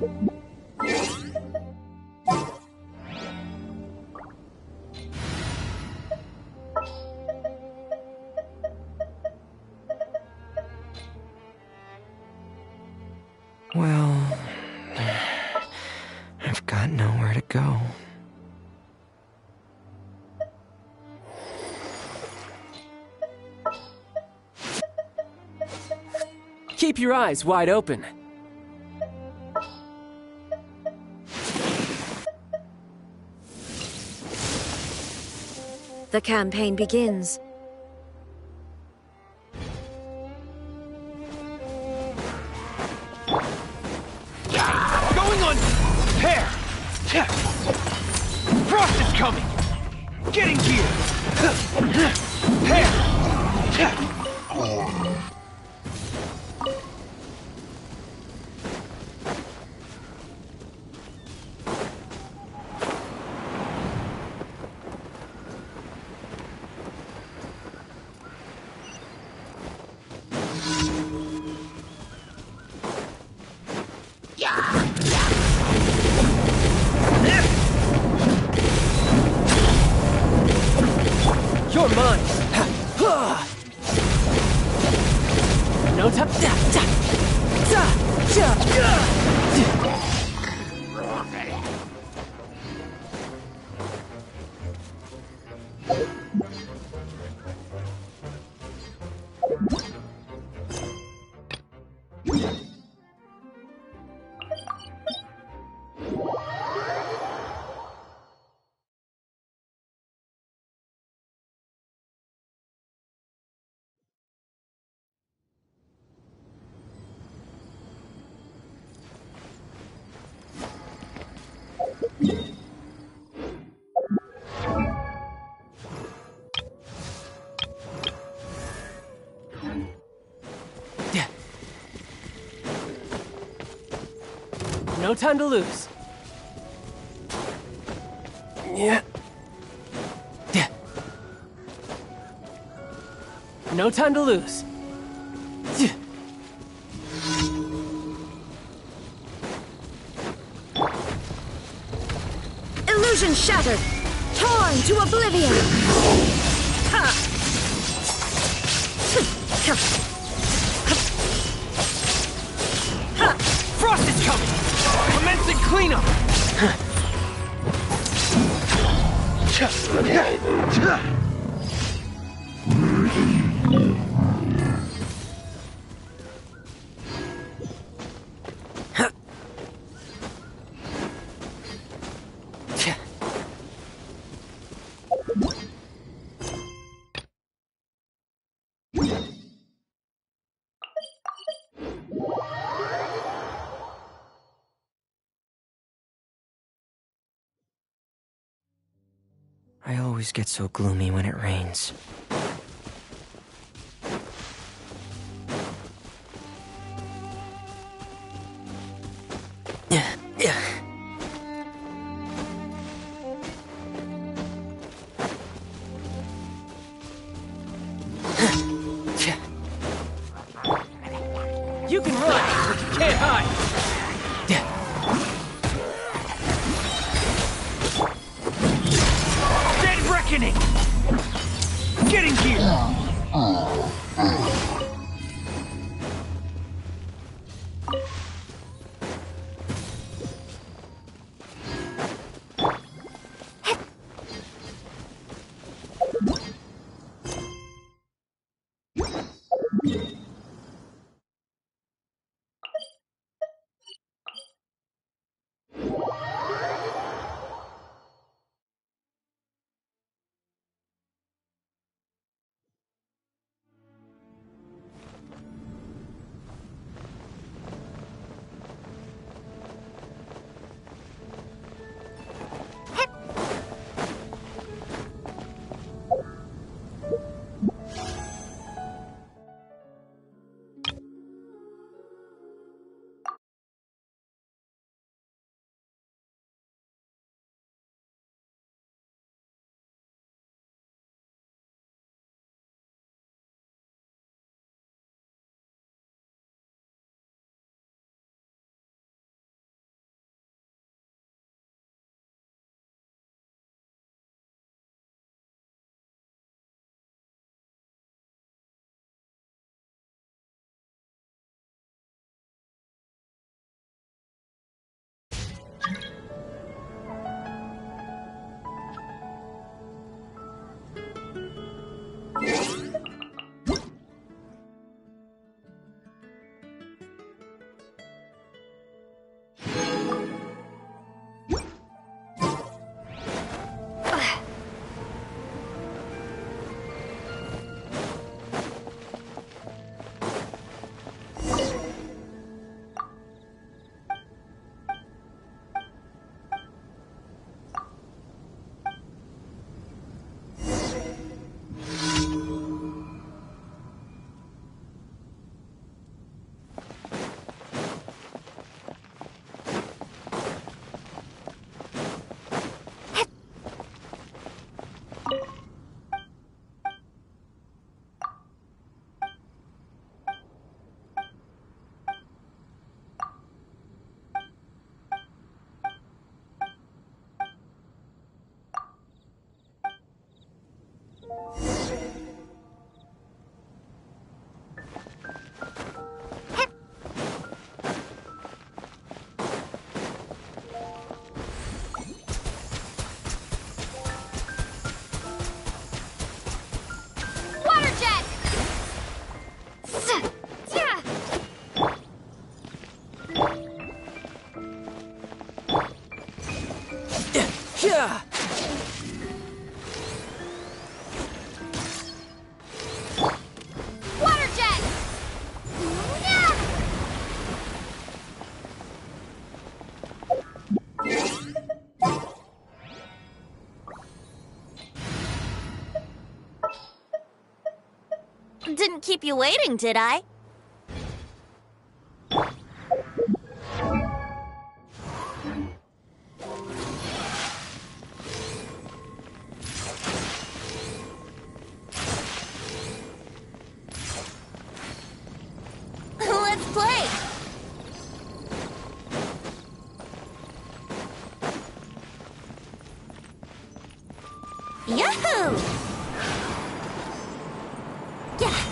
Well, I've got nowhere to go. Keep your eyes wide open. The campaign begins. Going on! Hair! Frost is coming! Getting gear! Hair! You're mine! No time. No time to lose. Yeah. No time to lose. Illusion shattered! Torn to oblivion! Ha! Frost is coming! Commencing cleanup! I always get so gloomy when it rains. You can run, but you can't hide. Dead reckoning! Getting gear! Didn't keep you waiting, did I? Let's play! Yahoo! Yeah!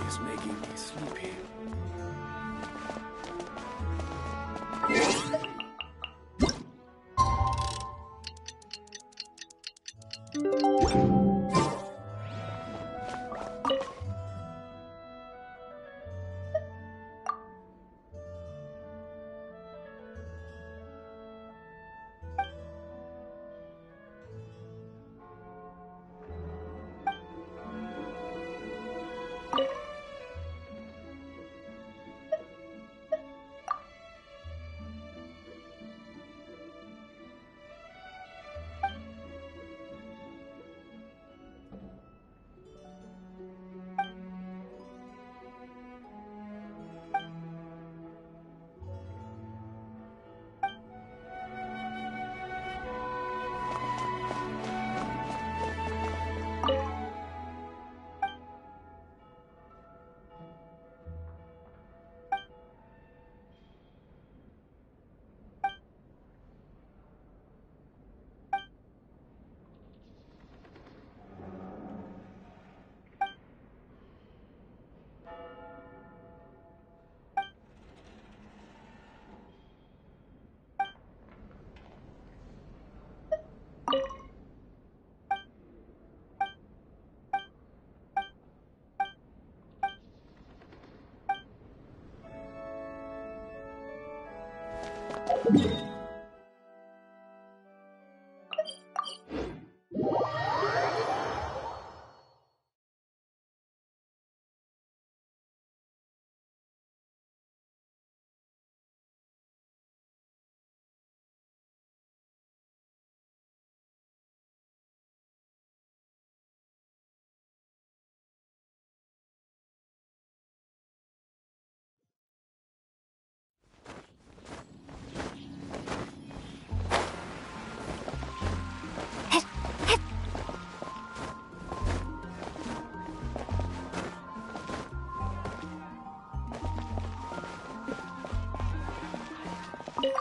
Is making me sleepy.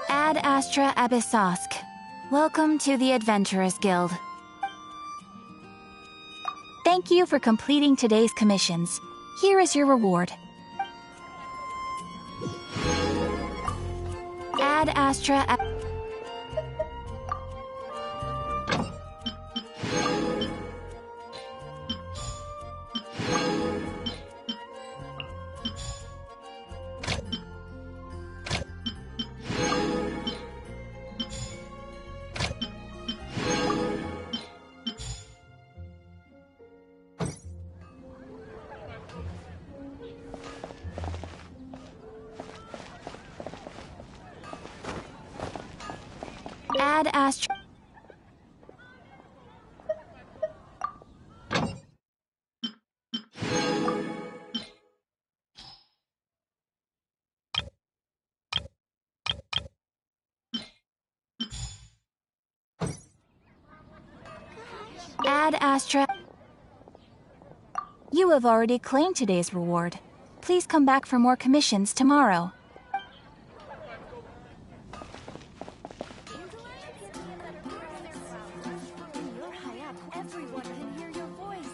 Ad Astra Abyssosk. Welcome to the Adventurers Guild. Thank you for completing today's commissions. Here is your reward. Ad Astra Ad Astra. Ad Astra. You have already claimed today's reward. Please come back for more commissions tomorrow. Everyone can hear your voice.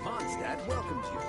Mondstadt welcomes you.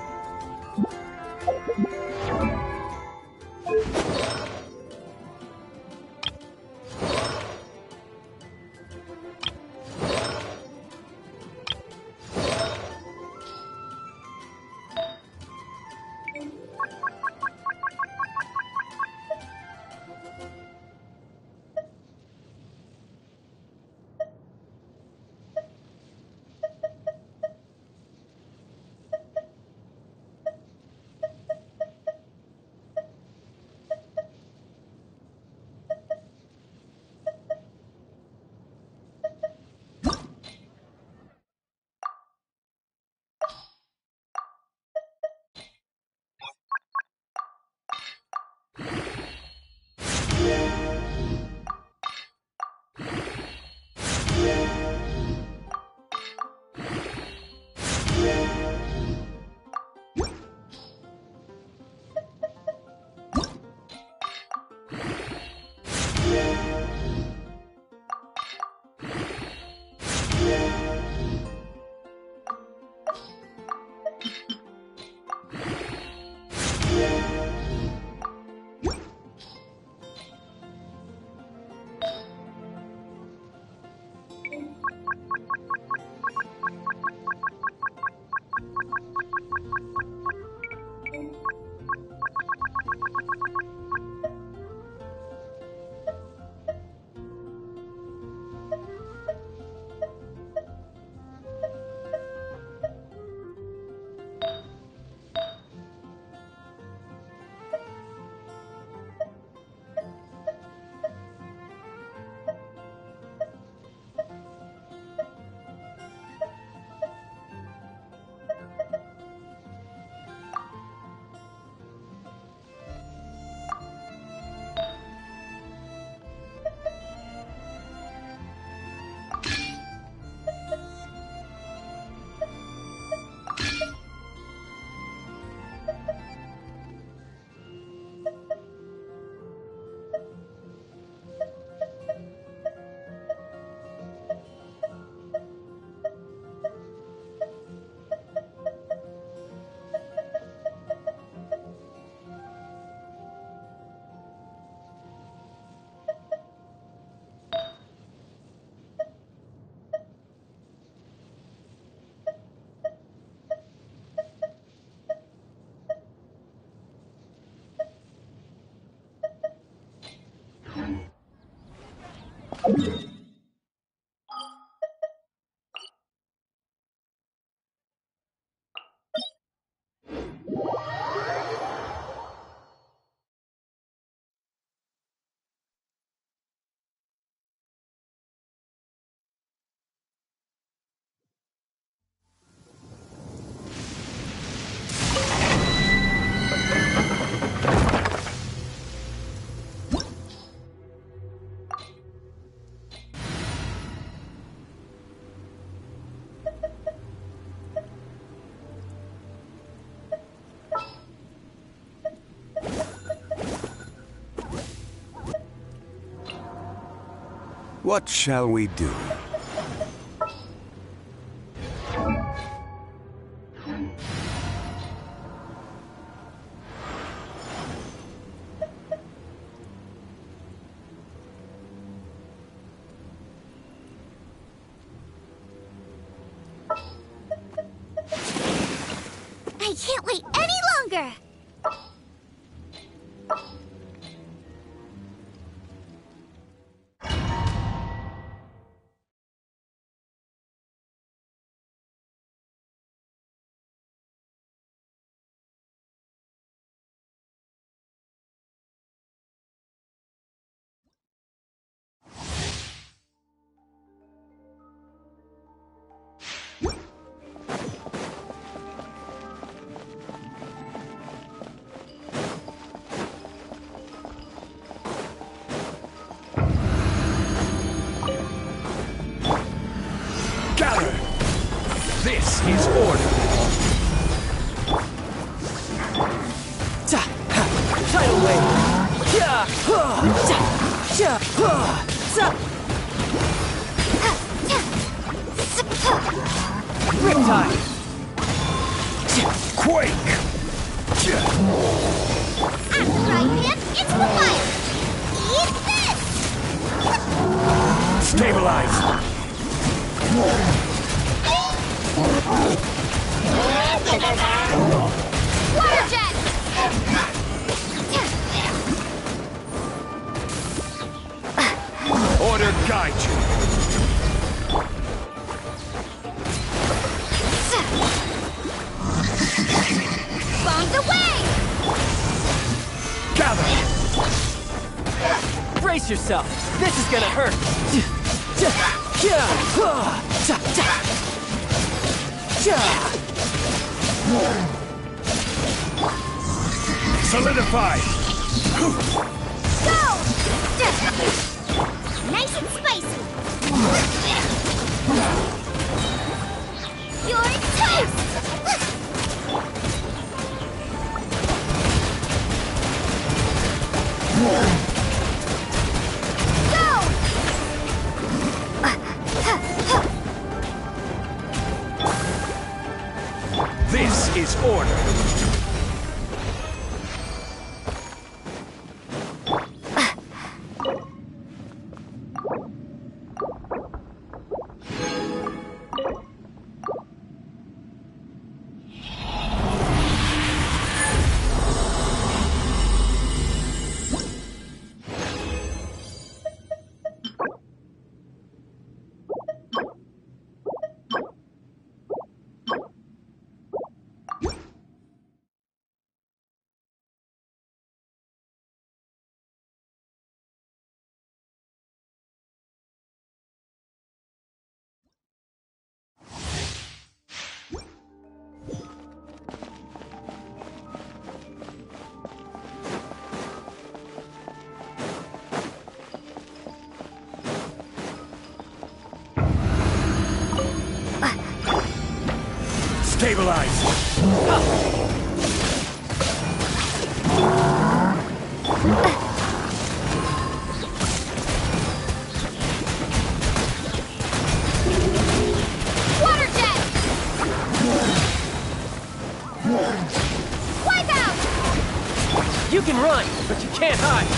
What shall we do? I can't wait any longer! Gather! This is order. Tidal wave! Yeah! Yeah! Riptide! Quake! At the right hand, it's the fire! Eat this! Stabilize! Water jet! Order guide you. Bombs away! Gather! Brace yourself! This is gonna hurt! Solidify! Go! Nice and spicy! You're toast! This is order. Stabilize! Water jet! Wipe out! You can run, but you can't hide!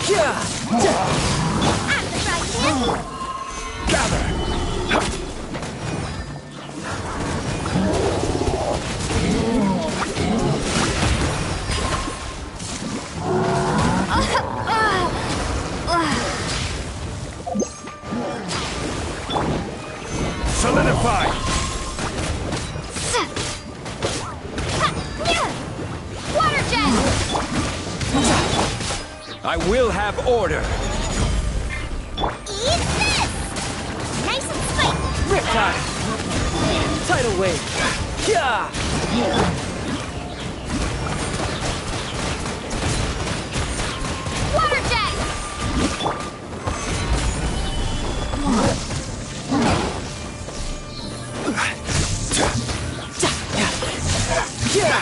Yeah! At the right hand! Gather! Solidify! Water jet! I will have order. Eat this! Nice and spicy! Riptide! Tidal wave! Yeah! Water jet! Yeah!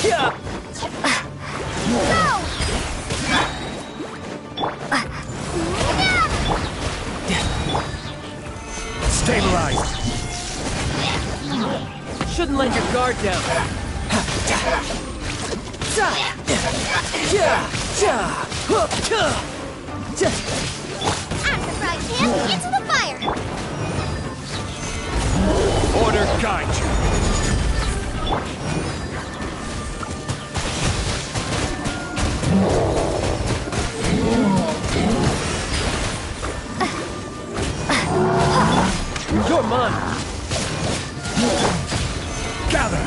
Yeah! Go! shouldn't let your guard down. Out of the frying pan, into the fire! Order guide you. You're mine. Gather.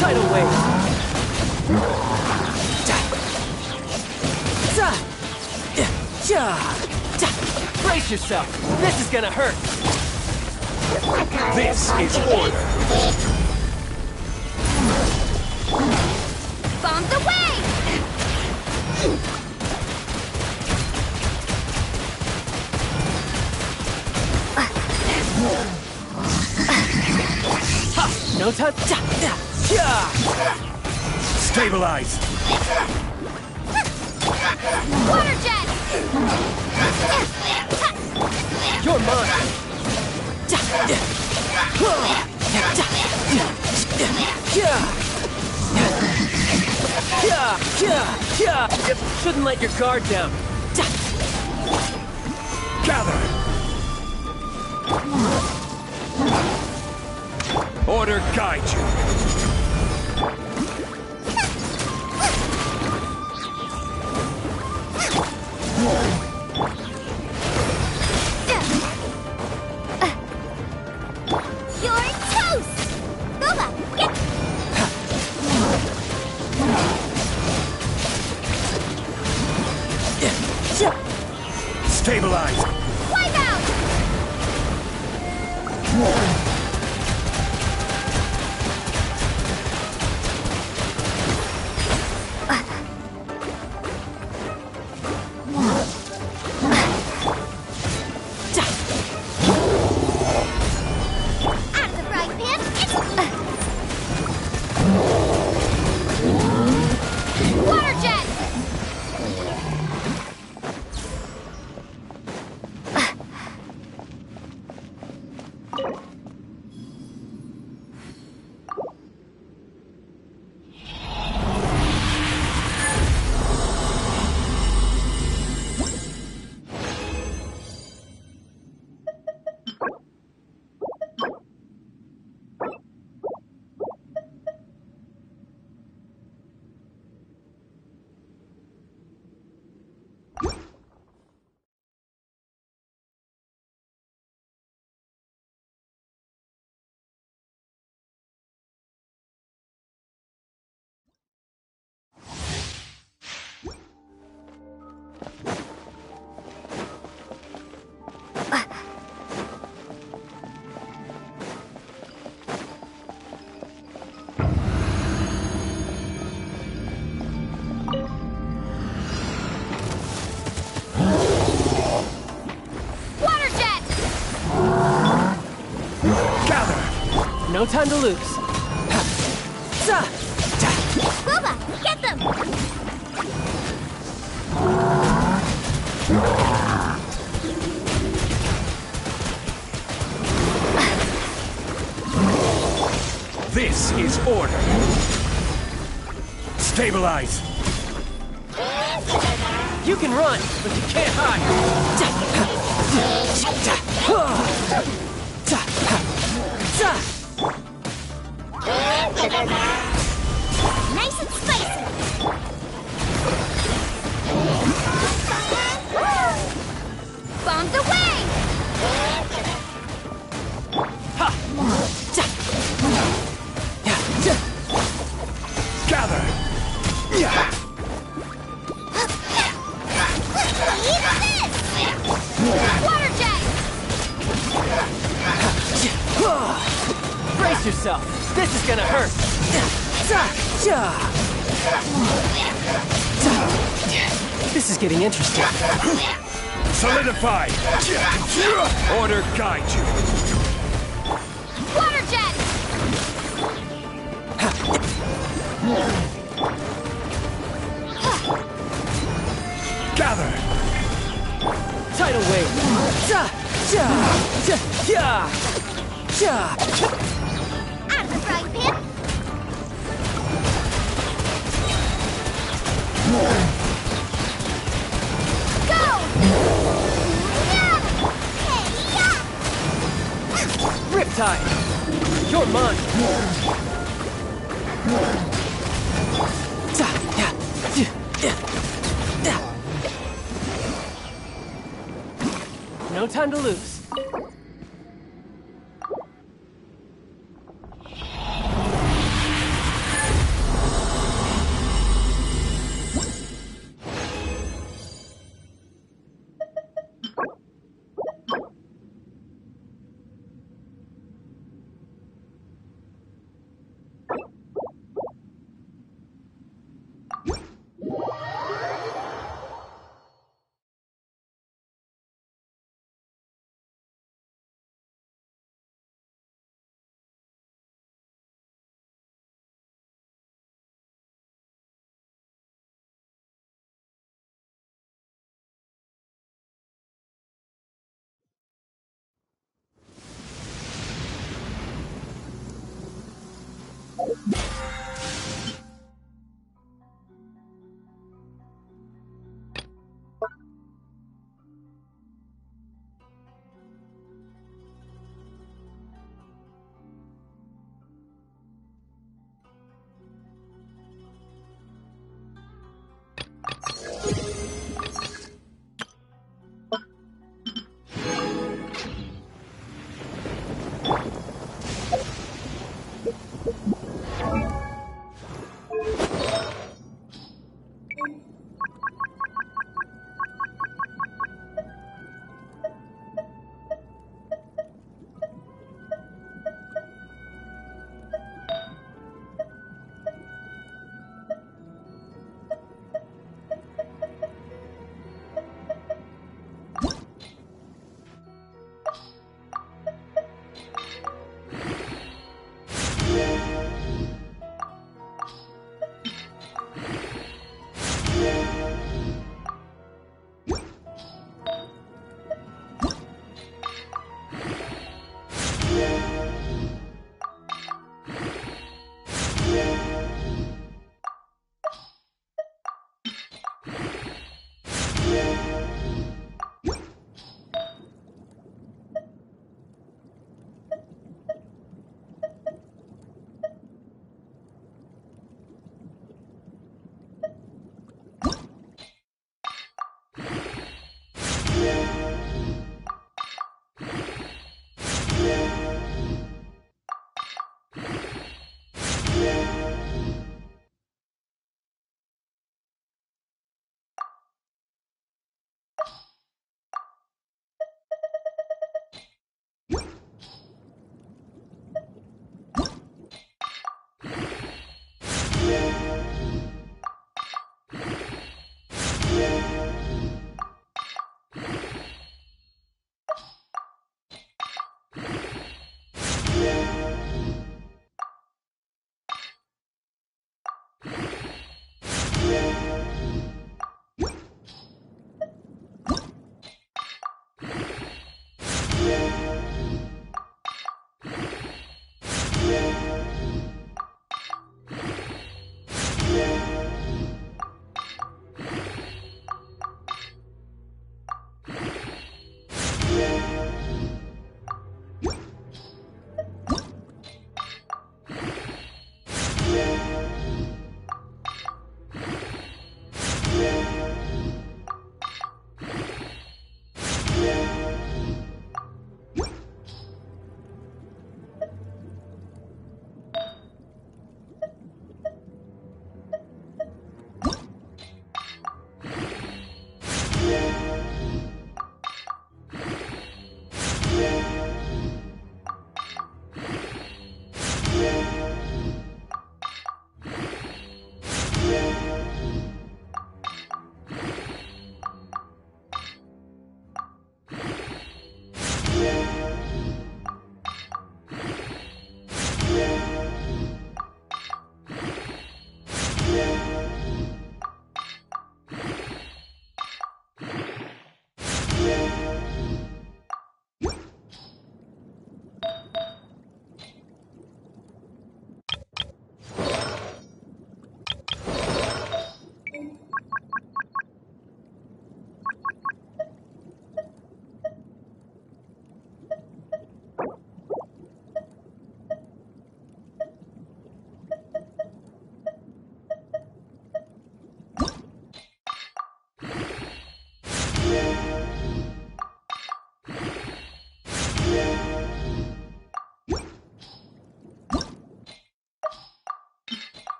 Tidal wave. Brace yourself. This is gonna hurt. This is order. Bomb the way! No time. Stabilize. Water jet! You're mine. Shouldn't let your guard down. Gather. Order guide you. You're toast! Boba, get... Stabilize. Wipe out! Out of the frying pan, it's... Water jet! No time to lose. Boba, get them! This is order. Stabilize. You can run, but you can't hide. Bombs away! Gather! Eat this! Water jet! Brace yourself. This is gonna hurt. This is getting interesting. Solidify! Order guide you! Water jet! Gather! Tidal wave. Out of the frying pan! Go! Yeah! Hey, yeah! Riptide. You're mine. No time to lose.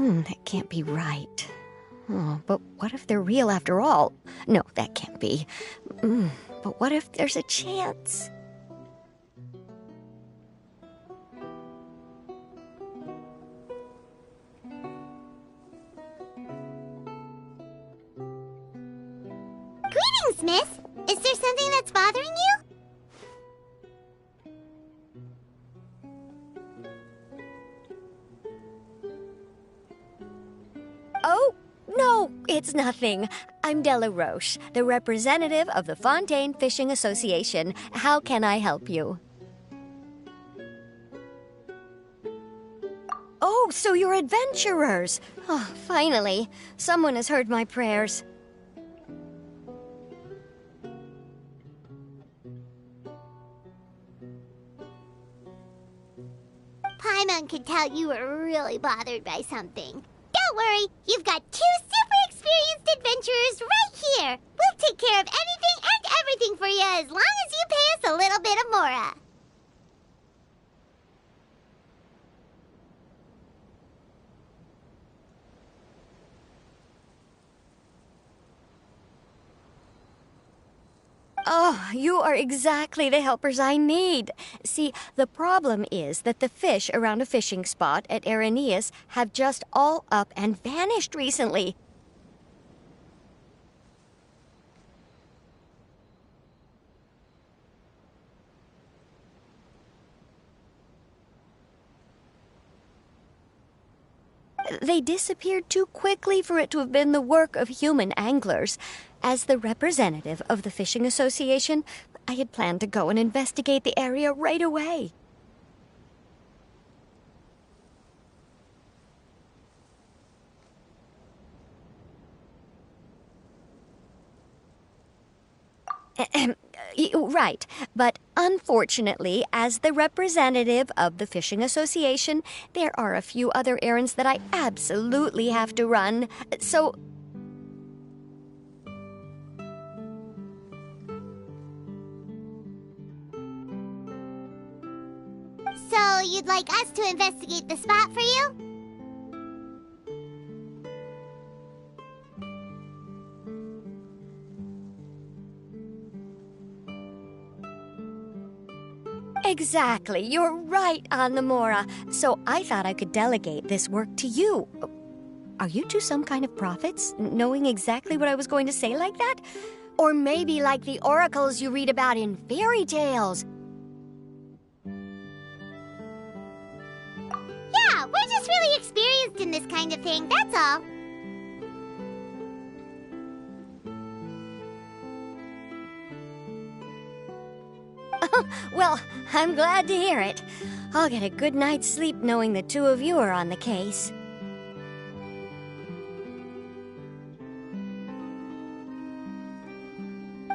That can't be right. Oh, but what if they're real after all? No, that can't be. But what if there's a chance? Greetings, miss. Is there something that's bothering you? Oh, no, it's nothing. I'm Della Roche, the representative of the Fontaine Fishing Association. How can I help you? Oh, so you're adventurers. Oh, finally, someone has heard my prayers. Paimon could tell you were really bothered by something. Don't worry, you've got two super experienced adventurers right here. We'll take care of anything and everything for you as long as you pay us a little bit of mora. Oh, you are exactly the helpers I need. See, the problem is that the fish around a fishing spot at Araneus have just all up and vanished recently. They disappeared too quickly for it to have been the work of human anglers. As the representative of the Fishing Association, I had planned to go and investigate the area right away. Right, but unfortunately, as the representative of the Fishing Association, there are a few other errands that I absolutely have to run. So you'd like us to investigate the spot for you? Exactly. You're right on the Mora. So I thought I could delegate this work to you. Are you two some kind of prophets, knowing exactly what I was going to say like that? Or maybe like the oracles you read about in fairy tales? Yeah, we're just really experienced in this kind of thing, that's all. Well, I'm glad to hear it. I'll get a good night's sleep knowing the two of you are on the case.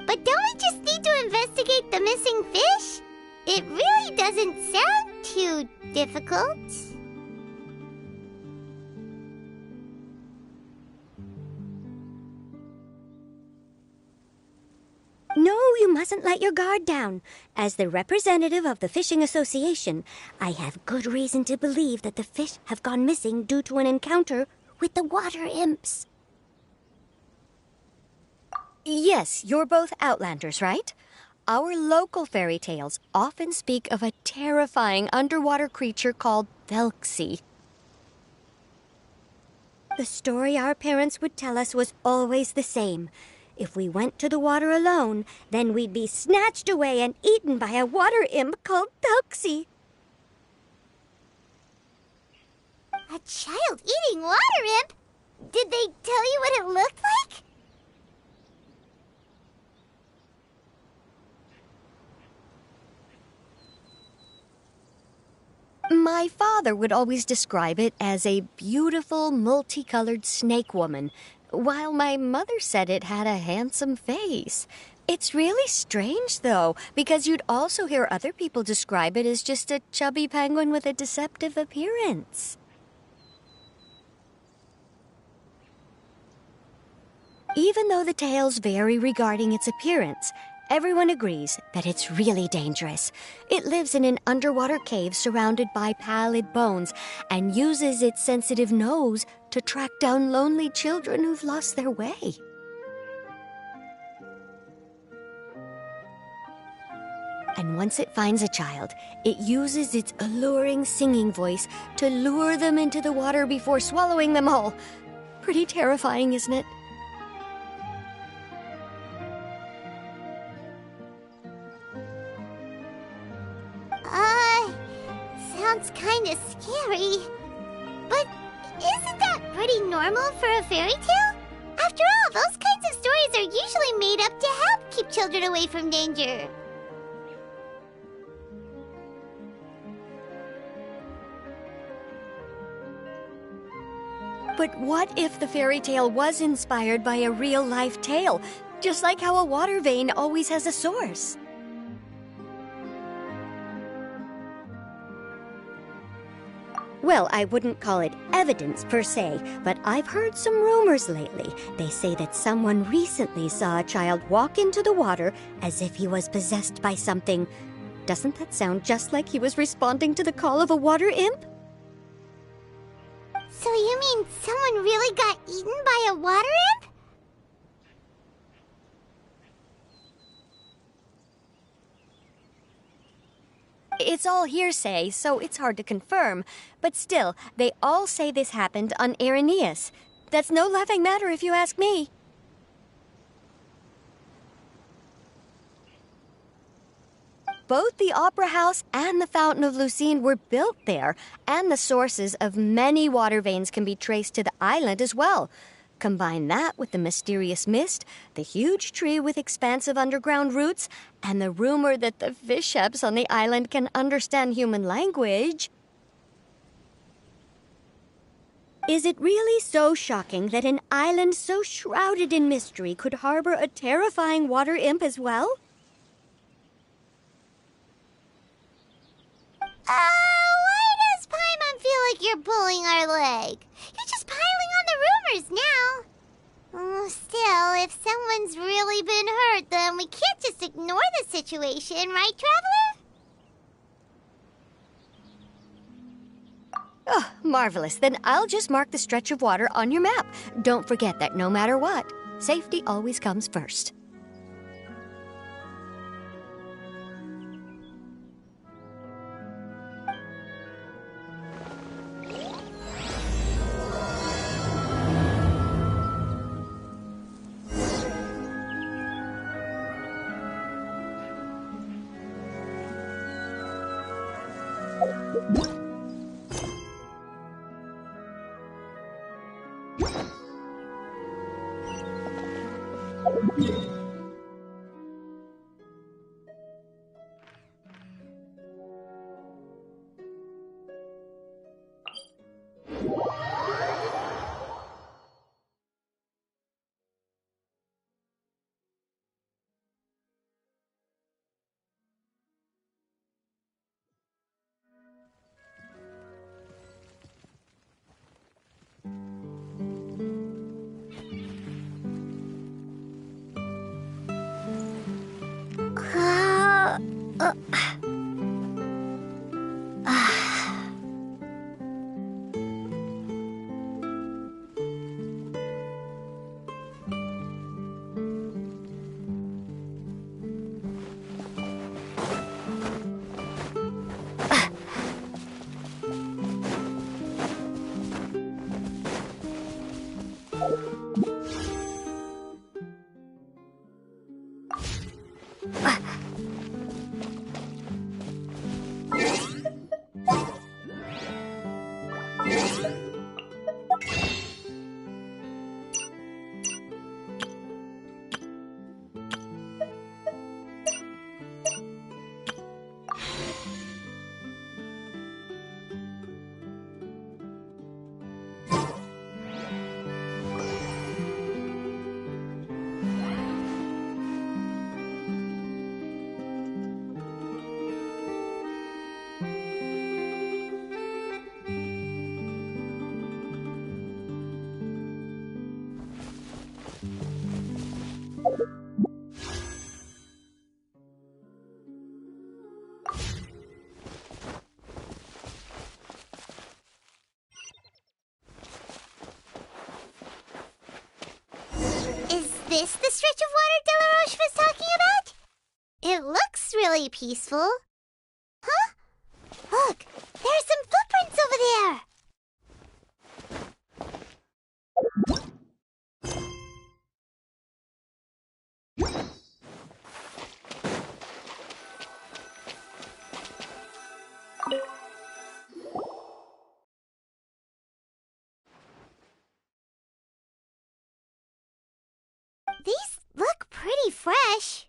But don't we just need to investigate the missing fish? It really doesn't sound too difficult. No, you mustn't let your guard down. As the representative of the Fishing Association, I have good reason to believe that the fish have gone missing due to an encounter with the water imps. Yes, you're both Outlanders, right? Our local fairy tales often speak of a terrifying underwater creature called Thelxie. The story our parents would tell us was always the same. If we went to the water alone, then we'd be snatched away and eaten by a water imp called Thelxie. A child-eating water imp? Did they tell you what it looked like? My father would always describe it as a beautiful, multicolored snake woman, while my mother said it had a handsome face. It's really strange, though, because you'd also hear other people describe it as just a chubby penguin with a deceptive appearance. Even though the tales vary regarding its appearance, everyone agrees that it's really dangerous. It lives in an underwater cave surrounded by pallid bones and uses its sensitive nose to track down lonely children who've lost their way. And once it finds a child, it uses its alluring singing voice to lure them into the water before swallowing them all. Pretty terrifying, isn't it? Sounds kinda scary. But isn't that pretty normal for a fairy tale? After all, those kinds of stories are usually made up to help keep children away from danger. But what if the fairy tale was inspired by a real-life tale, just like how a water vein always has a source? Well, I wouldn't call it evidence per se, but I've heard some rumors lately. They say that someone recently saw a child walk into the water as if he was possessed by something. Doesn't that sound just like he was responding to the call of a water imp? So you mean someone really got eaten by a water imp? It's all hearsay, so it's hard to confirm. But still, they all say this happened on Irenaeus. That's no laughing matter if you ask me. Both the Opera House and the Fountain of Lucine were built there, and the sources of many water veins can be traced to the island as well. Combine that with the mysterious mist, the huge tree with expansive underground roots, and the rumor that the fish-heps on the island can understand human language. Is it really so shocking that an island so shrouded in mystery could harbor a terrifying water imp as well? Why does Paimon feel like you're pulling our leg? You're just piling on the rumors now. Still, if someone's really been hurt, then we can't just ignore the situation, right, Traveler? Oh, marvelous. Then I'll just mark the stretch of water on your map. Don't forget that no matter what, safety always comes first. Is this the stretch of water Delaroche was talking about? It looks really peaceful. Huh? Look, there's some footprints over there. These look pretty fresh.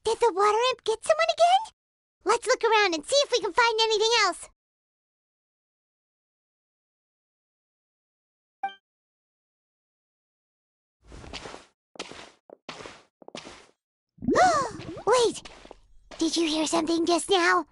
Did the water imp get someone again? Let's look around and see if we can find anything else. Wait! Did you hear something just now?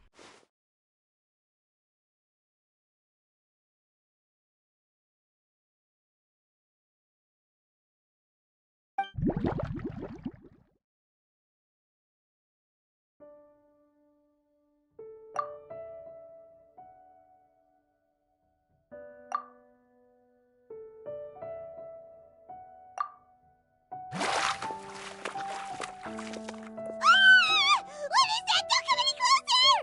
What is that? Don't come any closer!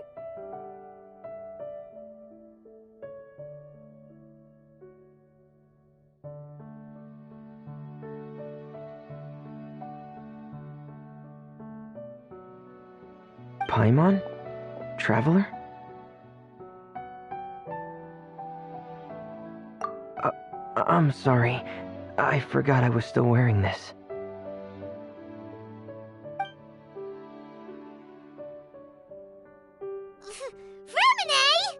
Paimon? Traveler? I'm sorry. I forgot I was still wearing this. Fremine!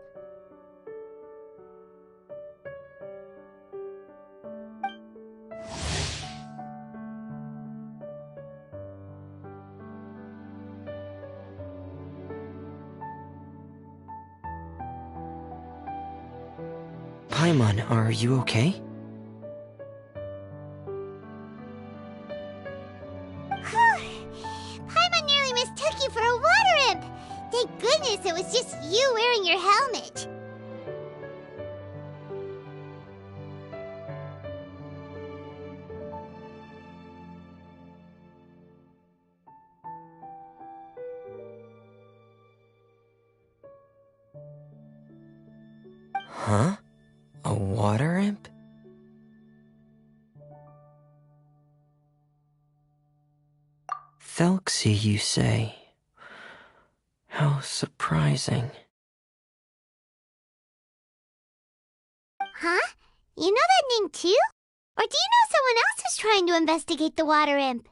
Paimon, are you okay? Paimon nearly mistook you for a water imp. Thank goodness it was just you wearing your helmet. Huh? A water imp? Thelxie, you say? How surprising. Huh? You know that name too? Or do you know someone else who's trying to investigate the water imp?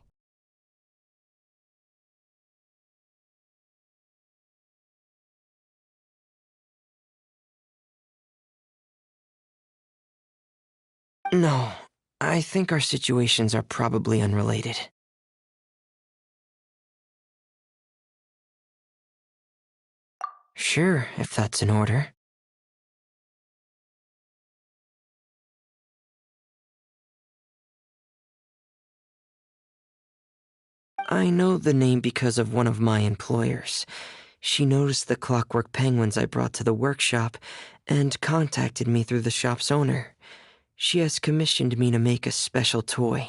No, I think our situations are probably unrelated. Sure, if that's in order. I know the name because of one of my employers. She noticed the clockwork penguins I brought to the workshop and contacted me through the shop's owner. She has commissioned me to make a special toy.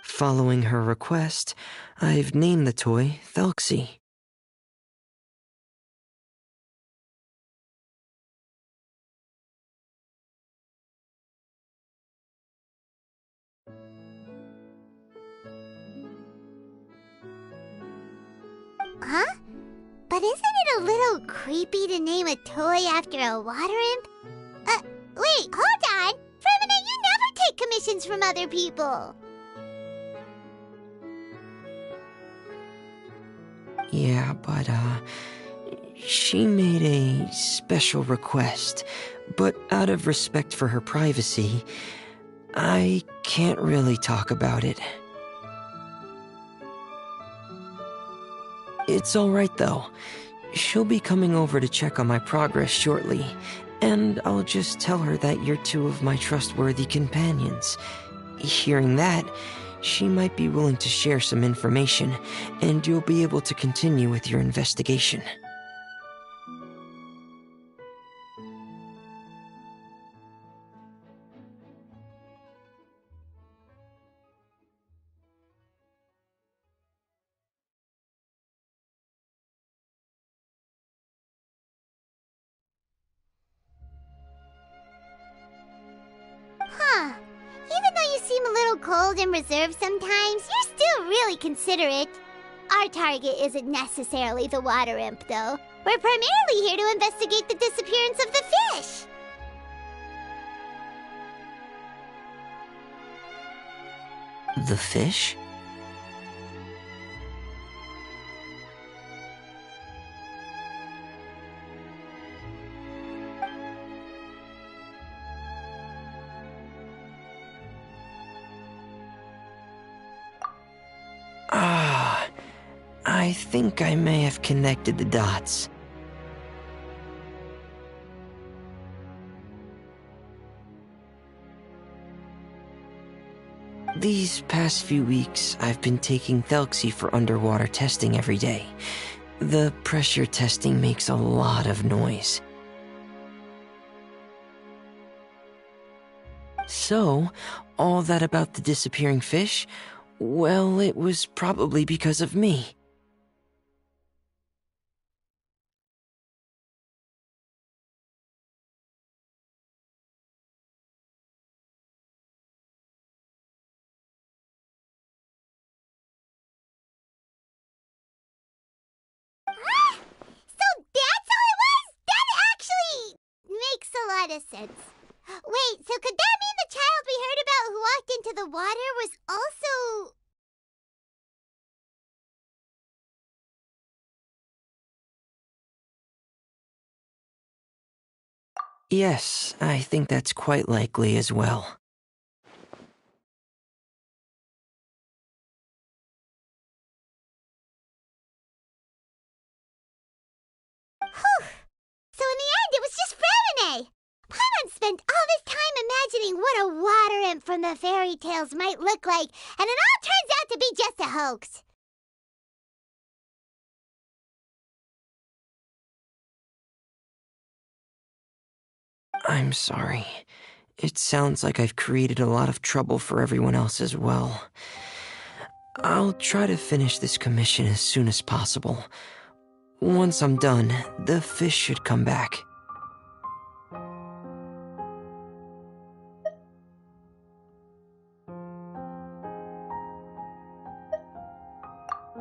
Following her request, I've named the toy Thelxie. Huh? But isn't it a little creepy to name a toy after a water imp? Wait, hold on! For a minute, you never take commissions from other people! Yeah, but, she made a special request, but out of respect for her privacy, I can't really talk about it. It's alright though. She'll be coming over to check on my progress shortly, and I'll just tell her that you're two of my trustworthy companions. Hearing that, she might be willing to share some information, and you'll be able to continue with your investigation. Huh. Even though you seem a little cold and reserved sometimes, you're still really considerate. Our target isn't necessarily the water imp, though. We're primarily here to investigate the disappearance of the fish. The fish? Ah, I think I may have connected the dots. These past few weeks, I've been taking Thelxie for underwater testing every day. The pressure testing makes a lot of noise. So, all that about the disappearing fish? Well, it was probably because of me. So that's all it was? That actually makes a lot of sense. Wait, so could that mean the child we heard about who walked into the water was also... Yes, I think that's quite likely as well. Whew. So in the end, it was just Fremine. Paimon spent all this time imagining what a water imp from the fairy tales might look like, and it all turns out to be just a hoax. I'm sorry. It sounds like I've created a lot of trouble for everyone else as well. I'll try to finish this commission as soon as possible. Once I'm done, the fish should come back.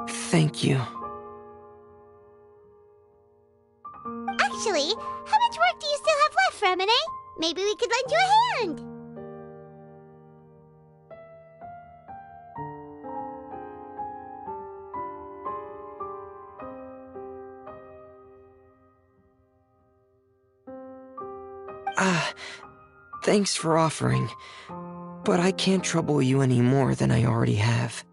Thank you. Actually, how much work do you still have left, Remine? Maybe we could lend you a hand. Thanks for offering, but I can't trouble you any more than I already have.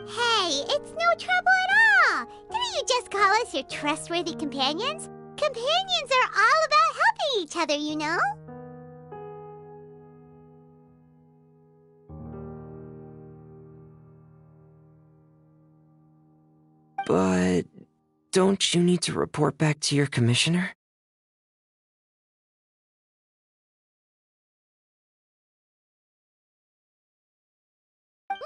Hey, it's no trouble at all. Didn't you just call us your trustworthy companions? Companions are all about helping each other, you know? But don't you need to report back to your commissioner? Nope,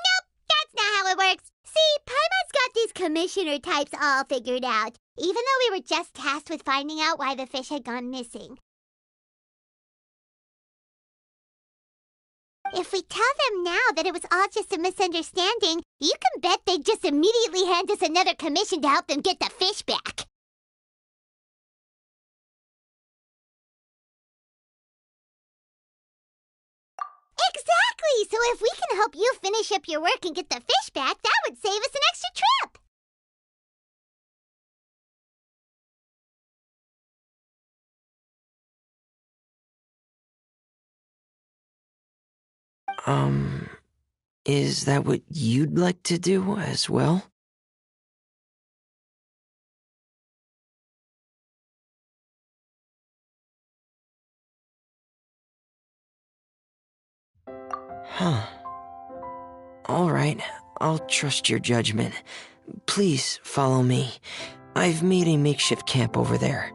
that's not how it works. See, Paimon's got these commissioner types all figured out, even though we were just tasked with finding out why the fish had gone missing. If we tell them now that it was all just a misunderstanding, you can bet they'd just immediately hand us another commission to help them get the fish back. Exactly! So if we can help you finish up your work and get the fish back, that would save us an extra trip! Is that what you'd like to do as well? Huh. Alright, I'll trust your judgment. Please follow me. I've made a makeshift camp over there.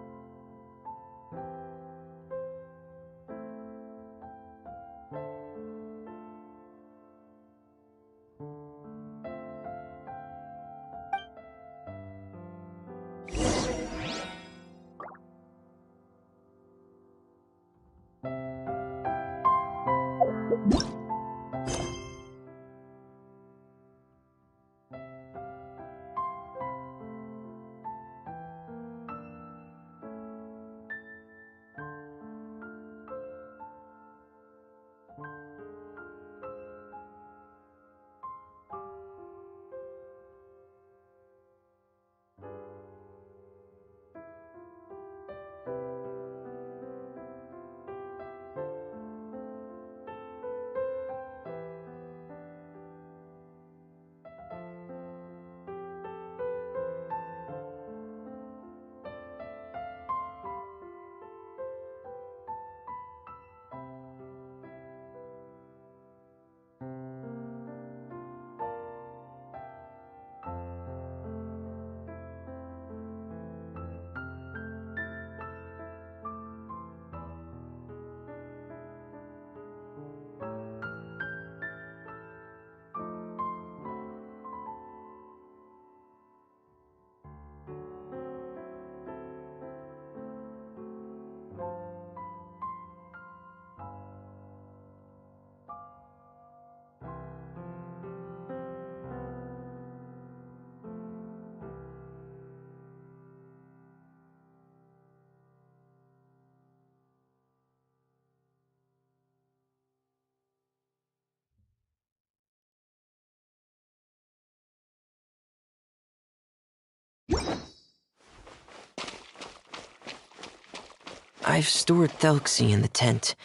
I've stored Thelxie in the tent.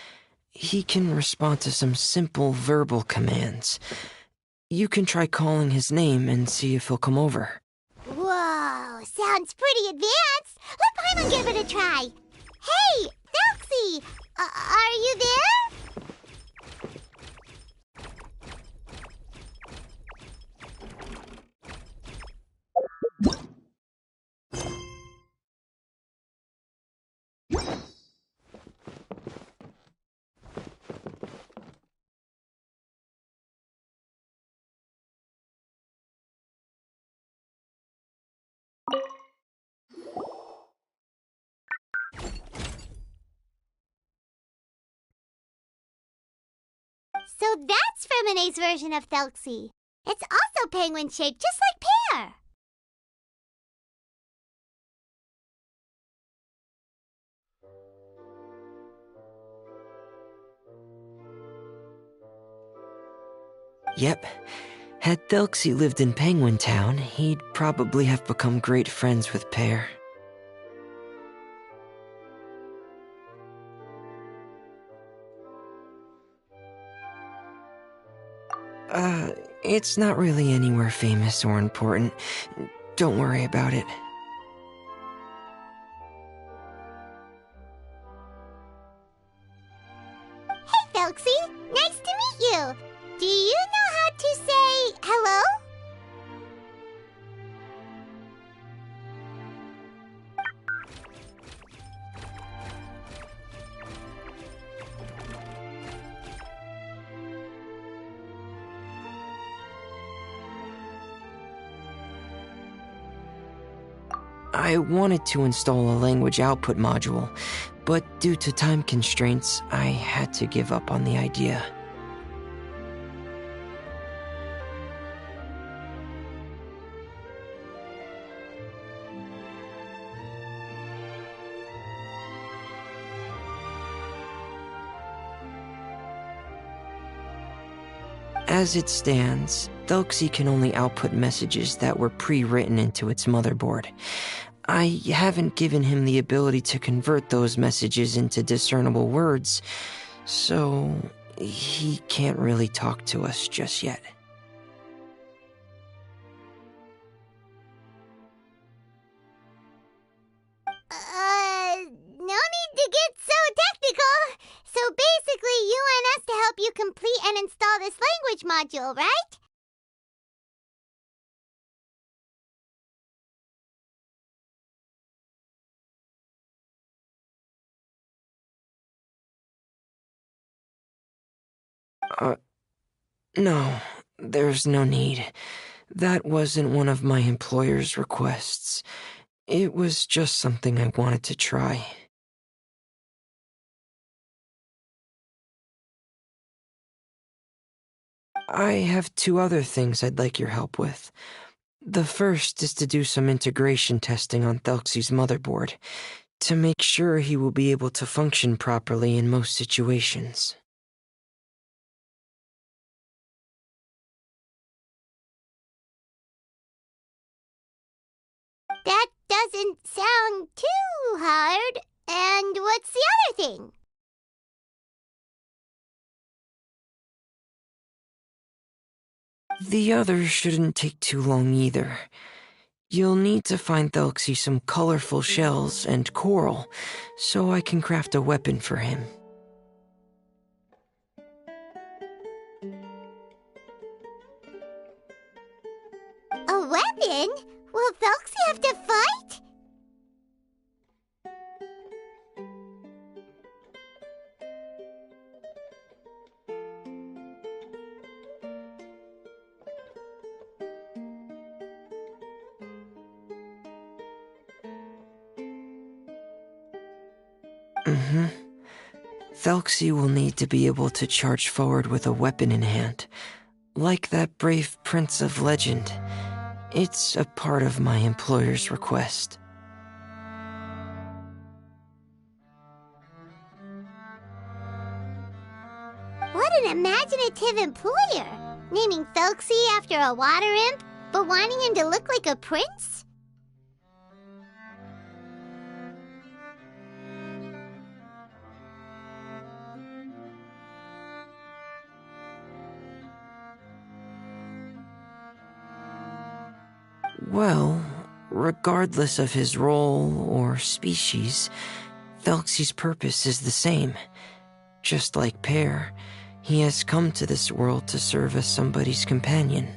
He can respond to some simple verbal commands. You can try calling his name and see if he'll come over. Whoa, sounds pretty advanced. Let Paimon give it a try. Hey, Thelxie, are you there? So that's Ferminae's version of Thelxie. It's also penguin-shaped, just like Pear. Yep. Had Thelxie lived in Penguin Town, he'd probably have become great friends with Pear. It's not really anywhere famous or important. Don't worry about it. Hey, Thelxie! Nice to meet you! Do you know how to say hello? I wanted to install a language output module, but due to time constraints, I had to give up on the idea. As it stands, Thelxie can only output messages that were pre-written into its motherboard. I haven't given him the ability to convert those messages into discernible words, so he can't really talk to us just yet. No need to get so technical. So basically, you want us to help you complete and install this language module, right? No, there's no need. That wasn't one of my employer's requests. It was just something I wanted to try. I have two other things I'd like your help with. The first is to do some integration testing on Thelxie's motherboard, to make sure he will be able to function properly in most situations. That doesn't sound too hard. And what's the other thing? The other shouldn't take too long either. You'll need to find Thelxie some colorful shells and coral, so I can craft a weapon for him. A weapon? Will Thelxie have to fight? Thelxie will need to be able to charge forward with a weapon in hand, like that brave prince of legend. It's a part of my employer's request. What an imaginative employer! Naming Thelxie after a water imp, but wanting him to look like a prince? Well, regardless of his role or species, Thelxie's purpose is the same. Just like Pear, he has come to this world to serve as somebody's companion.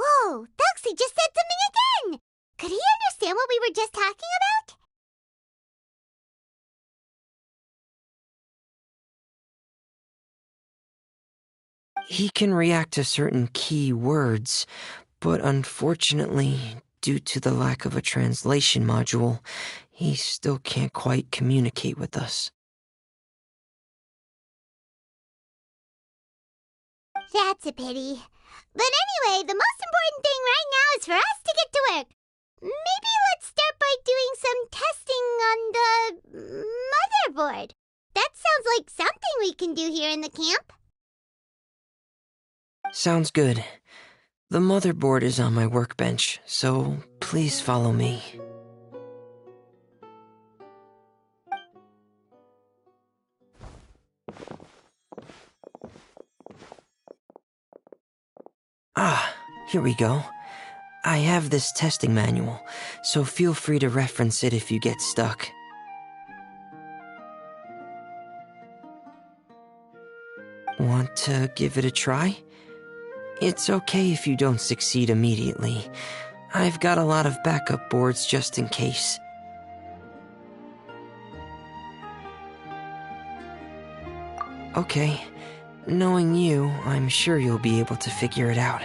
Whoa, Thelxie just said something again! Could he understand what we were just talking about? He can react to certain key words, but unfortunately, due to the lack of a translation module, he still can't quite communicate with us. That's a pity. But anyway, the most important thing right now is for us to get to work. Maybe let's start by doing some testing on the motherboard. That sounds like something we can do here in the camp. Sounds good. The motherboard is on my workbench, so please follow me. Ah, here we go. I have this testing manual, so feel free to reference it if you get stuck. Want to give it a try? It's okay if you don't succeed immediately. I've got a lot of backup boards just in case. Okay, knowing you, I'm sure you'll be able to figure it out.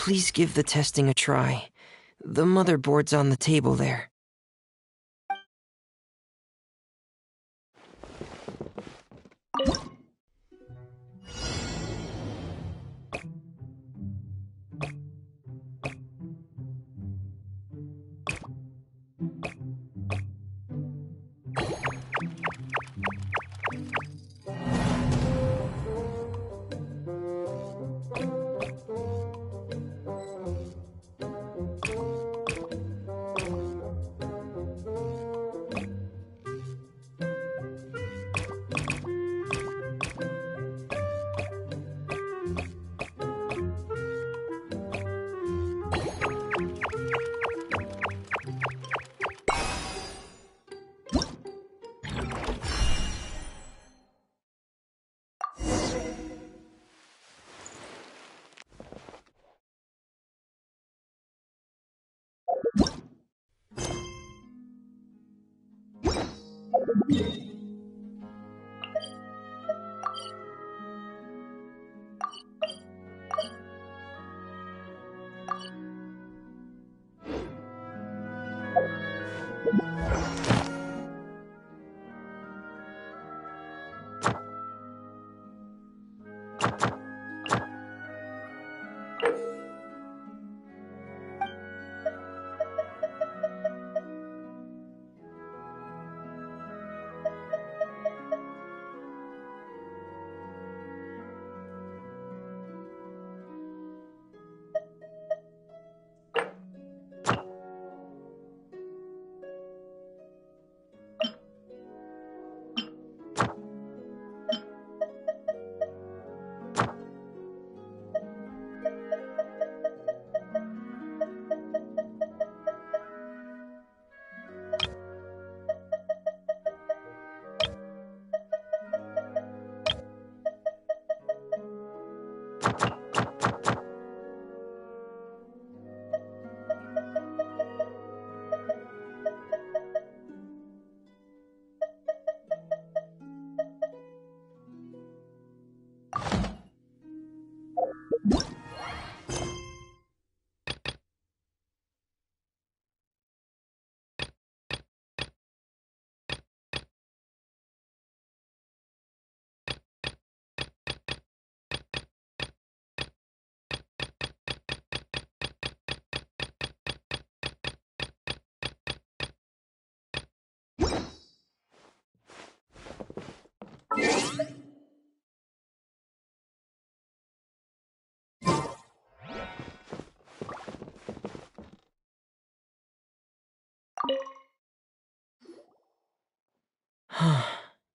Please give the testing a try. The motherboard's on the table there.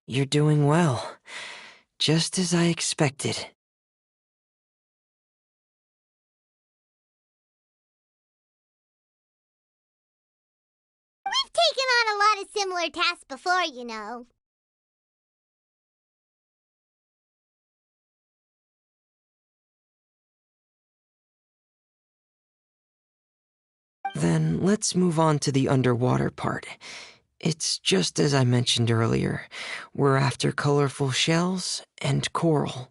You're doing well. Just as I expected. We've taken on a lot of similar tasks before, you know. Then let's move on to the underwater part. It's just as I mentioned earlier. We're after colorful shells and coral.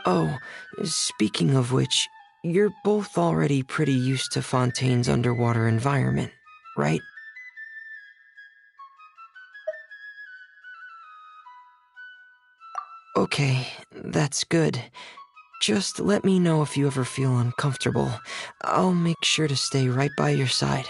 Oh, speaking of which, you're both already pretty used to Fontaine's underwater environment, right? Okay, that's good. Just let me know if you ever feel uncomfortable. I'll make sure to stay right by your side.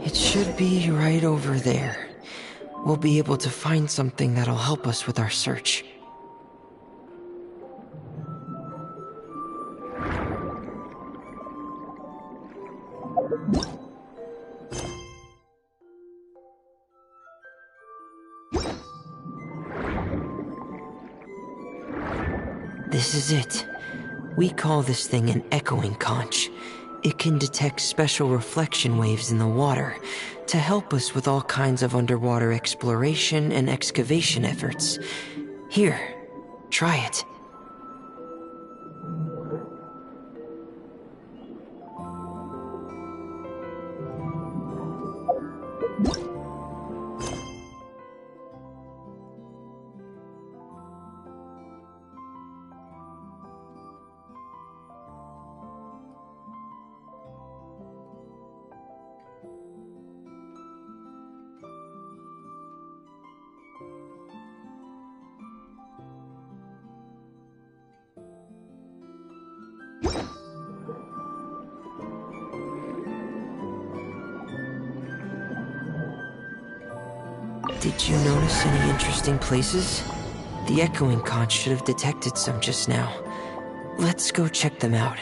It should be right over there. We'll be able to find something that'll help us with our search. This is it. We call this thing an echoing conch. It can detect special reflection waves in the water to help us with all kinds of underwater exploration and excavation efforts. Here, try it. Did you notice any interesting places? The echoing conch should have detected some just now. Let's go check them out.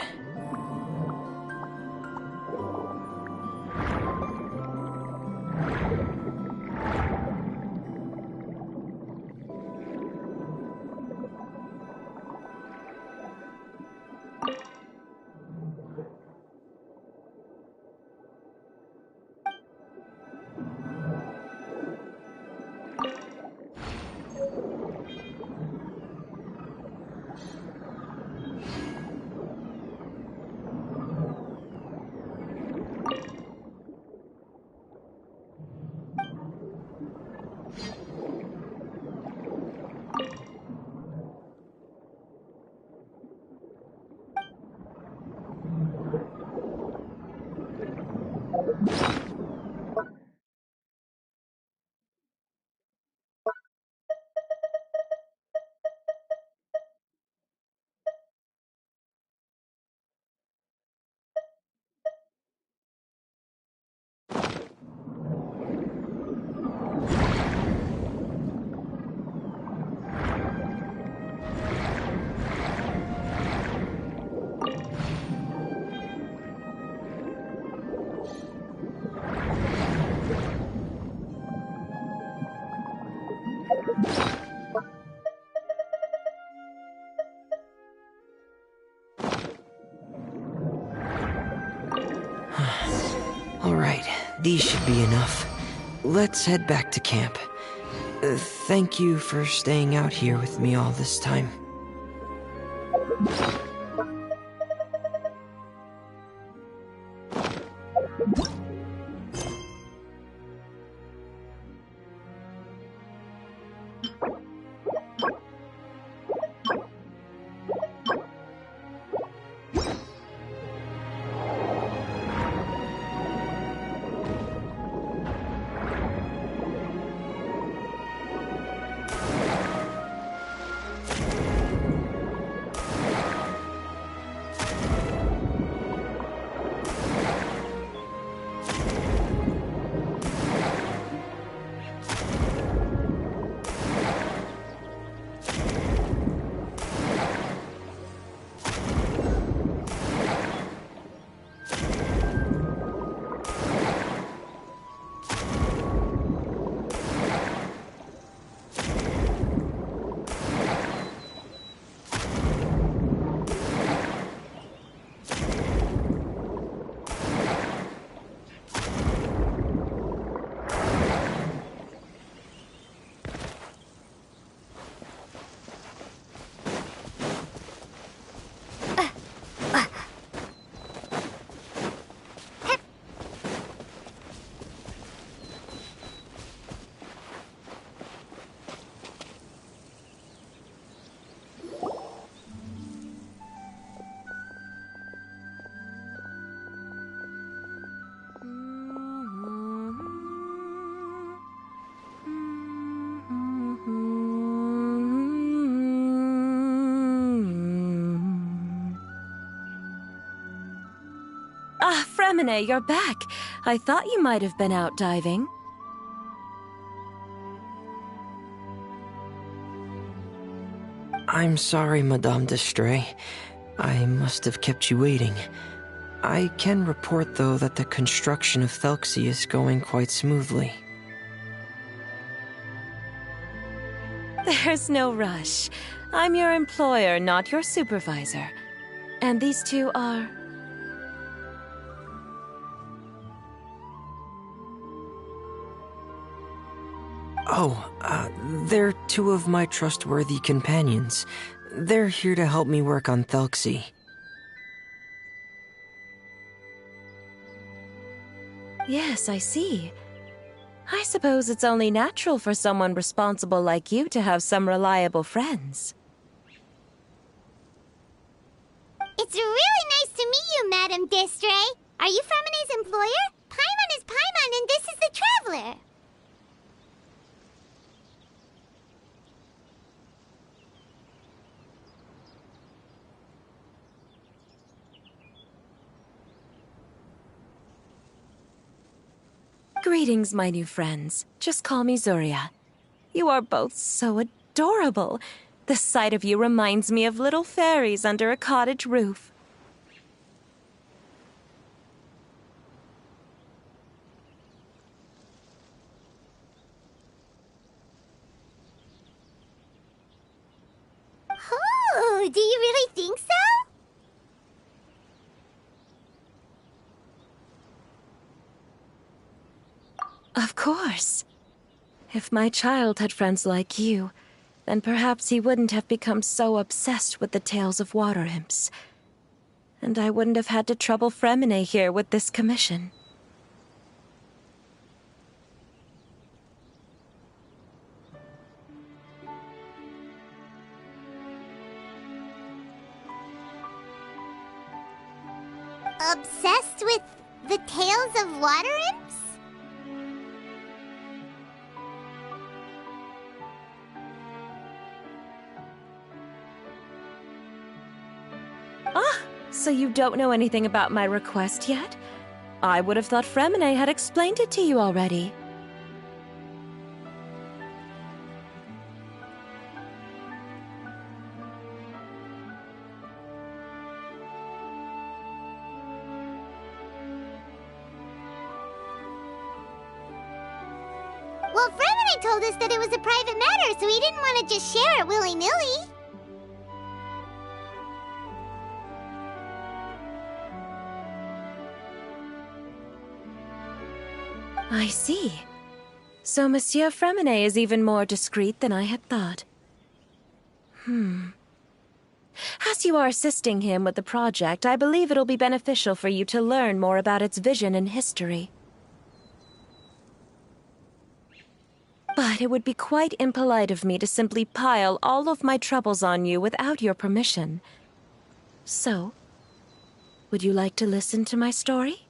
Alright, these should be enough. Let's head back to camp. Thank you for staying out here with me all this time. Fremine, you're back. I thought you might have been out diving. I'm sorry, Madame d'Estray. I must have kept you waiting. I can report, though, that the construction of Thelxie is going quite smoothly. There's no rush. I'm your employer, not your supervisor. And these two are... They're two of my trustworthy companions. They're here to help me work on Thelxie. Yes, I see. I suppose it's only natural for someone responsible like you to have some reliable friends. It's really nice to meet you, Madame d'Estray. Are you Fremine's employer? Paimon is Paimon, and this is the Traveler. Greetings, my new friends. Just call me Zuria. You are both so adorable. The sight of you reminds me of little fairies under a cottage roof. Oh, do you really think so? Of course. If my child had friends like you, then perhaps he wouldn't have become so obsessed with the tales of water imps. And I wouldn't have had to trouble Fremine here with this commission. Obsessed with the tales of water imps? Ah, so you don't know anything about my request yet? I would have thought Fremine had explained it to you already. Well, Fremine told us that it was a private matter, so he didn't want to just share it willy-nilly. I see. So Monsieur Freminet is even more discreet than I had thought. As you are assisting him with the project, I believe it'll be beneficial for you to learn more about its vision and history. But it would be quite impolite of me to simply pile all of my troubles on you without your permission. So, would you like to listen to my story?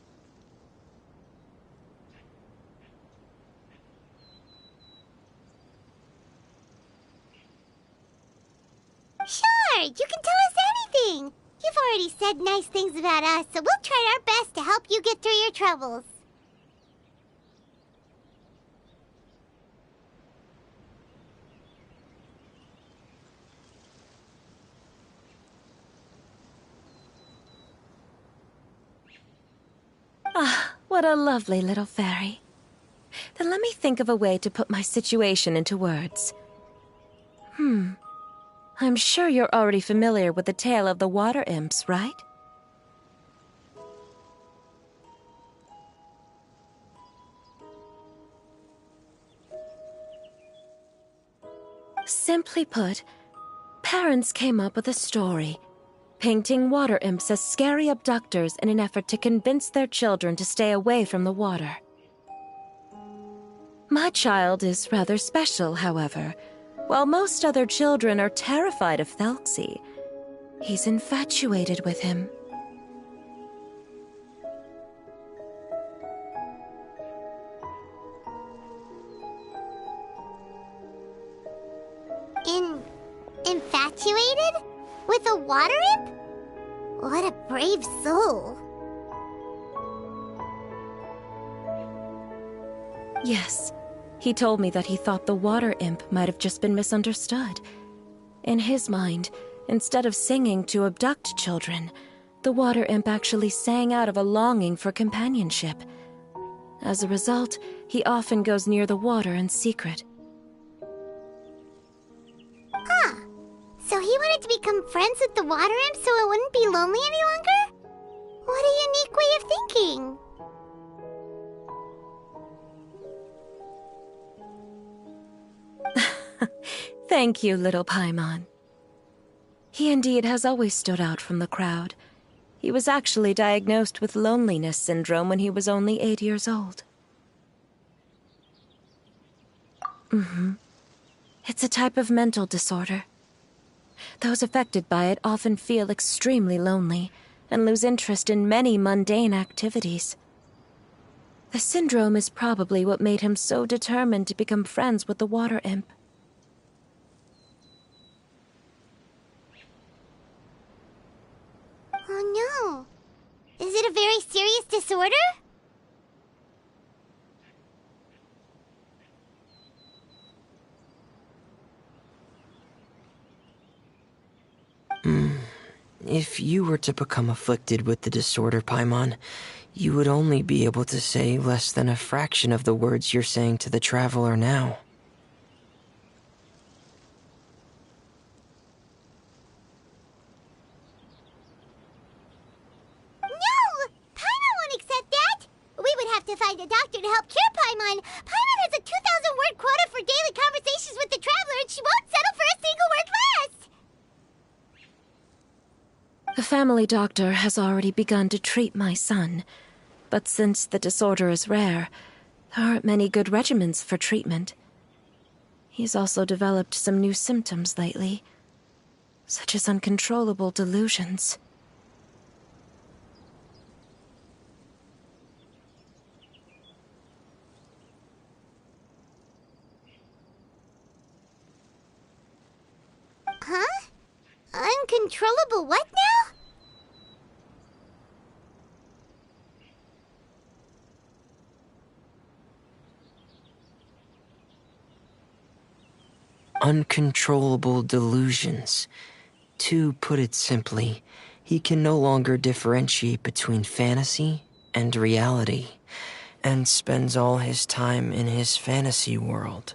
Sure, you can tell us anything. You've already said nice things about us, so we'll try our best to help you get through your troubles. Ah, what a lovely little fairy. Then let me think of a way to put my situation into words. I'm sure you're already familiar with the tale of the water imps, right? Simply put, parents came up with a story, painting water imps as scary abductors in an effort to convince their children to stay away from the water. My child is rather special, however. While most other children are terrified of Thelxie, he's infatuated with him. Infatuated? With a water imp? What a brave soul. Yes, he told me that he thought the water imp might have just been misunderstood. In his mind, instead of singing to abduct children, the water imp actually sang out of a longing for companionship. As a result, he often goes near the water in secret. Huh. So he wanted to become friends with the water imp so it wouldn't be lonely any longer? What a unique way of thinking. Thank you, little Paimon. He indeed has always stood out from the crowd. He was actually diagnosed with loneliness syndrome when he was only 8 years old. It's a type of mental disorder. Those affected by it often feel extremely lonely and lose interest in many mundane activities. The syndrome is probably what made him so determined to become friends with the water imp. Oh no. Is it a very serious disorder? If you were to become afflicted with the disorder, Paimon, you would only be able to say less than a fraction of the words you're saying to the traveler now. No! Paimon won't accept that! We would have to find a doctor to help cure Paimon. Paimon has a 2,000-word quota for daily conversations with the traveler, and she won't settle for a single word less! The family doctor has already begun to treat my son, but since the disorder is rare, there aren't many good regimens for treatment. He's also developed some new symptoms lately, such as uncontrollable delusions. Huh? Uncontrollable what now? Uncontrollable delusions. To put it simply, he can no longer differentiate between fantasy and reality, and spends all his time in his fantasy world.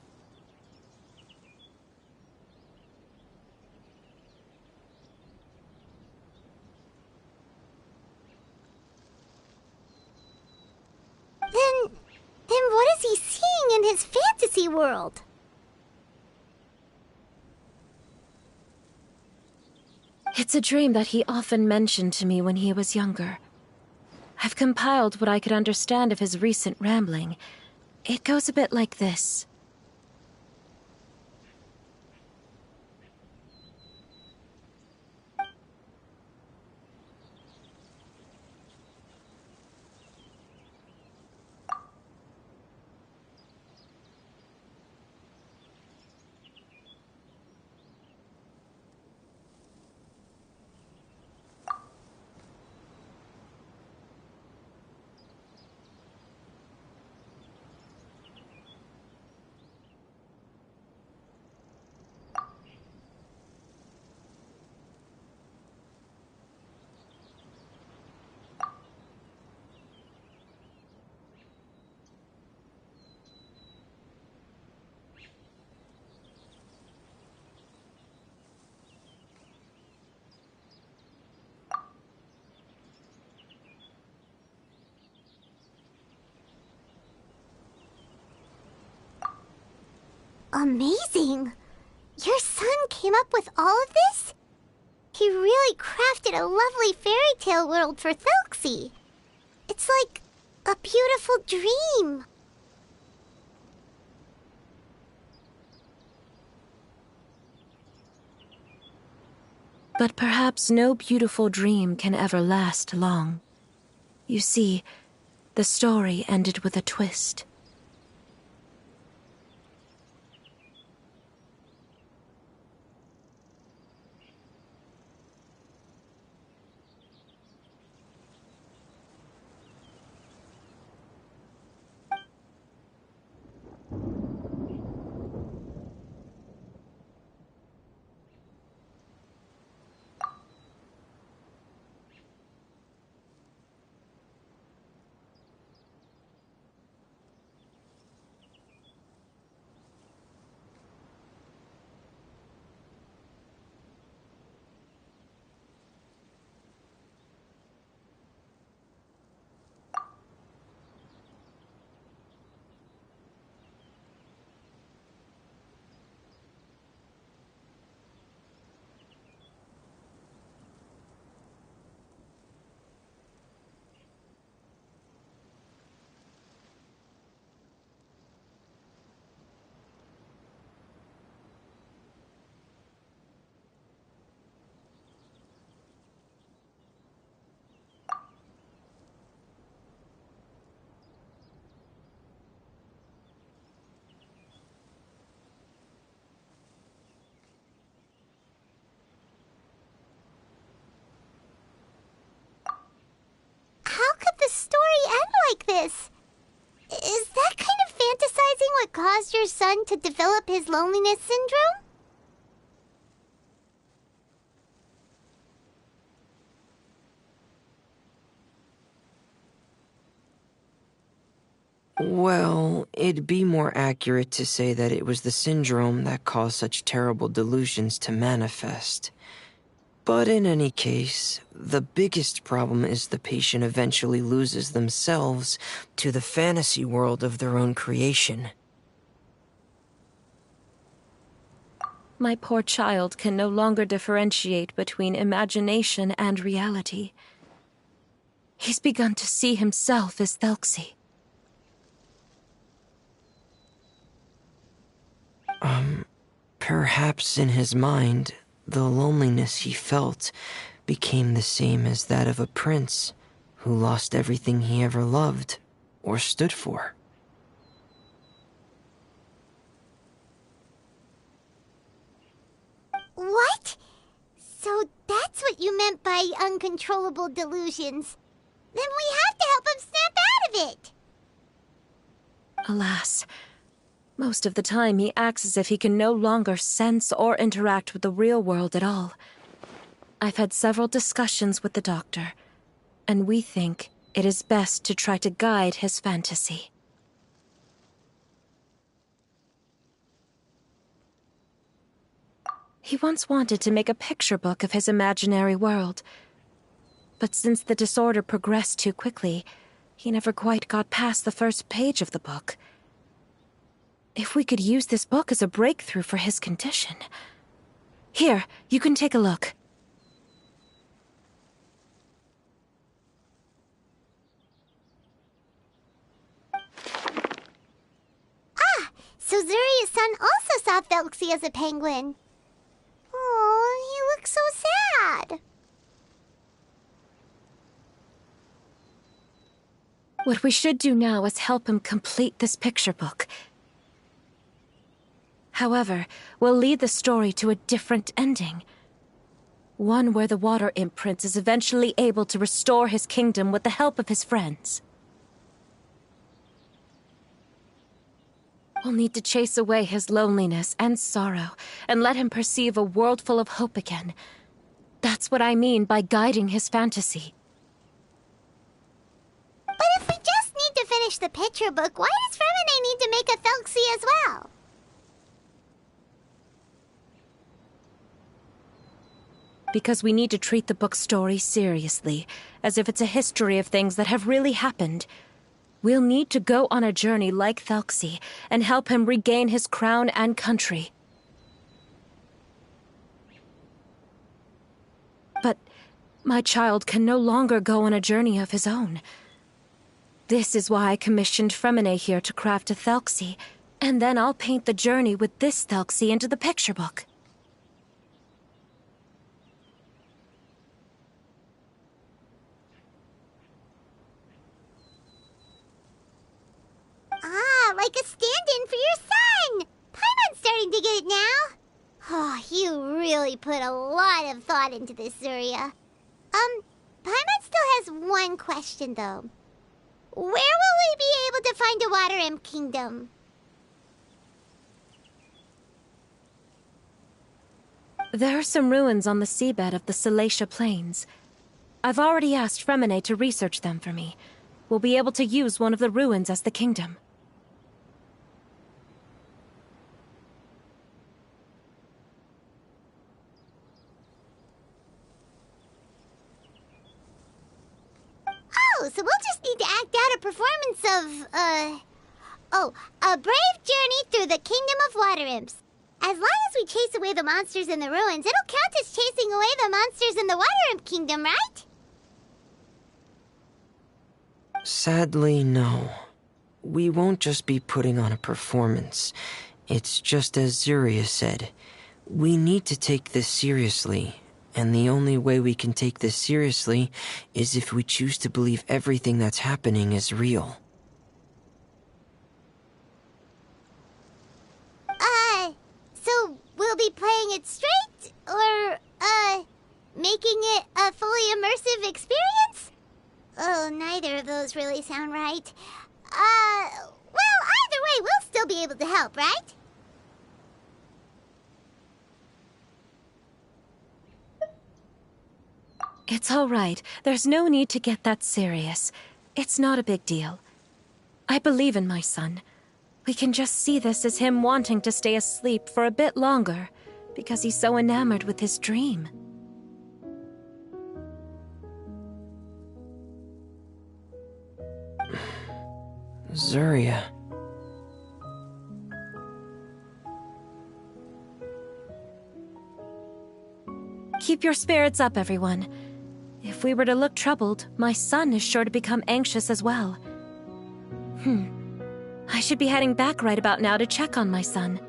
Then fantasy world. It's a dream that he often mentioned to me when he was younger. I've compiled what I could understand of his recent rambling. It goes a bit like this. Amazing! Your son came up with all of this? He really crafted a lovely fairy tale world for Thelxie. It's like a beautiful dream. But perhaps no beautiful dream can ever last long. You see, the story ended with a twist. How could the story end like this? Is that kind of fantasizing what caused your son to develop his loneliness syndrome? Well, it'd be more accurate to say that it was the syndrome that caused such terrible delusions to manifest. But in any case, the biggest problem is the patient eventually loses themselves to the fantasy world of their own creation. My poor child can no longer differentiate between imagination and reality. He's begun to see himself as Thelxie. Perhaps in his mind, the loneliness he felt became the same as that of a prince who lost everything he ever loved or stood for. What? So that's what you meant by uncontrollable delusions. Then we have to help him snap out of it. Alas, most of the time he acts as if he can no longer sense or interact with the real world at all. I've had several discussions with the doctor, and we think it is best to try to guide his fantasy. He once wanted to make a picture book of his imaginary world, but since the disorder progressed too quickly, he never quite got past the first page of the book. If we could use this book as a breakthrough for his condition. Here, you can take a look. So Zuria's son also saw Felxie as a penguin. Oh, he looks so sad. What we should do now is help him complete this picture book. However, we'll lead the story to a different ending. One where the Water Imp Prince is eventually able to restore his kingdom with the help of his friends. We'll need to chase away his loneliness and sorrow, and let him perceive a world full of hope again. That's what I mean by guiding his fantasy. But if we just need to finish the picture book, why does Fremine need to make a Felxie as well? Because we need to treat the book's story seriously, as if it's a history of things that have really happened. We'll need to go on a journey like Felxie and help him regain his crown and country. But my child can no longer go on a journey of his own. This is why I commissioned Fremine here to craft a Felxie, and then I'll paint the journey with this Felxie into the picture book. Like a stand-in for your son! Paimon's starting to get it now. Oh, you really put a lot of thought into this, Zuria. Paimon still has one question, though. Where will we be able to find a Water Imp Kingdom? There are some ruins on the seabed of the Salacia Plains. I've already asked Fremine to research them for me. We'll be able to use one of the ruins as the kingdom. Oh, so we'll just need to act out a performance of, a brave journey through the Kingdom of Water Imps. As long as we chase away the monsters in the ruins, it'll count as chasing away the monsters in the Water Imp Kingdom, right? Sadly, no. We won't just be putting on a performance. It's just as Zuria said. We need to take this seriously. And the only way we can take this seriously is if we choose to believe everything that's happening is real. So we'll be playing it straight? Or, making it a fully immersive experience? Oh, neither of those really sound right. Well, either way, we'll still be able to help, right? It's all right. There's no need to get that serious. It's not a big deal. I believe in my son. We can just see this as him wanting to stay asleep for a bit longer, because he's so enamored with his dream. Zuria. Keep your spirits up, everyone. If we were to look troubled, my son is sure to become anxious as well. I should be heading back right about now to check on my son.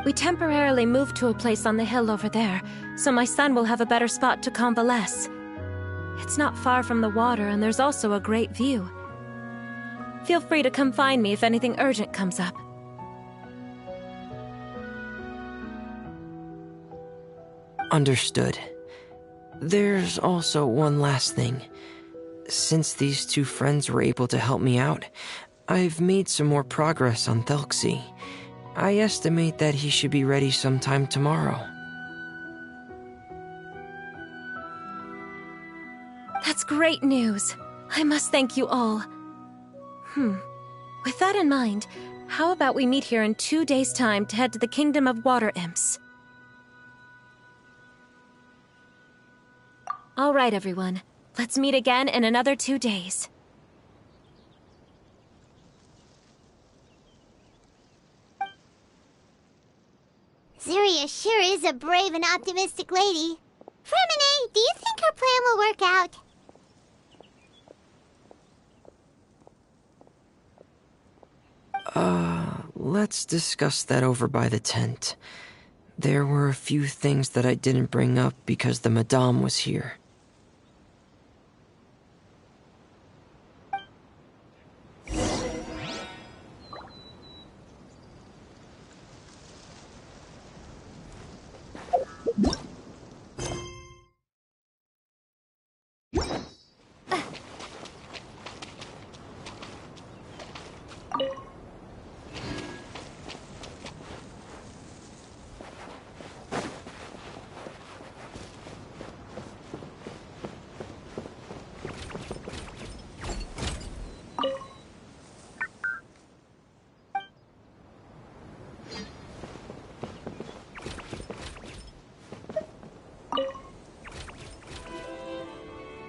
We temporarily moved to a place on the hill over there, so my son will have a better spot to convalesce. It's not far from the water, and there's also a great view. Feel free to come find me if anything urgent comes up. Understood. There's also one last thing. Since these two friends were able to help me out, I've made some more progress on Felxie. I estimate that he should be ready sometime tomorrow. That's great news. I must thank you all. With that in mind, how about we meet here in 2 days' time to head to the Kingdom of Water Imps? All right, everyone. Let's meet again in another 2 days. Zeria sure is a brave and optimistic lady. Fremine, do you think her plan will work out? Let's discuss that over by the tent. There were a few things that I didn't bring up because the Madame was here.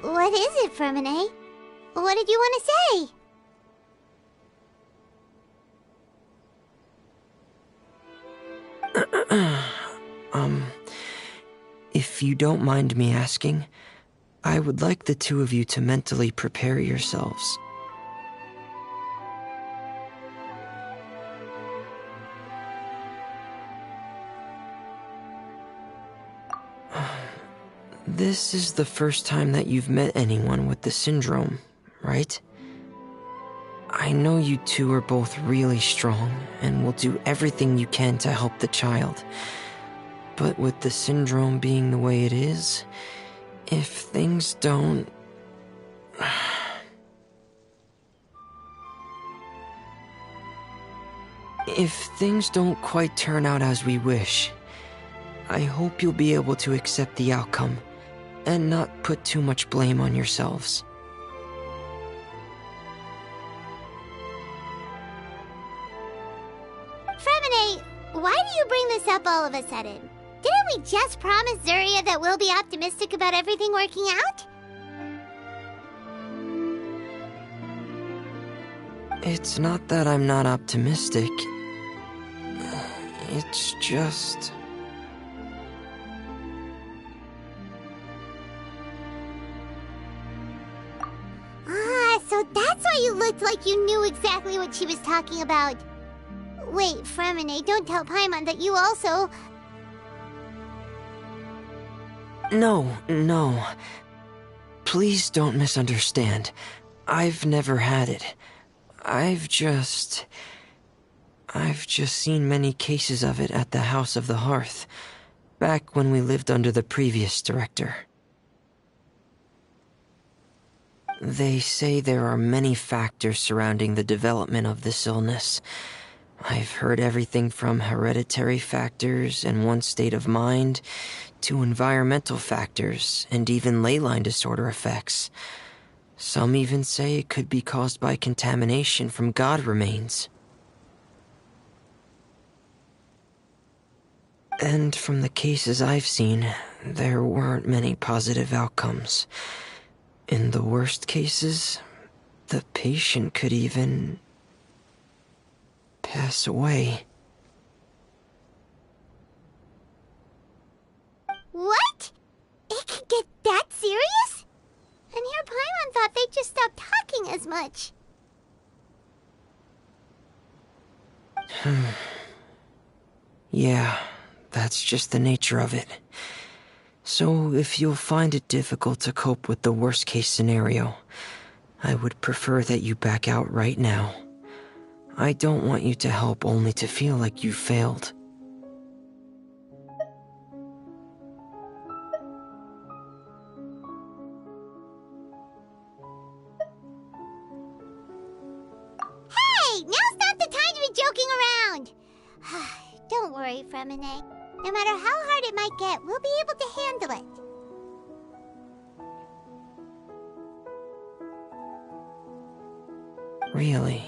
What is it, Fremine? What did you want to say? If you don't mind me asking, I would like the two of you to mentally prepare yourselves. This is the first time that you've met anyone with the syndrome, right? I know you two are both really strong and will do everything you can to help the child. But with the syndrome being the way it is, if things don't... If things don't quite turn out as we wish, I hope you'll be able to accept the outcome and not put too much blame on yourselves. Fremine, why do you bring this up all of a sudden? Didn't we just promise Zeria that we'll be optimistic about everything working out? It's not that I'm not optimistic. It's just... So that's why you looked like you knew exactly what she was talking about. Wait, Fremine, don't tell Paimon that you also... No. Please don't misunderstand. I've never had it. I've just seen many cases of it at the House of the Hearth, back when we lived under the previous director. They say there are many factors surrounding the development of this illness. I've heard everything from hereditary factors and one's state of mind, to environmental factors and even ley line disorder effects. Some even say it could be caused by contamination from god remains. And from the cases I've seen, there weren't many positive outcomes. In the worst cases, the patient could even pass away. What? It could get that serious? And here Paimon thought they'd just stop talking as much. Yeah, that's just the nature of it. So if you'll find it difficult to cope with the worst case scenario, I would prefer that you back out right now. I don't want you to help only to feel like you failed. Hey, now's not the time to be joking around. Don't worry, Fremine. No matter how hard it might get, we'll be able to handle it. Really?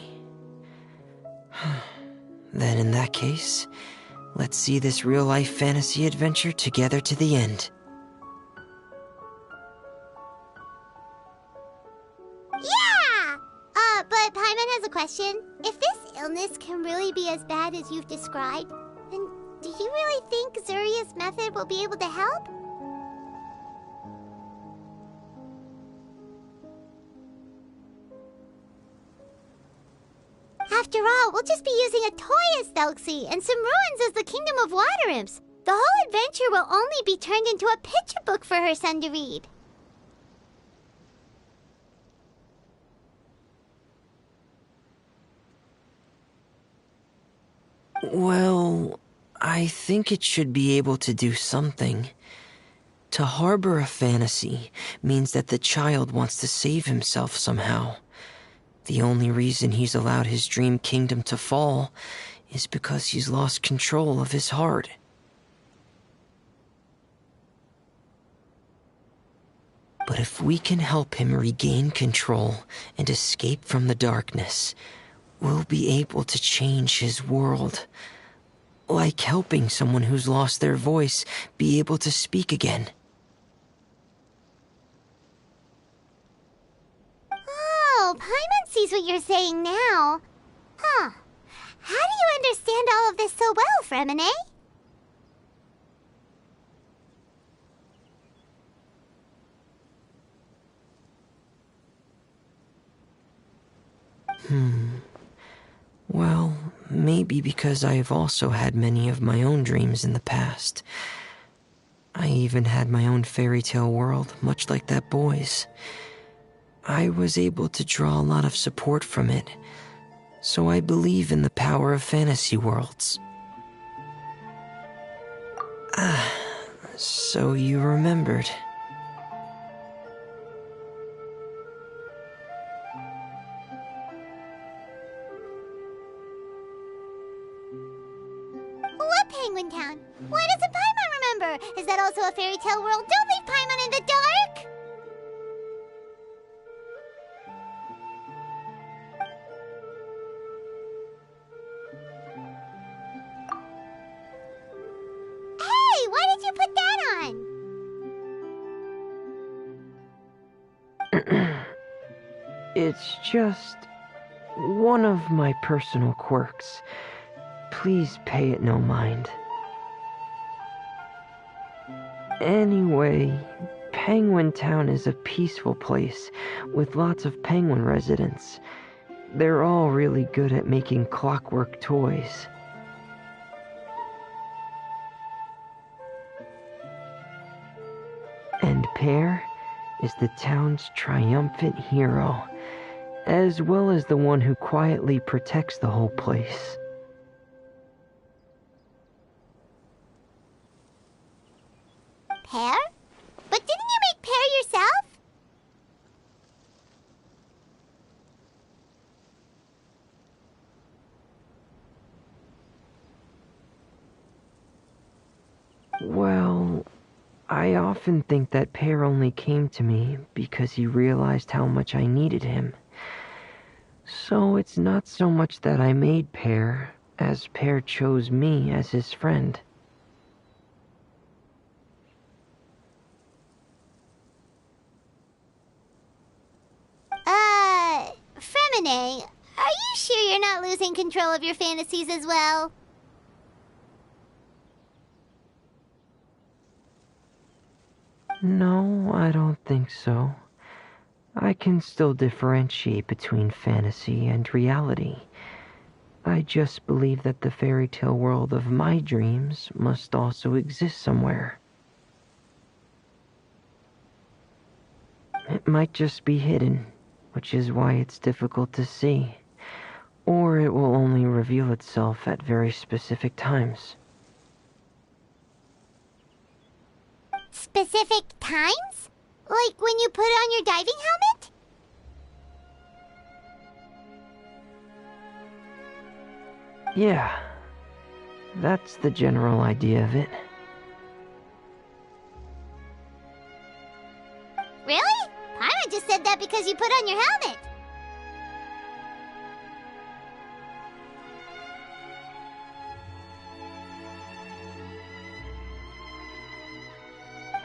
Then in that case, let's see this real-life fantasy adventure together to the end. bad as you've described, then do you really think Zuria's method will be able to help? After all, we'll just be using a toy as Thelxie and some ruins as the Kingdom of Water Imps. The whole adventure will only be turned into a picture book for her son to read. Well, I think it should be able to do something. To harbor a fantasy means that the child wants to save himself somehow. The only reason he's allowed his dream kingdom to fall is because he's lost control of his heart. But if we can help him regain control and escape from the darkness, we'll be able to change his world. Like helping someone who's lost their voice be able to speak again. Oh, Paimon sees what you're saying now. Huh. How do you understand all of this so well, Fremine? Well, maybe because I have also had many of my own dreams in the past. I even had my own fairy tale world, much like that boy's. I was able to draw a lot of support from it, so I believe in the power of fantasy worlds. So you remembered. What Penguin Town? Why doesn't Paimon remember? Is that also a fairy tale world? Don't leave Paimon in the dark! Hey, why did you put that on? It's just one of my personal quirks. Please pay it no mind. Anyway, Penguin Town is a peaceful place with lots of penguin residents. They're all really good at making clockwork toys. And Pear is the town's triumphant hero, as well as the one who quietly protects the whole place. Pear? But didn't you make Pear yourself? Well, I often think that Pear only came to me because he realized how much I needed him. So it's not so much that I made Pear, as Pear chose me as his friend. Fremine, are you sure you're not losing control of your fantasies as well? No, I don't think so. I can still differentiate between fantasy and reality. I just believe that the fairy tale world of my dreams must also exist somewhere. It might just be hidden, which is why it's difficult to see. Or it will only reveal itself at very specific times. Specific times? Like when you put on your diving helmet? Yeah, that's the general idea of it. Really? Paimon just said that because you put on your helmet.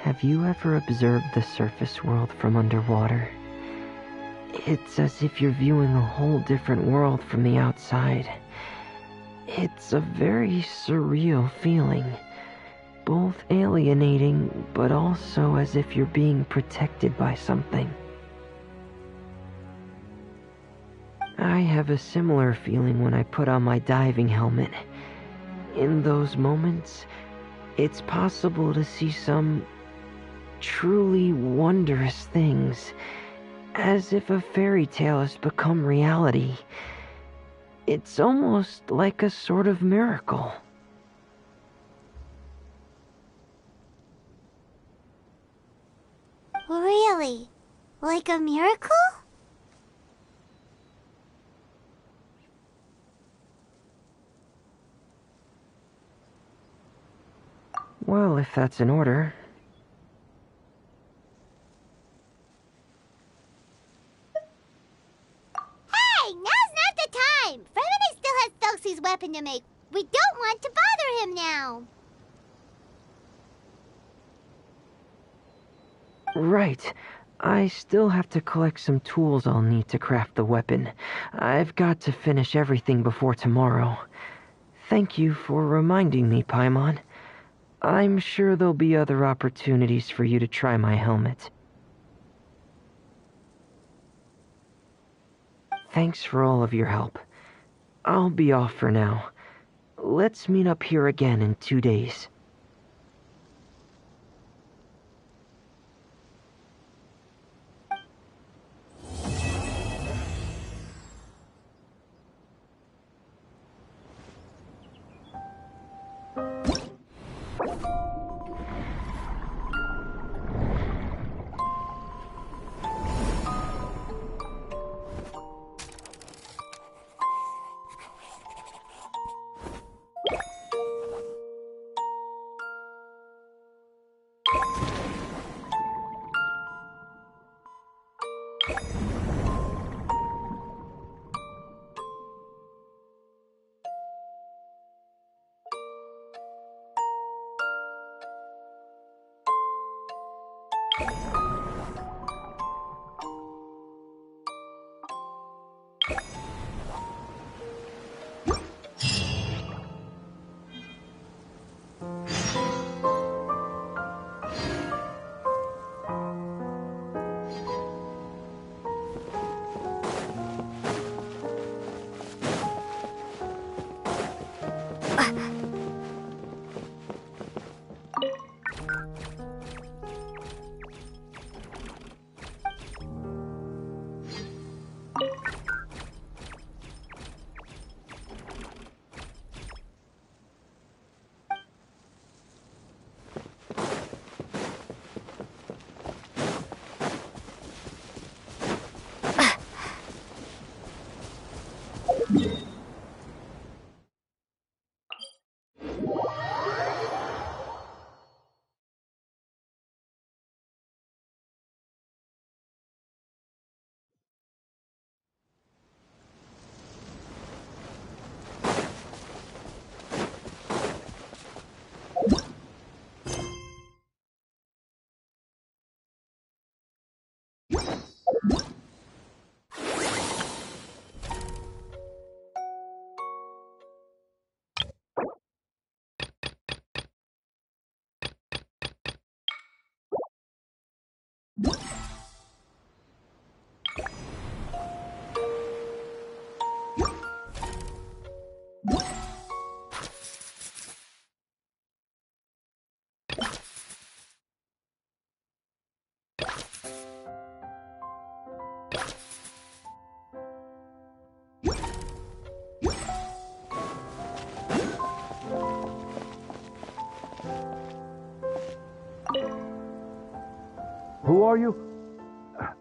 Have you ever observed the surface world from underwater? It's as if you're viewing a whole different world from the outside. It's a very surreal feeling. Both alienating, but also as if you're being protected by something. I have a similar feeling when I put on my diving helmet. In those moments, it's possible to see some truly wondrous things, as if a fairy tale has become reality. It's almost like a sort of miracle. Really? Like a miracle? Well, if that's in order. Hey, now's not the time! Fremini still has Thelxie's weapon to make. We don't want to bother him now. Right. I still have to collect some tools I'll need to craft the weapon. I've got to finish everything before tomorrow. Thank you for reminding me, Paimon. I'm sure there'll be other opportunities for you to try my helmet. Thanks for all of your help. I'll be off for now. Let's meet up here again in 2 days. Who are you?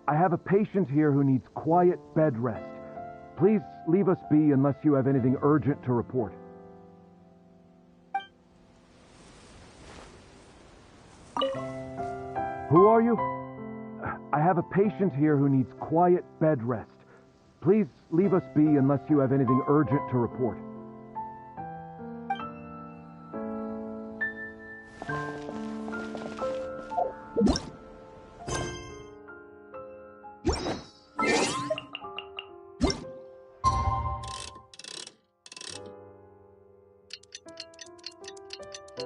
I have a patient here who needs quiet bed rest. Please leave us be unless you have anything urgent to report. Who are you? I have a patient here who needs quiet bed rest. Please leave us be unless you have anything urgent to report. He's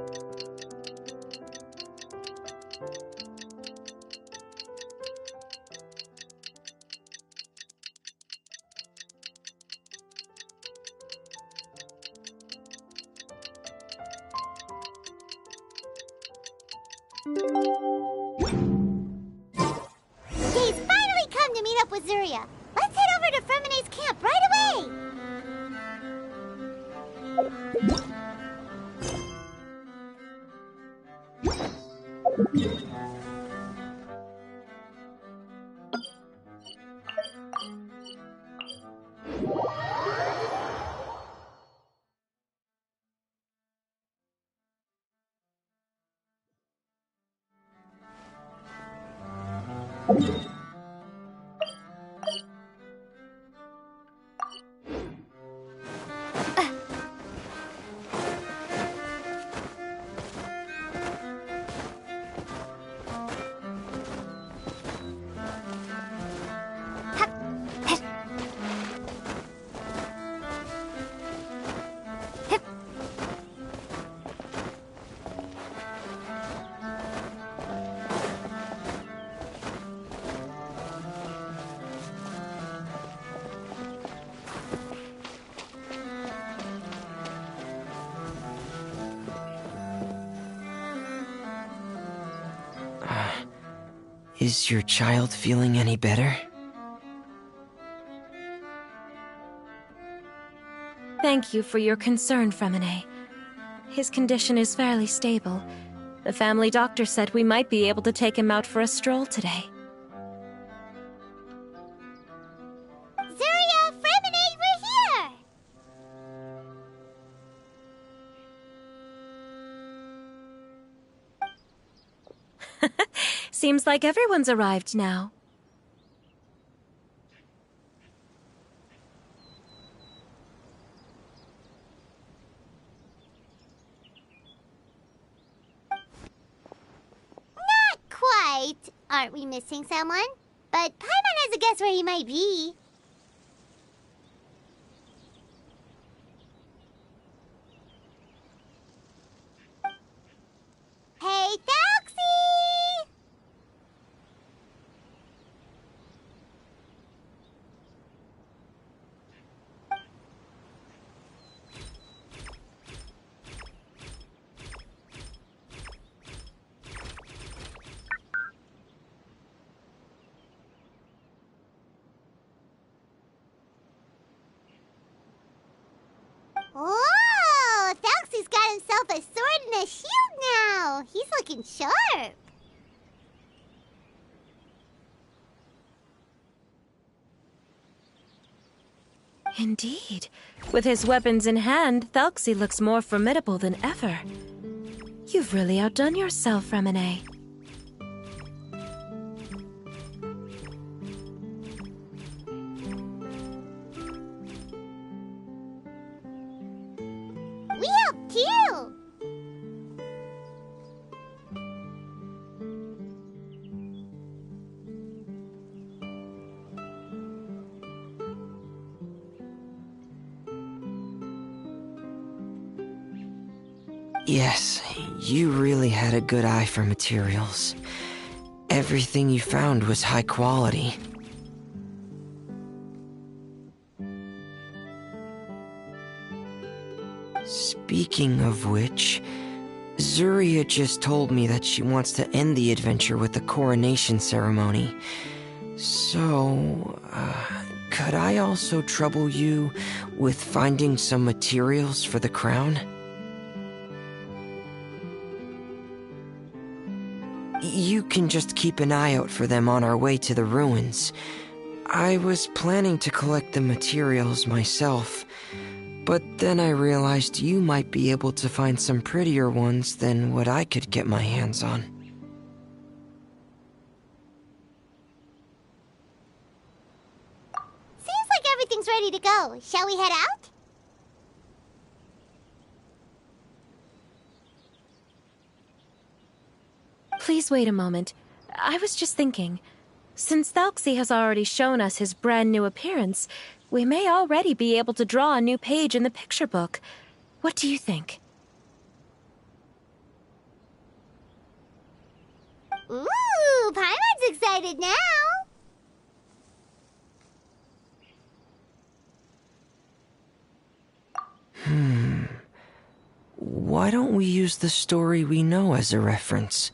finally come to meet up with Zuria. Let's head over to Fremene's camp right away! Is your child feeling any better? Thank you for your concern, Fremene. His condition is fairly stable. The family doctor said we might be able to take him out for a stroll today. Zuria, Fremene, we're here! Seems like everyone's arrived now. Not quite. Aren't we missing someone? But Paimon has a guess where he might be. Hey, Thalxie! Whoa! Thalxie's got himself a sword and a shield now! He's looking sharp! Indeed. With his weapons in hand, Thalxie looks more formidable than ever. You've really outdone yourself, Fremene. We helped too! Yes, you really had a good eye for materials. Everything you found was high quality. Speaking of which, Zuria just told me that she wants to end the adventure with the coronation ceremony. So, could I also trouble you with finding some materials for the crown? You can just keep an eye out for them on our way to the ruins. I was planning to collect the materials myself, but then I realized you might be able to find some prettier ones than what I could get my hands on. Seems like everything's ready to go. Shall we head out? Please wait a moment. I was just thinking. Since Thalxie has already shown us his brand new appearance, we may already be able to draw a new page in the picture book. What do you think? excited now. Why don't we use the story we know as a reference?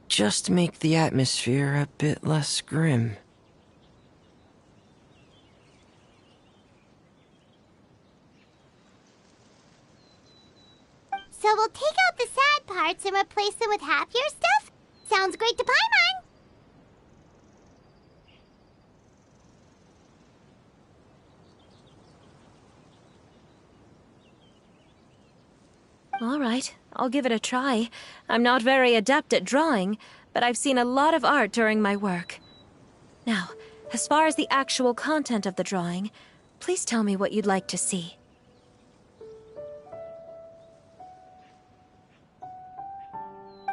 Just make the atmosphere a bit less grim. So we'll take out the sad parts and replace them with happier stuff? Sounds great to Paimon. All right, I'll give it a try. I'm not very adept at drawing, but I've seen a lot of art during my work. Now, as far as the actual content of the drawing, please tell me what you'd like to see.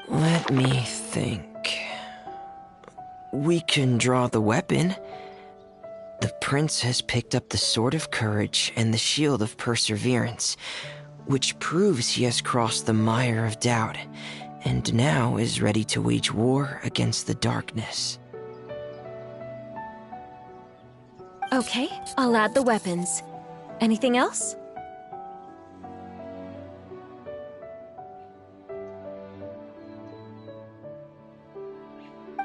Let me think. We can draw the weapon. The prince has picked up the Sword of Courage and the Shield of Perseverance, which proves he has crossed the mire of doubt, and now is ready to wage war against the darkness. Okay, I'll add the weapons. Anything else?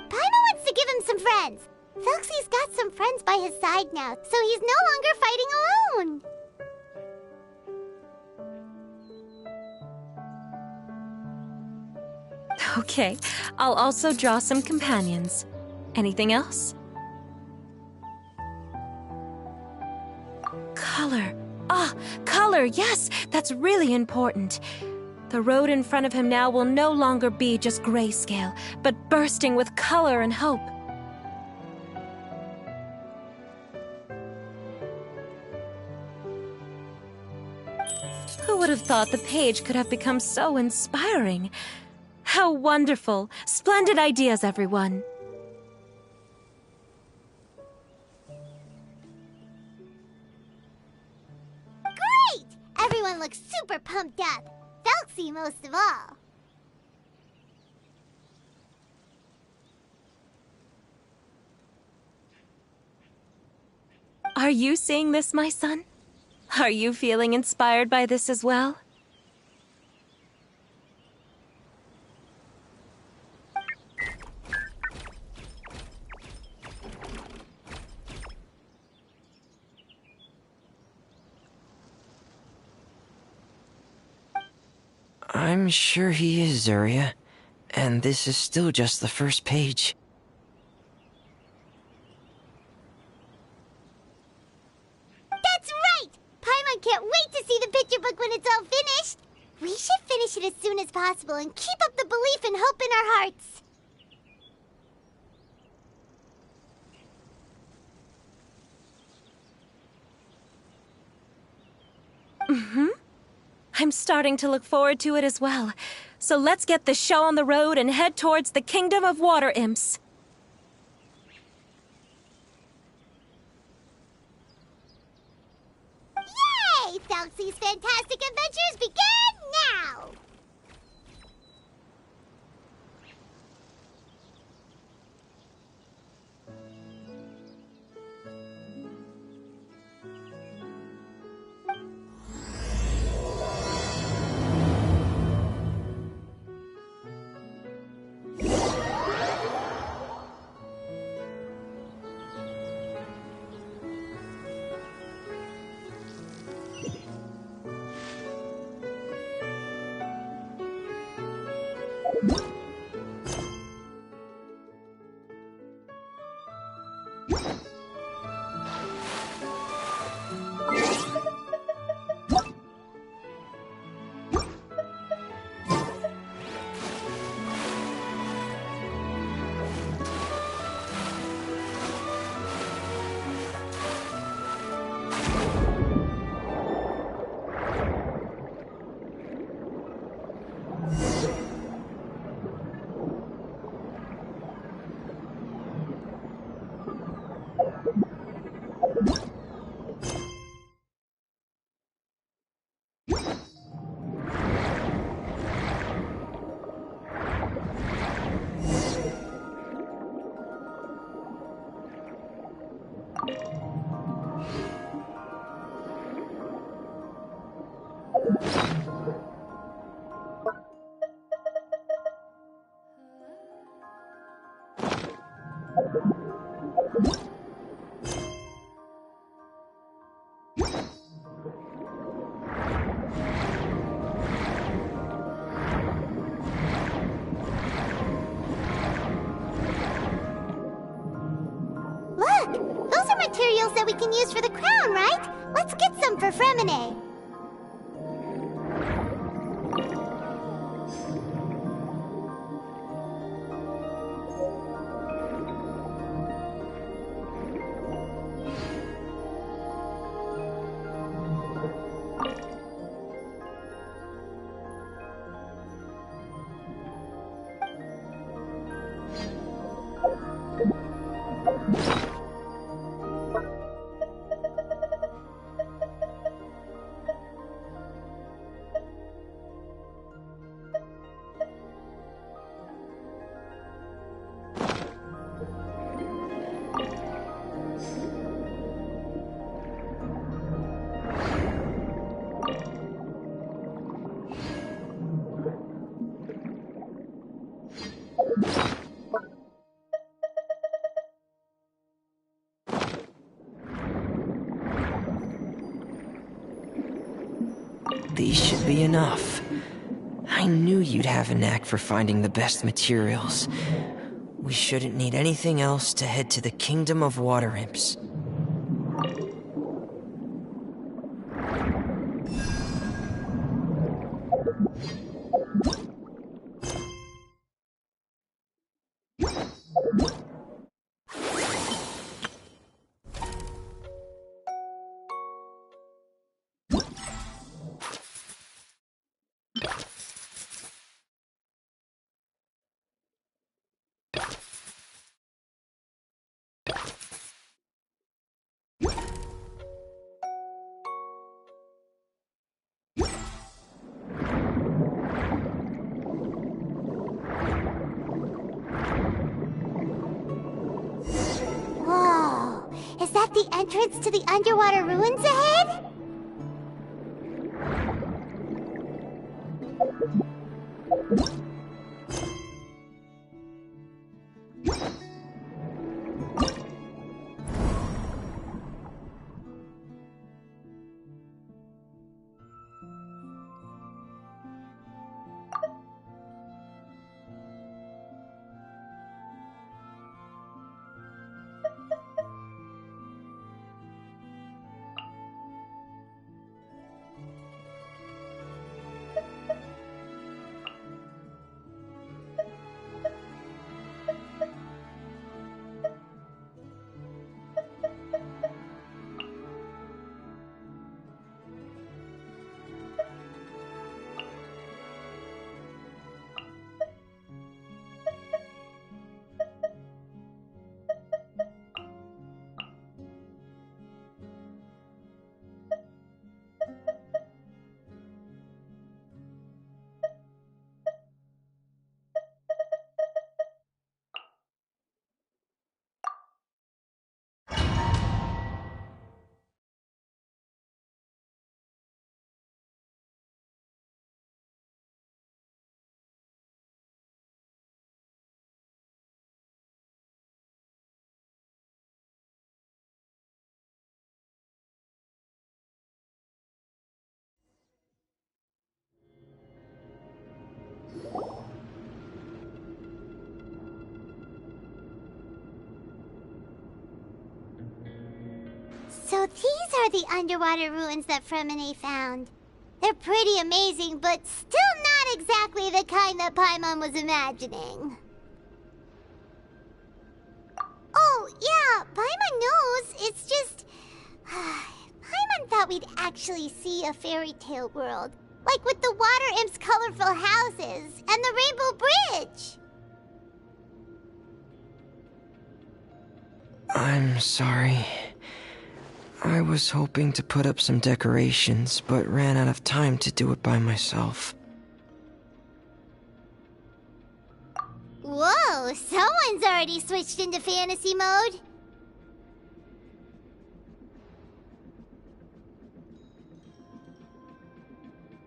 Paimon wants to give him some friends. Felxie's got some friends by his side now, so he's no longer fighting alone. Okay, I'll also draw some companions. Anything else? Color. Ah, color, yes! That's really important. The road in front of him now will no longer be just grayscale, but bursting with color and hope. Who would have thought the page could have become so inspiring? How wonderful! Splendid ideas, everyone! Great! Everyone looks super pumped up. Felxie most of all. Are you seeing this, my son? Are you feeling inspired by this as well? I'm sure he is, Zarya. And this is still just the first page. That's right! Paimon can't wait to see the picture book when it's all finished. We should finish it as soon as possible and keep up the belief and hope in our hearts. I'm starting to look forward to it as well. So let's get the show on the road and head towards the Kingdom of Water Imps. Yay! Felxie's fantastic adventures begin now! materials that we can use for the crown, right? Let's get some for Fremine. These should be enough. I knew you'd have a knack for finding the best materials. We shouldn't need anything else to head to the Kingdom of Water Imps. Whoa! Is that the entrance to the underwater ruins ahead? So these are the underwater ruins that Fremine found. They're pretty amazing, but still not exactly the kind that Paimon was imagining. Oh, yeah, Paimon knows. It's just... Paimon thought we'd actually see a fairy tale world. Like with the water imps' colorful houses and the rainbow bridge. I'm sorry. I was hoping to put up some decorations, but ran out of time to do it by myself. Whoa, someone's already switched into fantasy mode.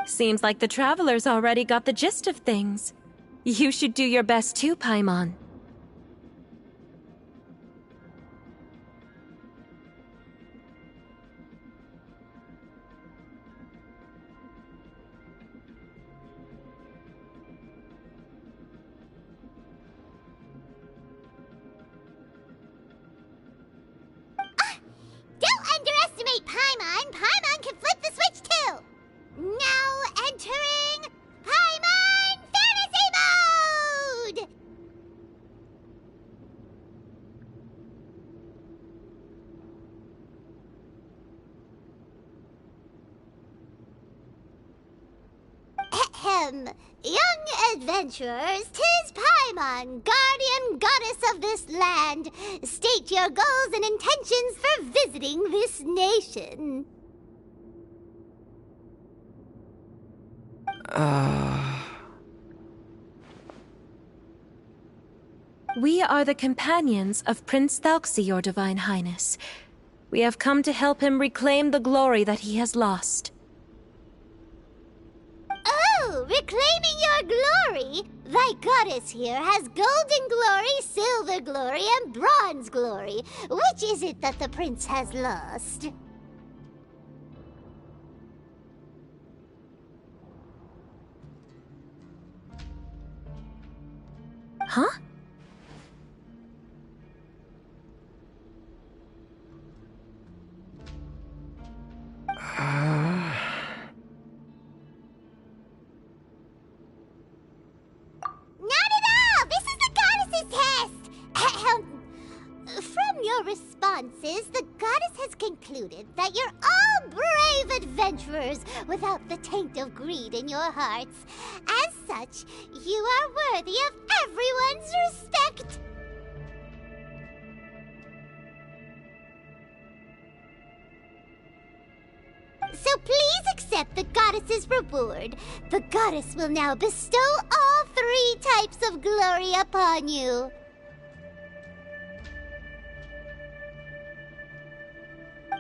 Seems like the travelers already got the gist of things. You should do your best too, Paimon. Young adventurers, 'tis Paimon, guardian goddess of this land. State your goals and intentions for visiting this nation. We are the companions of Prince Thalxi, Your Divine Highness. We have come to help him reclaim the glory that he has lost. Oh, reclaiming your glory! Thy goddess here has golden glory, silver glory, and bronze glory. Which is it that the prince has lost? Huh? Not at all! This is the goddess's test! From your responses, the goddess has concluded that you're all brave adventurers without the taint of greed in your hearts. As such, you are worthy of everyone's respect. So please accept the goddess's reward. The goddess will now bestow all 3 types of glory upon you.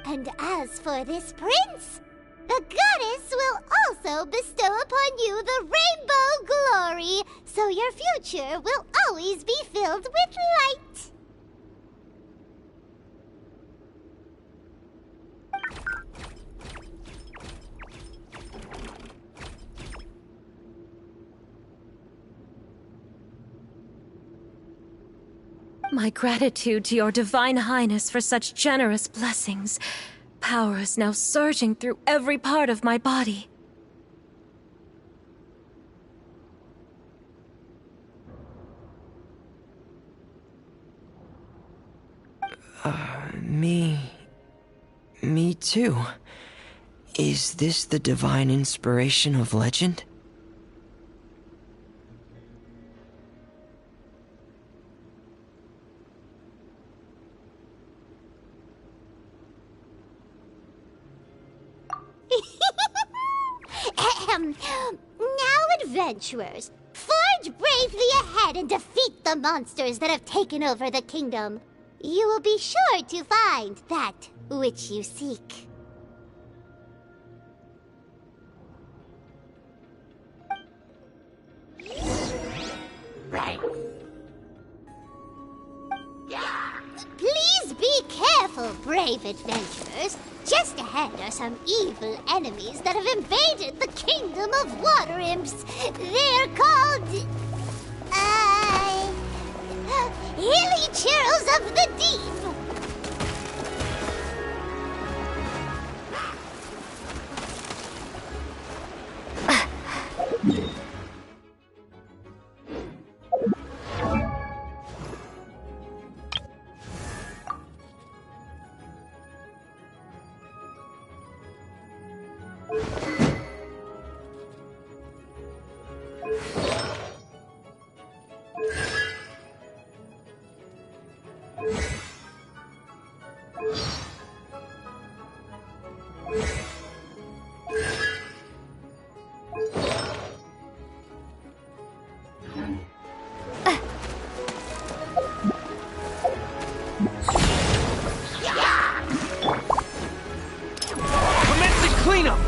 And as for this prince, the goddess will also bestow upon you the rainbow glory, so your future will always be filled with light. My gratitude to Your Divine Highness for such generous blessings. Power is now surging through every part of my body. Me too. Is this the divine inspiration of legend? Now, adventurers, forge bravely ahead and defeat the monsters that have taken over the kingdom. You will be sure to find that which you seek. Please be careful, brave adventurers. Just ahead are some evil enemies that have invaded the kingdom of water imps. They're called... Hilly Churls of the Deep. Cleanup!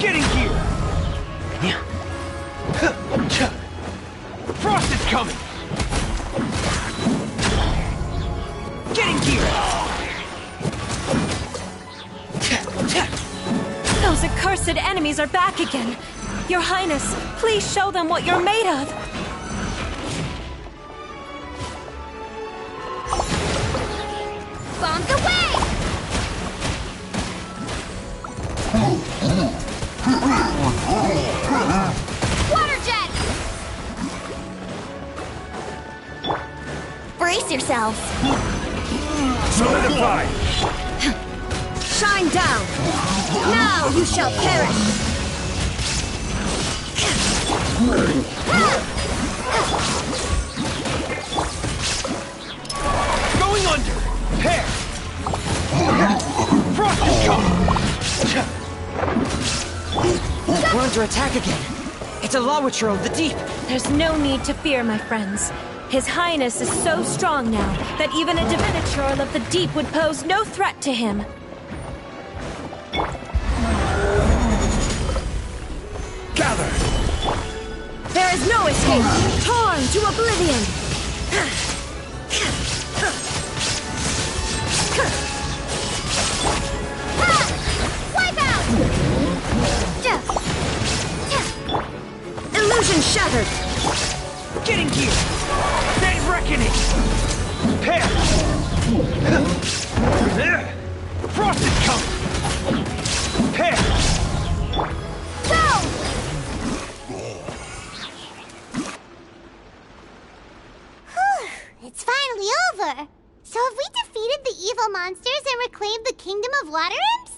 Get in gear! Frost is coming! Get in gear! Those accursed enemies are back again. Your Highness, please show them what you're made of. Bombs away! Water jet! Brace yourselves. Solidify! Shine down. Now you shall perish. Going under! Hair! Frost is coming! We're under attack again. It's a Lawitcher of the deep. There's no need to fear, my friends. His Highness is so strong now that even a Diviniture of the deep would pose no threat to him. Gather! There is no escape! Torn to oblivion! Wipe out! Illusion shattered! Getting gear! Save reckoning! Pair! Frost is coming! Pair! Go! It's finally over. So have we defeated the evil monsters and reclaimed the Kingdom of Water Imps?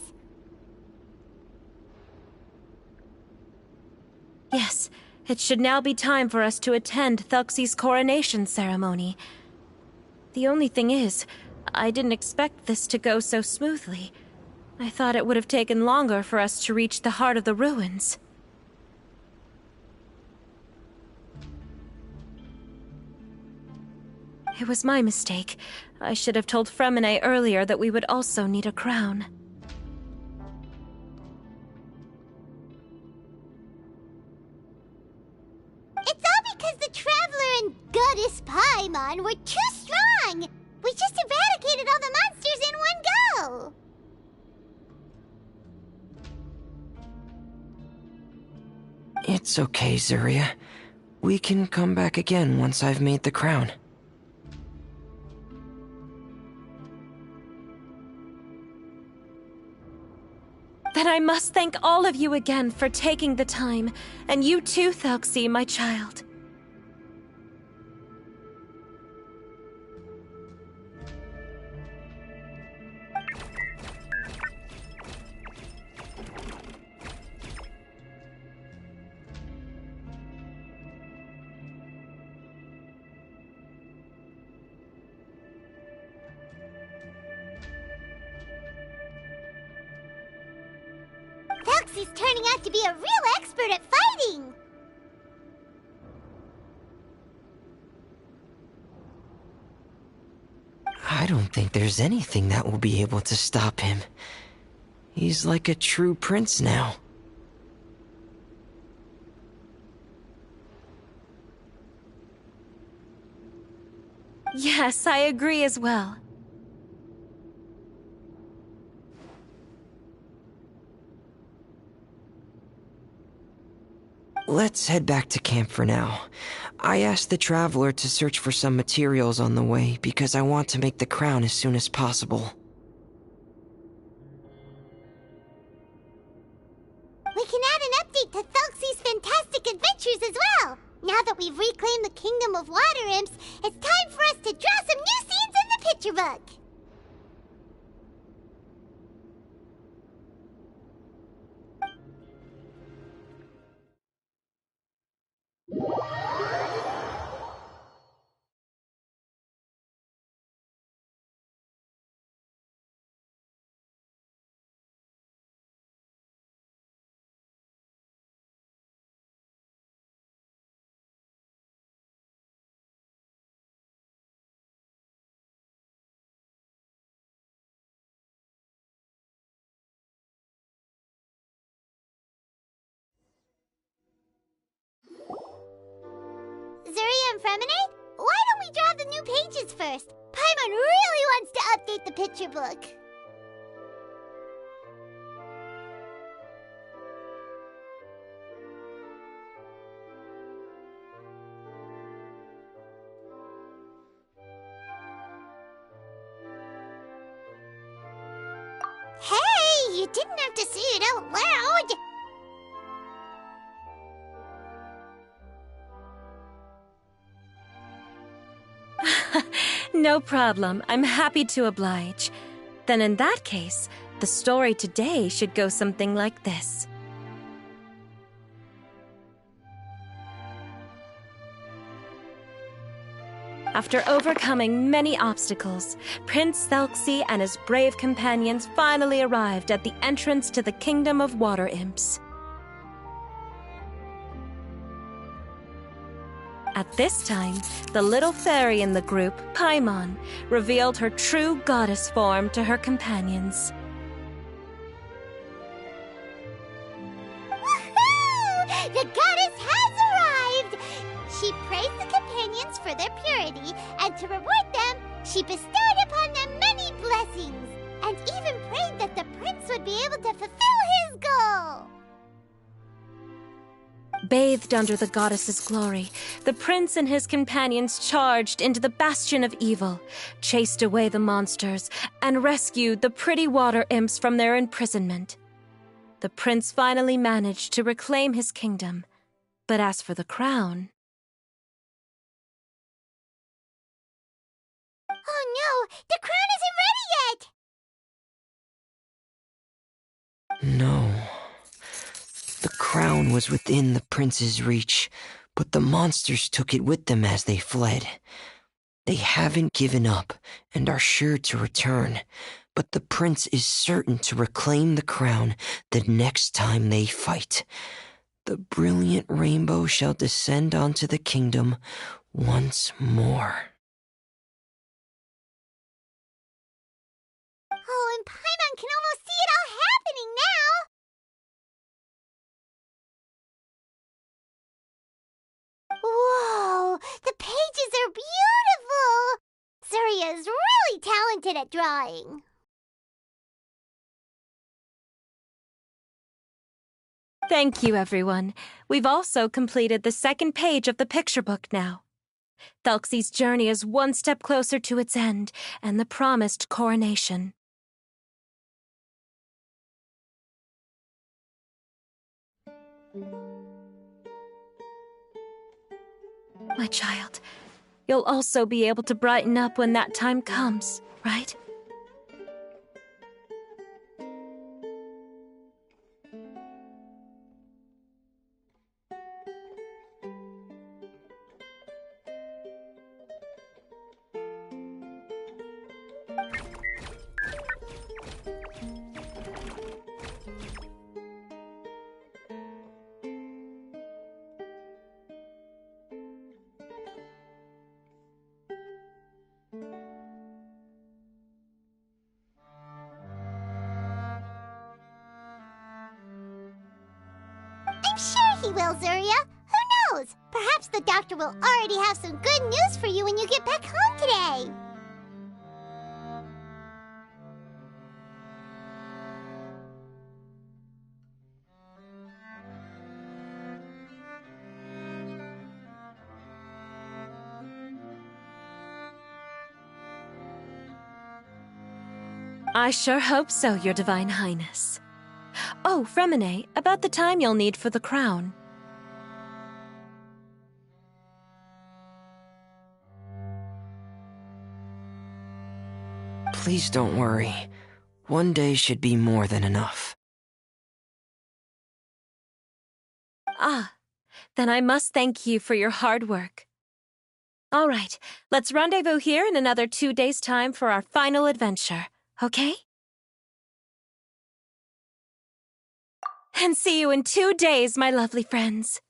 Yes, it should now be time for us to attend Thuxey's coronation ceremony. The only thing is, I didn't expect this to go so smoothly. I thought it would have taken longer for us to reach the heart of the ruins. It was my mistake. I should have told Fremine earlier that we would also need a crown. It's all because the Traveler and Goddess Paimon were too strong! We just eradicated all the monsters in one go! It's okay, Zuria. We can come back again once I've made the crown. Then I must thank all of you again for taking the time, and you too, Thuxey, my child. Thuxey's turning out to be a real expert at fighting! I don't think there's anything that will be able to stop him. He's like a true prince now. Yes, I agree as well. Let's head back to camp for now. I asked the Traveler to search for some materials on the way because I want to make the crown as soon as possible. We can add an update to Thuxey's fantastic adventures as well! Now that we've reclaimed the Kingdom of Water Imps, it's time for us to draw some new scenes in the picture book! Zuria and Fremine, why don't we draw the new pages first? Paimon really wants to update the picture book. Hey, you didn't have to say it out loud. No problem. I'm happy to oblige. Then in that case, the story today should go something like this. After overcoming many obstacles, Prince Thelxie and his brave companions finally arrived at the entrance to the Kingdom of Water Imps. At this time, the little fairy in the group, Paimon, revealed her true goddess form to her companions. Woohoo! The goddess has arrived! She praised the companions for their purity, and to reward them, she bestowed upon them many blessings, and even prayed that the prince would be able to fulfill his goal. Bathed under the goddess's glory, the prince and his companions charged into the bastion of evil, chased away the monsters, and rescued the pretty water imps from their imprisonment. The prince finally managed to reclaim his kingdom, but as for the crown... Oh no! The crown isn't ready yet! No. The crown was within the prince's reach, but the monsters took it with them as they fled. They haven't given up and are sure to return, but the prince is certain to reclaim the crown the next time they fight. The brilliant rainbow shall descend onto the kingdom once more. Oh, and Paimon can almost see it all happening now! Whoa! The pages are beautiful! Surya is really talented at drawing. Thank you, everyone. We've also completed the second page of the picture book now. Thelxie's journey is one step closer to its end and the promised coronation. My child, you'll also be able to brighten up when that time comes, right? I'm sure he will, Surya. Who knows? Perhaps the doctor will already have some good news for you when you get back home today. I sure hope so, Your Divine Highness. Oh, Fremine, about the time you'll need for the crown. Please don't worry. One day should be more than enough. Ah, then I must thank you for your hard work. All right, let's rendezvous here in another 2 days' time for our final adventure, okay? And see you in 2 days, my lovely friends.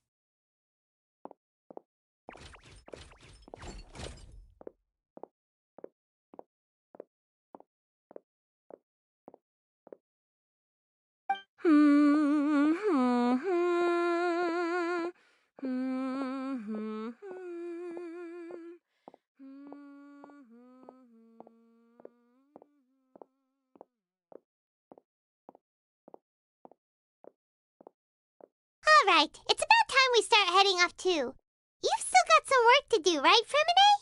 All right, it's about time we start heading off too. You've still got some work to do, right, Fremine?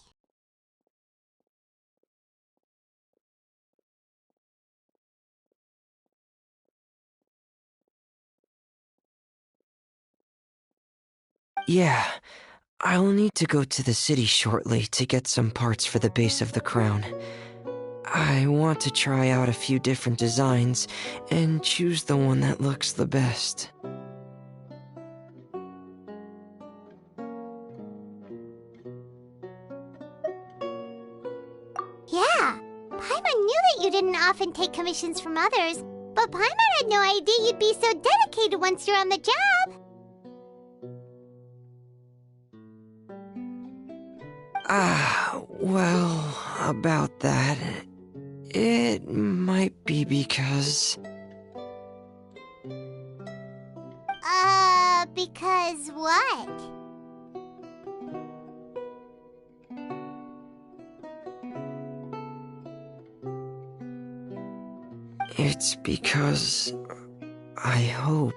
Yeah, I'll need to go to the city shortly to get some parts for the base of the crown. I want to try out a few different designs and choose the one that looks the best. Yeah, Paimon knew that you didn't often take commissions from others, but Paimon had no idea you'd be so dedicated once you're on the job. Well, about that, it might be because... Because what? It's because... I hope...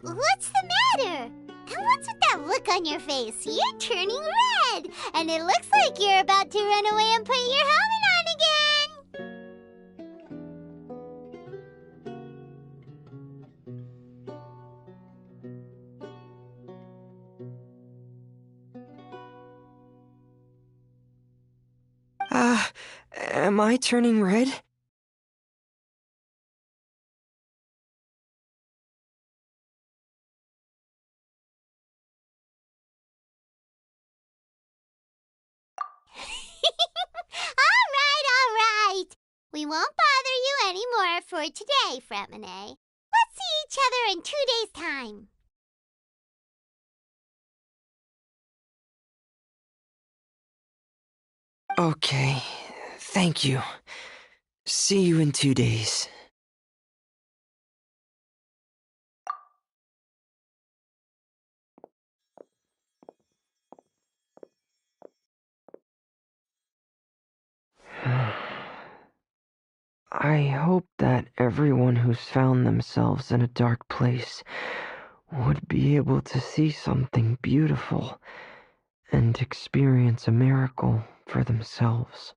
What's the matter? And what's with that look on your face? You're turning red, and it looks like you're about to run away and put your helmet on again. Am I turning red? All right. We won't bother you anymore for today, Fremine. Let's see each other in 2 days' time. Okay, thank you. See you in 2 days. I hope that everyone who's found themselves in a dark place would be able to see something beautiful and experience a miracle for themselves.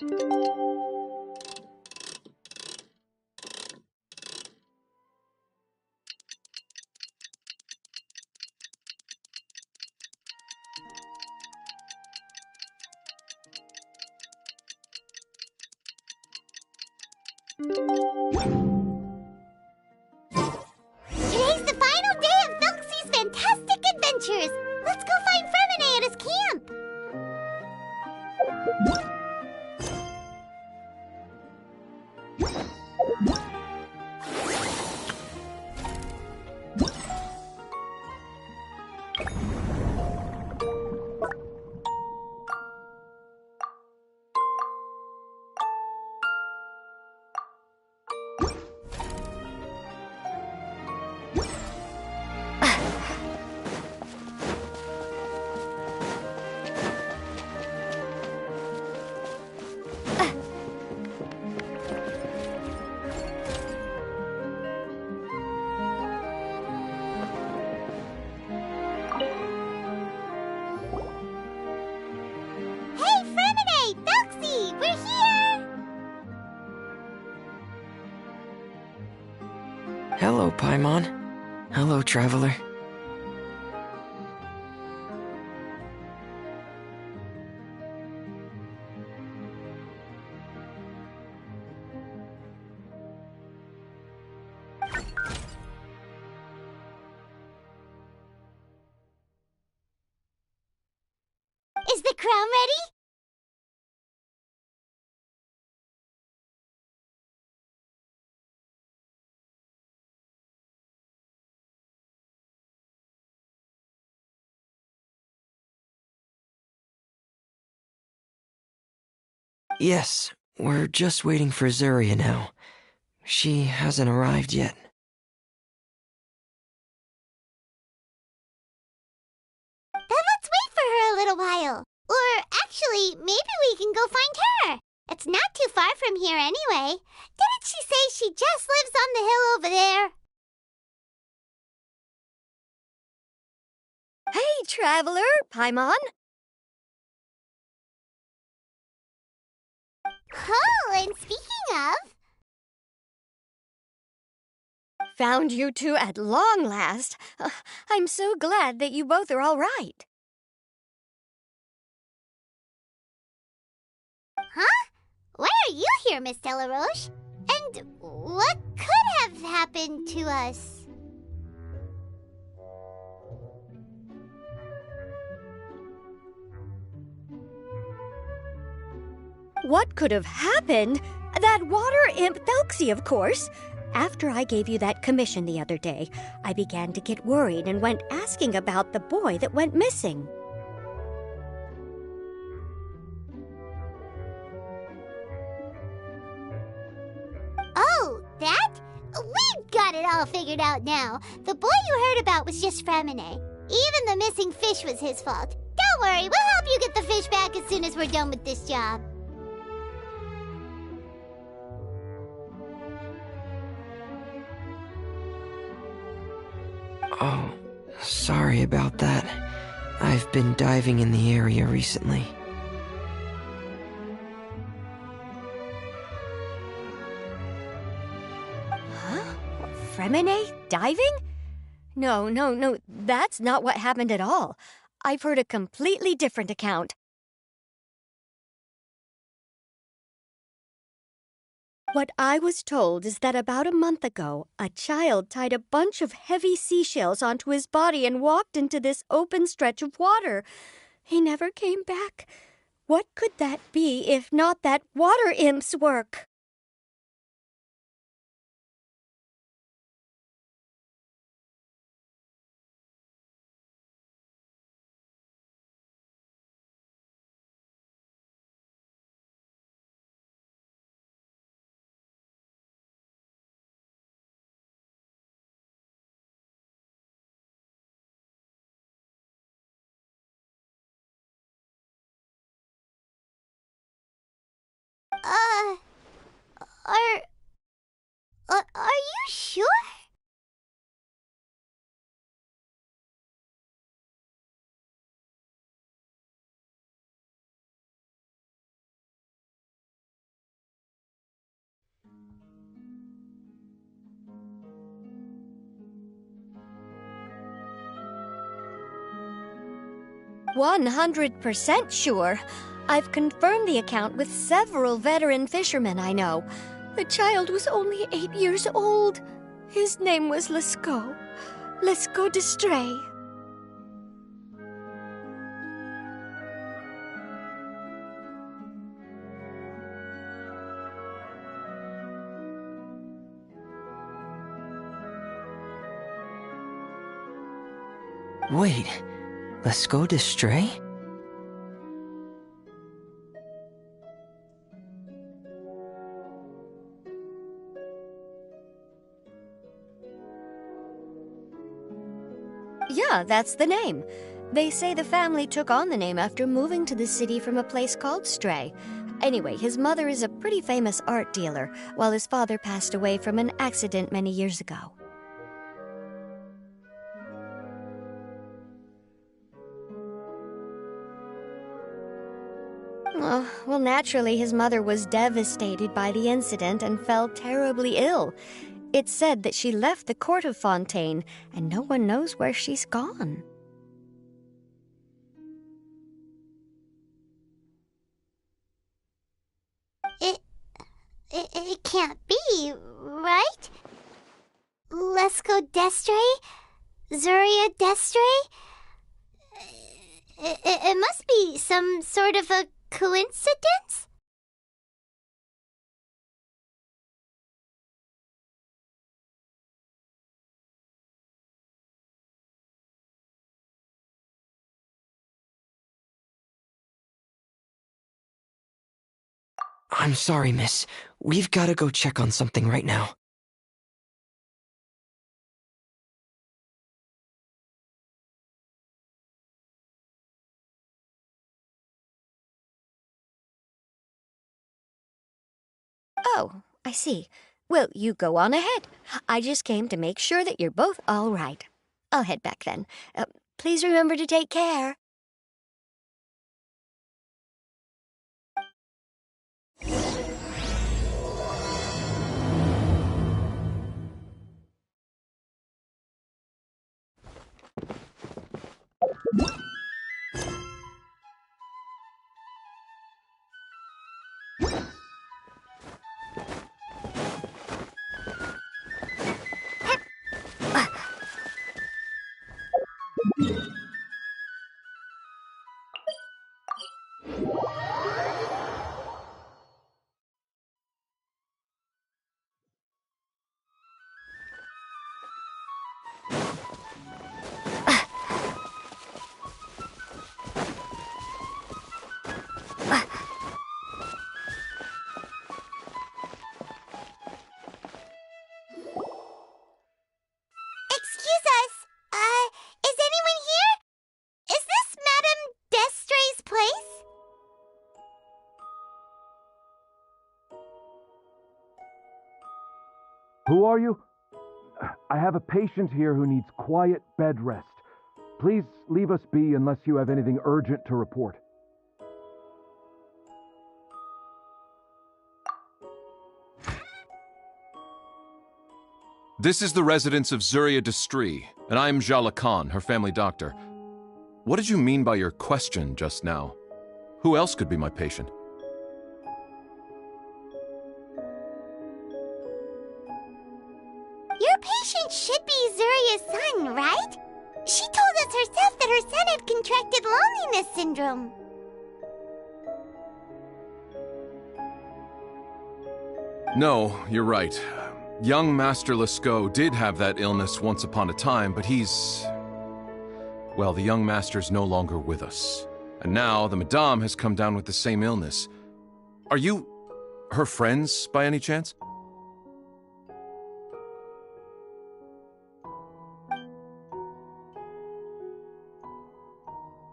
Today's the final day of Felxie's fantastic adventures! Let's go find Fremine at his camp! Hey, Fremine! Felxie! We're here! Hello, Paimon. Hello, traveler. Is the crown ready? Yes, we're just waiting for Zuria now. She hasn't arrived yet. Then let's wait for her a little while. Or actually, maybe we can go find her. It's not too far from here anyway. Didn't she say she just lives on the hill over there? Hey, traveler, Paimon. Oh, and speaking of... Found you two at long last. I'm so glad that you both are all right. Huh? Why are you here, Miss Delaroche? And what could have happened to us? What could have happened? That water imp Felxie, of course. After I gave you that commission the other day, I began to get worried and went asking about the boy that went missing. Oh, that? We've got it all figured out now. The boy you heard about was just Fremine. Even the missing fish was his fault. Don't worry, we'll help you get the fish back as soon as we're done with this job. Oh, sorry about that. I've been diving in the area recently. Huh? Fremine diving? No, that's not what happened at all. I've heard a completely different account. What I was told is that about a month ago, a child tied a bunch of heavy seashells onto his body and walked into this open stretch of water. He never came back. What could that be if not that water imp's work? Are... are you sure? 100% sure. I've confirmed the account with several veteran fishermen I know. The child was only 8 years old. His name was Lescaut. Lescaut d'Estray. Wait, Lescaut d'Estray? Yeah, that's the name. They say the family took on the name after moving to the city from a place called Stray. Anyway, his mother is a pretty famous art dealer, while his father passed away from an accident many years ago. Oh, well, naturally, his mother was devastated by the incident and fell terribly ill. It's said that she left the court of Fontaine, and no one knows where she's gone. It can't be, right? Lescaut d'Estray? Zuria d'Estray? It must be some sort of a coincidence? I'm sorry, miss. We've got to go check on something right now. Oh, I see. Well, you go on ahead. I just came to make sure that you're both all right. I'll head back then. Please remember to take care. Excuse us. Is anyone here? Is this Madame d'Estray's place? Who are you? I have a patient here who needs quiet bed rest. Please leave us be unless you have anything urgent to report. This is the residence of Zuria d'Estray, and I'm Jala Khan, her family doctor. What did you mean by your question just now? Who else could be my patient? Your patient should be Zuria's son, right? She told us herself that her son had contracted loneliness syndrome. No, you're right. Young Master Lescaut did have that illness once upon a time, but well, the young master's no longer with us. And now the Madame has come down with the same illness. Are you her friends, by any chance?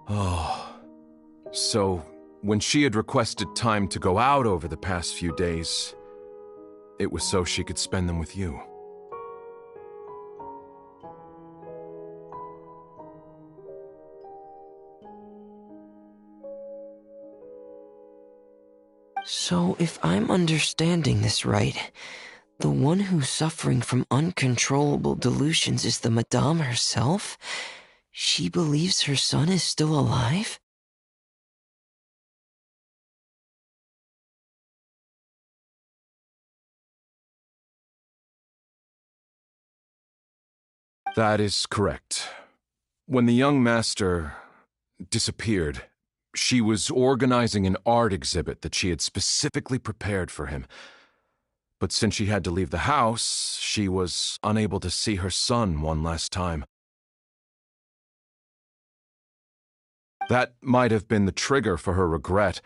Oh, so when she had requested time to go out over the past few days, it was so she could spend them with you. So, if I'm understanding this right, the one who's suffering from uncontrollable delusions is the Madame herself? She believes her son is still alive? That is correct. When the young master disappeared, she was organizing an art exhibit that she had specifically prepared for him. But since she had to leave the house, she was unable to see her son one last time. That might have been the trigger for her regret.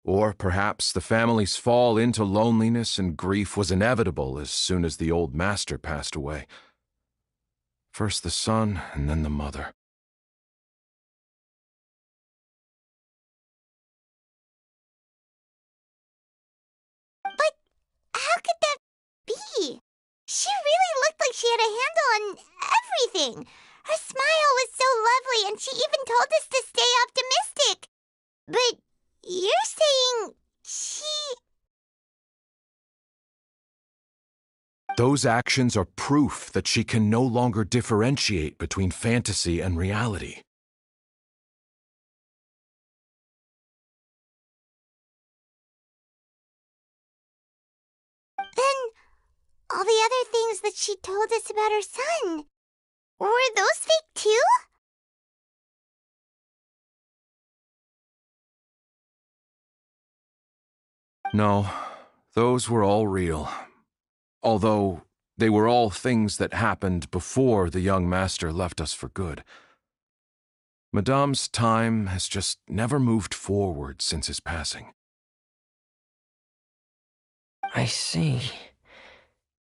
Or perhaps the family's fall into loneliness and grief was inevitable as soon as the old master passed away. First the son, and then the mother. But how could that be? She really looked like she had a handle on everything. Her smile was so lovely, and she even told us to stay optimistic. But you're saying she... Those actions are proof that she can no longer differentiate between fantasy and reality. Then all the other things that she told us about her son, were those fake too? No, those were all real. Although they were all things that happened before the young master left us for good. Madame's time has just never moved forward since his passing. I see.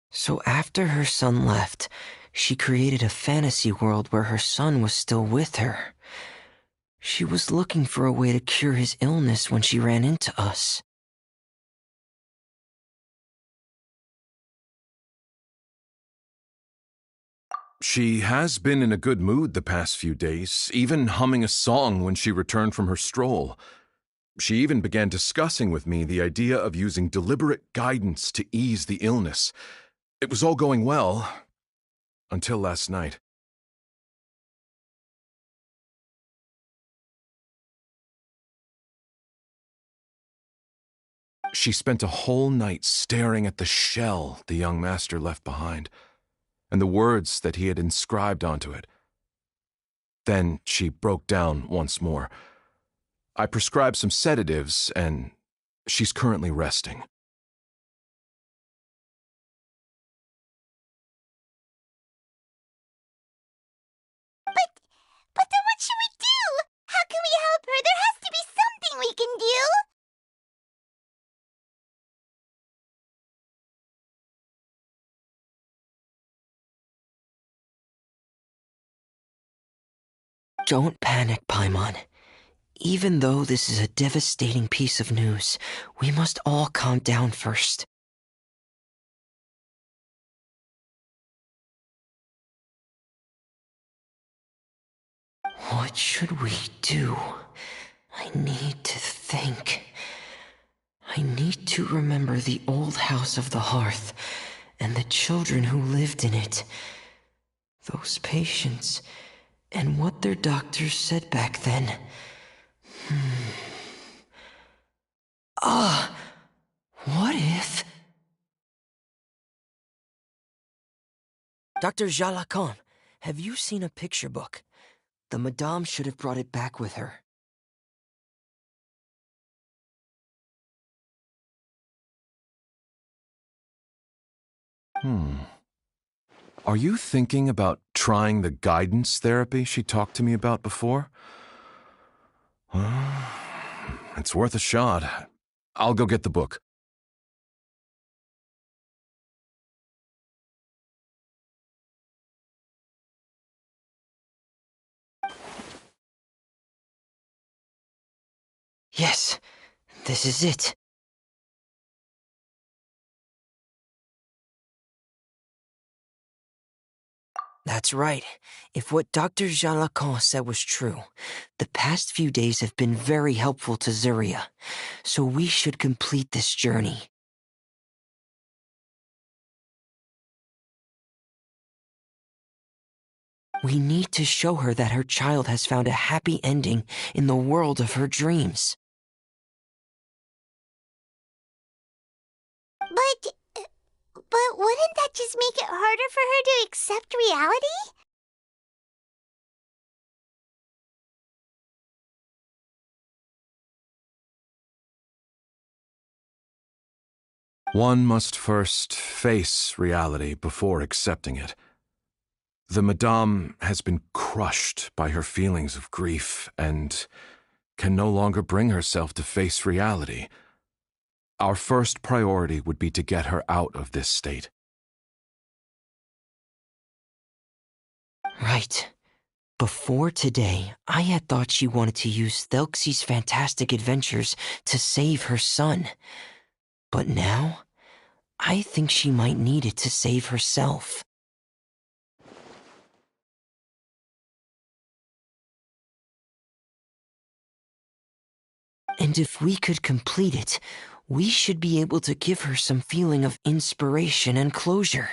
So after her son left, she created a fantasy world where her son was still with her. She was looking for a way to cure his illness when she ran into us. She has been in a good mood the past few days, even humming a song when she returned from her stroll. She even began discussing with me the idea of using deliberate guidance to ease the illness. It was all going well, until last night. She spent a whole night staring at the shell the young master left behind, and the words that he had inscribed onto it. Then she broke down once more. I prescribed some sedatives, and she's currently resting. But then what should we do? How can we help her? There has to be something we can do. Don't panic, Paimon. Even though this is a devastating piece of news, we must all calm down first. What should we do? I need to think. I need to remember the old house of the hearth and the children who lived in it. Those patients and what their doctors said back then. What if... Dr. Jalacon, have you seen a picture book? The Madame should have brought it back with her. Are you thinking about trying the guidance therapy she talked to me about before? It's worth a shot. I'll go get the book. Yes, this is it. That's right. If what Dr. Jalacon said was true, the past few days have been very helpful to Zuria, so we should complete this journey. We need to show her that her child has found a happy ending in the world of her dreams. But wouldn't that just make it harder for her to accept reality? One must first face reality before accepting it. The Madame has been crushed by her feelings of grief and can no longer bring herself to face reality. Our first priority would be to get her out of this state. Right. Before today, I had thought she wanted to use Thelxie's fantastic adventures to save her son. But now, I think she might need it to save herself. And if we could complete it, we should be able to give her some feeling of inspiration and closure.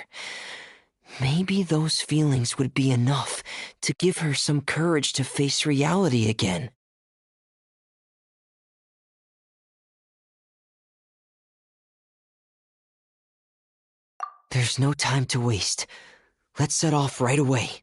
Maybe those feelings would be enough to give her some courage to face reality again. There's no time to waste. Let's set off right away.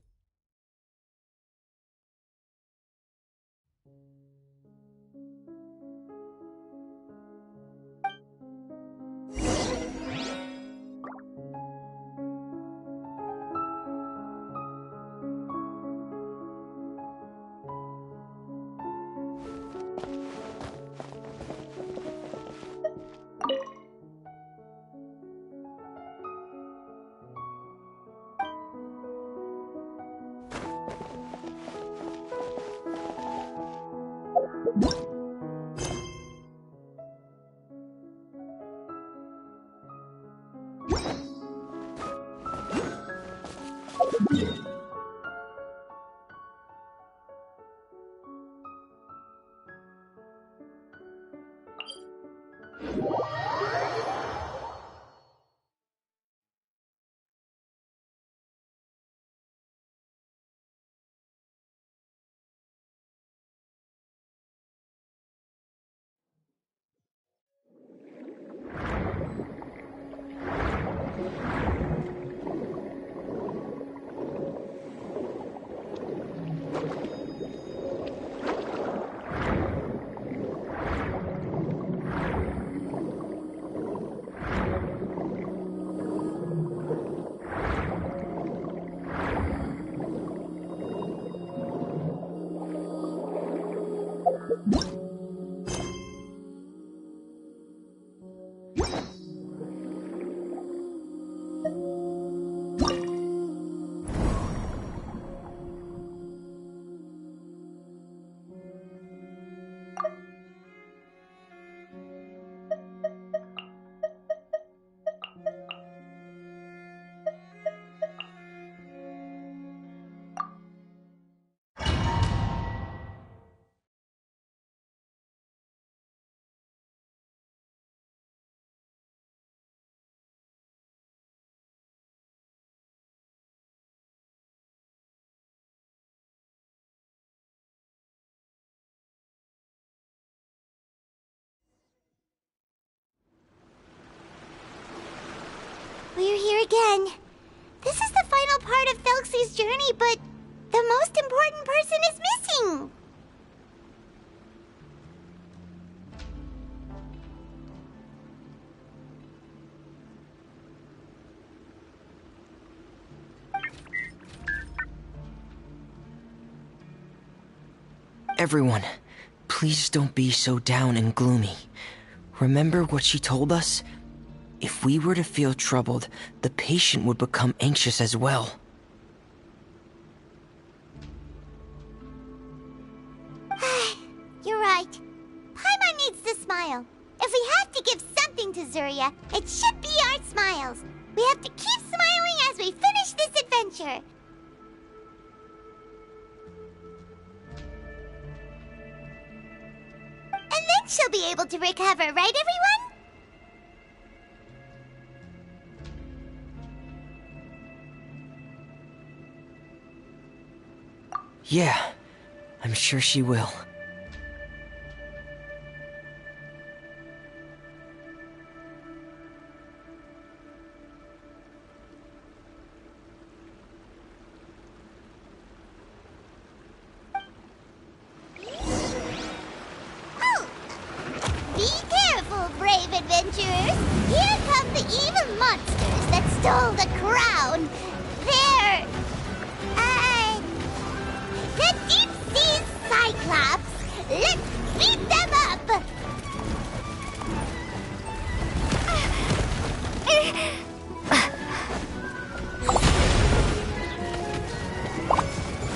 We're here again. This is the final part of Thelxie's journey, but the most important person is missing. Everyone, please don't be so down and gloomy. Remember what she told us? If we were to feel troubled, the patient would become anxious as well. You're right. Paimon needs to smile. If we have to give something to Zuria, it should be our smiles. We have to keep smiling as we finish this adventure. And then she'll be able to recover, right, everyone? Yeah, I'm sure she will. Be careful, brave adventurers! Here come the evil monsters that stole the crown! They're... the deep-sea Cyclops! Let's beat them up!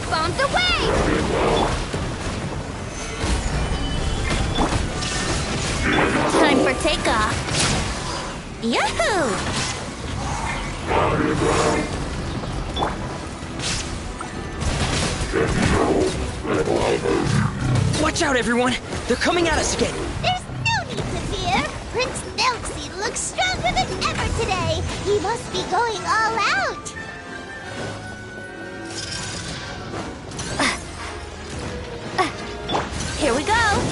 Bombs away! Time for takeoff. Yahoo! Watch out, everyone! They're coming at us again! There's no need to fear. Prince Nelxie looks stronger than ever today. He must be going all out. Here we go.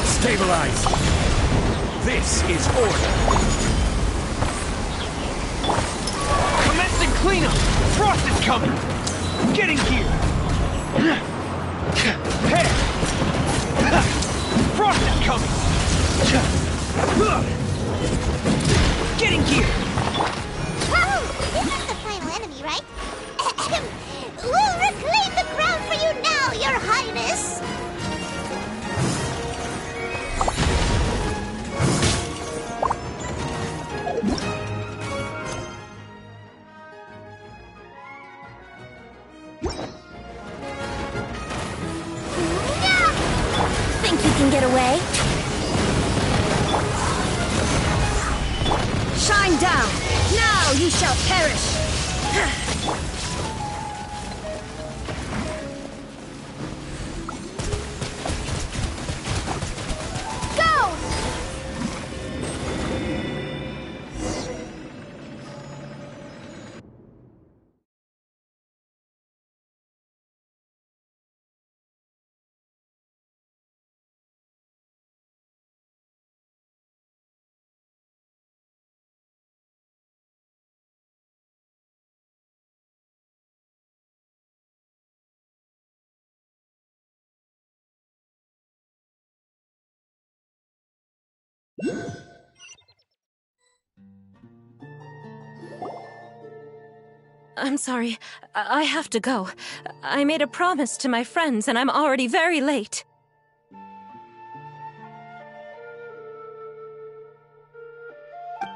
Stabilize! This is order! Commencing cleanup! Frost is coming! Getting here! Hey! Frost is coming! Getting here! Oh, you're not the final enemy, right? We'll reclaim the crown for you now, Your Highness! Think you can get away? Shine down! Now you shall perish! Go! I'm sorry. I have to go. I made a promise to my friends, and I'm already very late.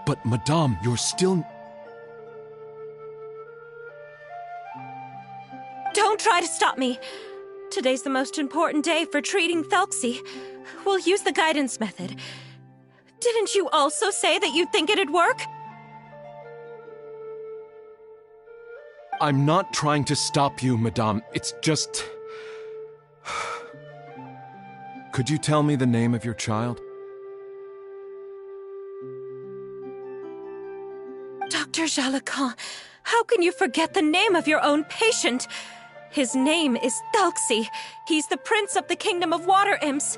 But, Madame, you're still... Don't try to stop me. Today's the most important day for treating Thelxie. We'll use the guidance method. Didn't you also say that you'd think it'd work? I'm not trying to stop you, Madame. It's just... Could you tell me the name of your child? Dr. Jalacan, how can you forget the name of your own patient? His name is Thelxie. He's the prince of the kingdom of water imps.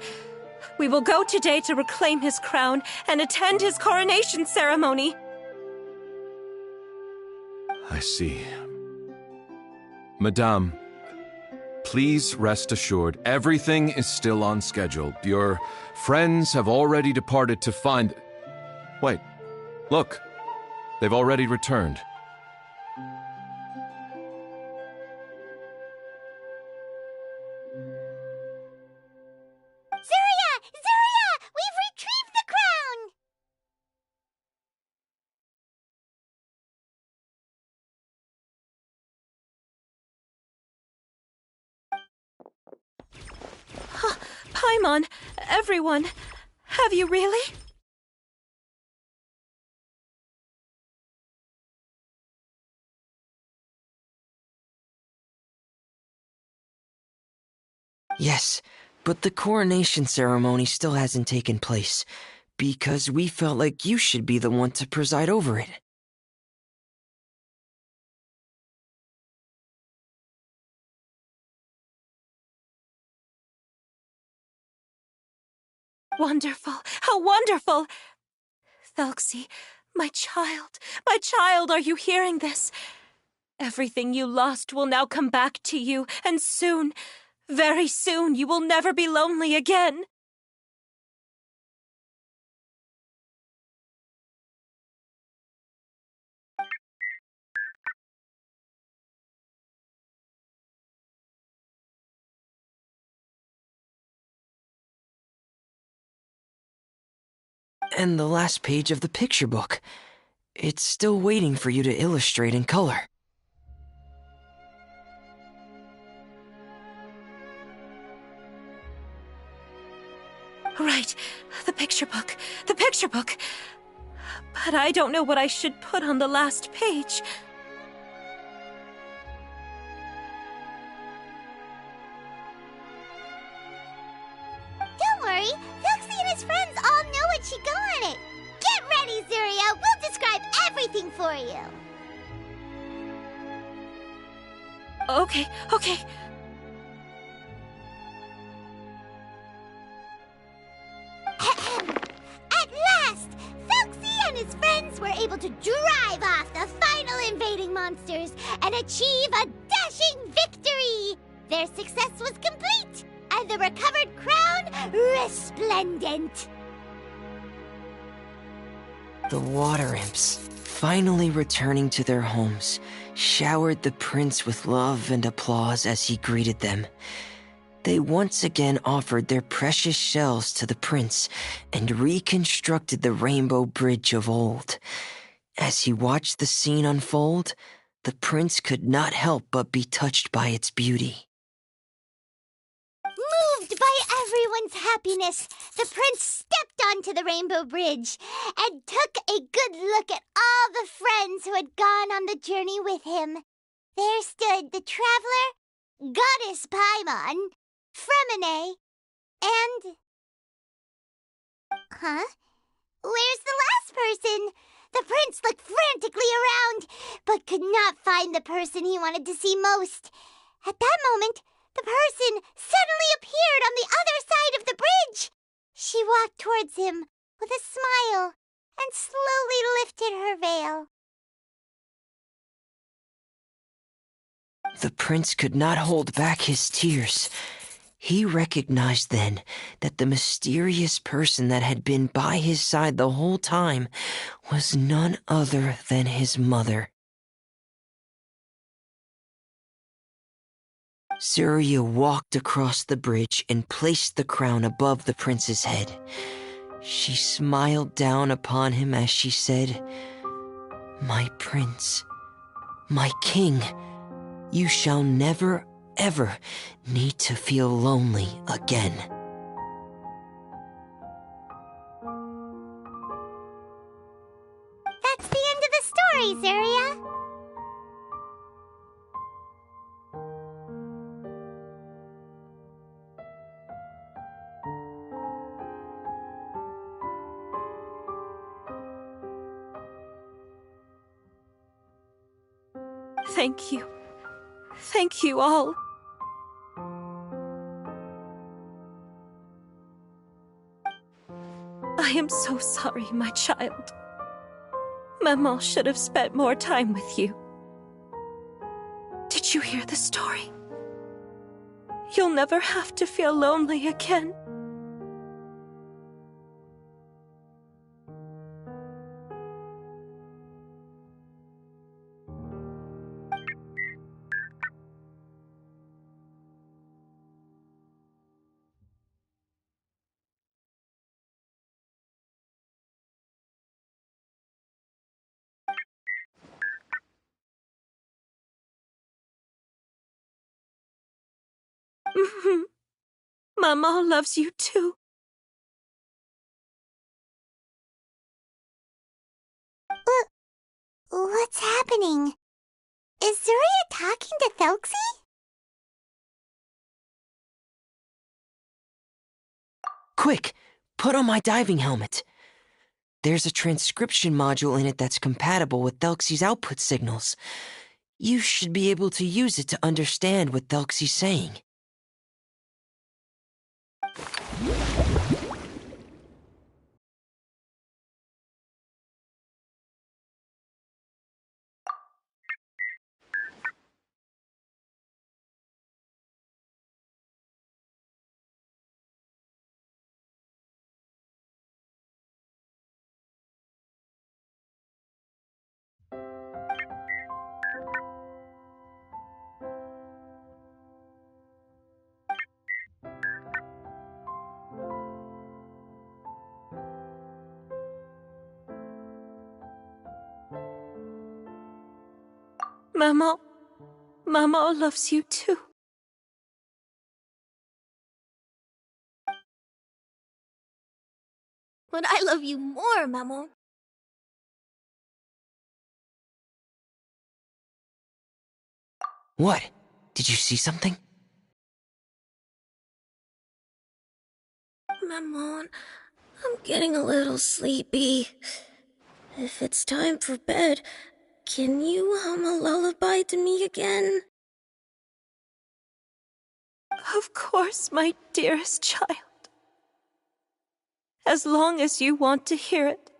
We will go today to reclaim his crown and attend his coronation ceremony. I see. Madame, please rest assured, everything is still on schedule. Your friends have already departed to find... Wait, look, they've already returned. Zuria! Zuria! We've retrieved the crown! Paimon, everyone, have you really? Yes, but the coronation ceremony still hasn't taken place, because we felt like you should be the one to preside over it. Wonderful! How wonderful! Thelxie, my child, are you hearing this? Everything you lost will now come back to you, and soon, very soon, you will never be lonely again. And the last page of the picture book. It's still waiting for you to illustrate in color. Right, the picture book. But I don't know what I should put on the last page. Don't worry, Thelxie and his friends all know what should go on it. Get ready, Zuria. We'll describe everything for you. Okay. At last, Thelxie and his friends were able to drive off the final invading monsters and achieve a dashing victory. Their success was complete, and the recovered crown resplendent. The water imps, finally returning to their homes, showered the prince with love and applause as he greeted them. They once again offered their precious shells to the prince and reconstructed the rainbow bridge of old. As he watched the scene unfold, the prince could not help but be touched by its beauty. Moved by everyone's happiness, the prince stepped onto the rainbow bridge and took a good look at all the friends who had gone on the journey with him. There stood the traveler, Goddess Paimon, Fremine, and... Huh? Where's the last person? The prince looked frantically around, but could not find the person he wanted to see most. At that moment, the person suddenly appeared on the other side of the bridge. She walked towards him with a smile and slowly lifted her veil. The prince could not hold back his tears. He recognized then that the mysterious person that had been by his side the whole time was none other than his mother. Zuria walked across the bridge and placed the crown above the prince's head. She smiled down upon him as she said, "My prince, my king, you shall never, ever need to feel lonely again." That's the end of the story, Zuria. Thank you. Thank you all. I am so sorry, my child. Maman should have spent more time with you. Did you hear the story? You'll never have to feel lonely again. Mama loves you too. What's happening? Is Zuria talking to Thelxie? Quick, put on my diving helmet. There's a transcription module in it that's compatible with Thelxie's output signals. You should be able to use it to understand what Thelxie's saying. Maman. Maman loves you too. But I love you more, Maman. What? Did you see something? Maman, I'm getting a little sleepy. If it's time for bed, can you hum a lullaby to me again? Of course, my dearest child. As long as you want to hear it,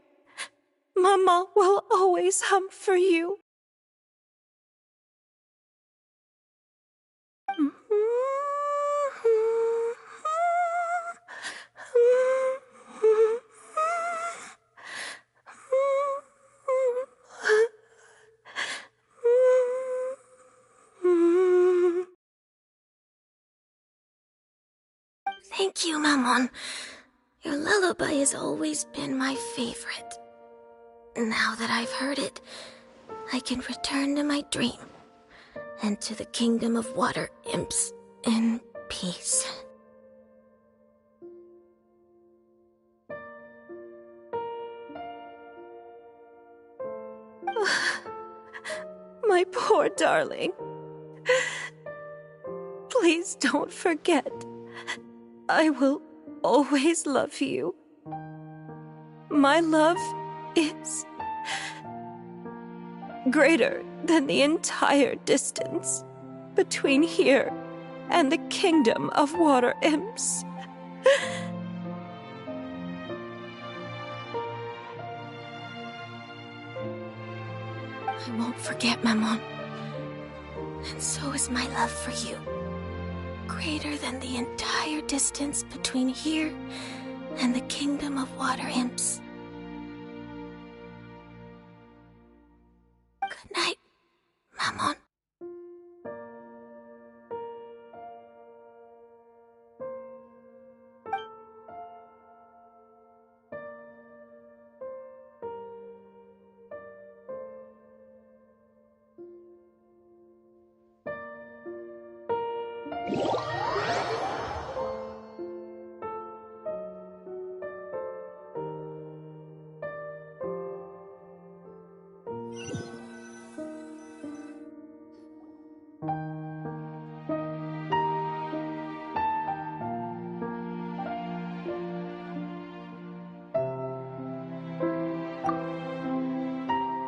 Mama will always hum for you. Thank you, Maman. Your lullaby has always been my favorite. Now that I've heard it, I can return to my dream and to the kingdom of water imps in peace. My poor darling. Please don't forget. I will always love you. My love is greater than the entire distance between here and the kingdom of water imps. I won't forget, Maman. And so is my love for you. Greater than the entire distance between here and the kingdom of water imps. Good night, Maman.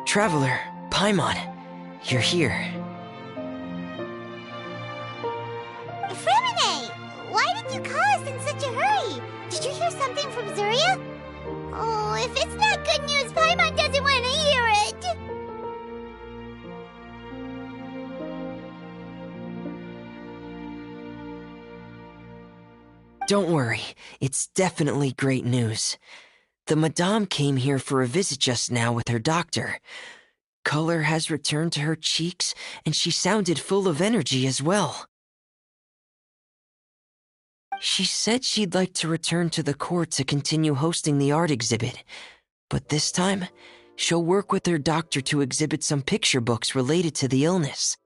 Traveler, Paimon, you're here. Fremine! Why did you call us in such a hurry? Did you hear something from Zuria? Oh, if it's not good news, Paimon doesn't want to hear it! Don't worry, it's definitely great news. The Madame came here for a visit just now with her doctor. Color has returned to her cheeks, and she sounded full of energy as well. She said she'd like to return to the court to continue hosting the art exhibit, but this time, she'll work with her doctor to exhibit some picture books related to the illness.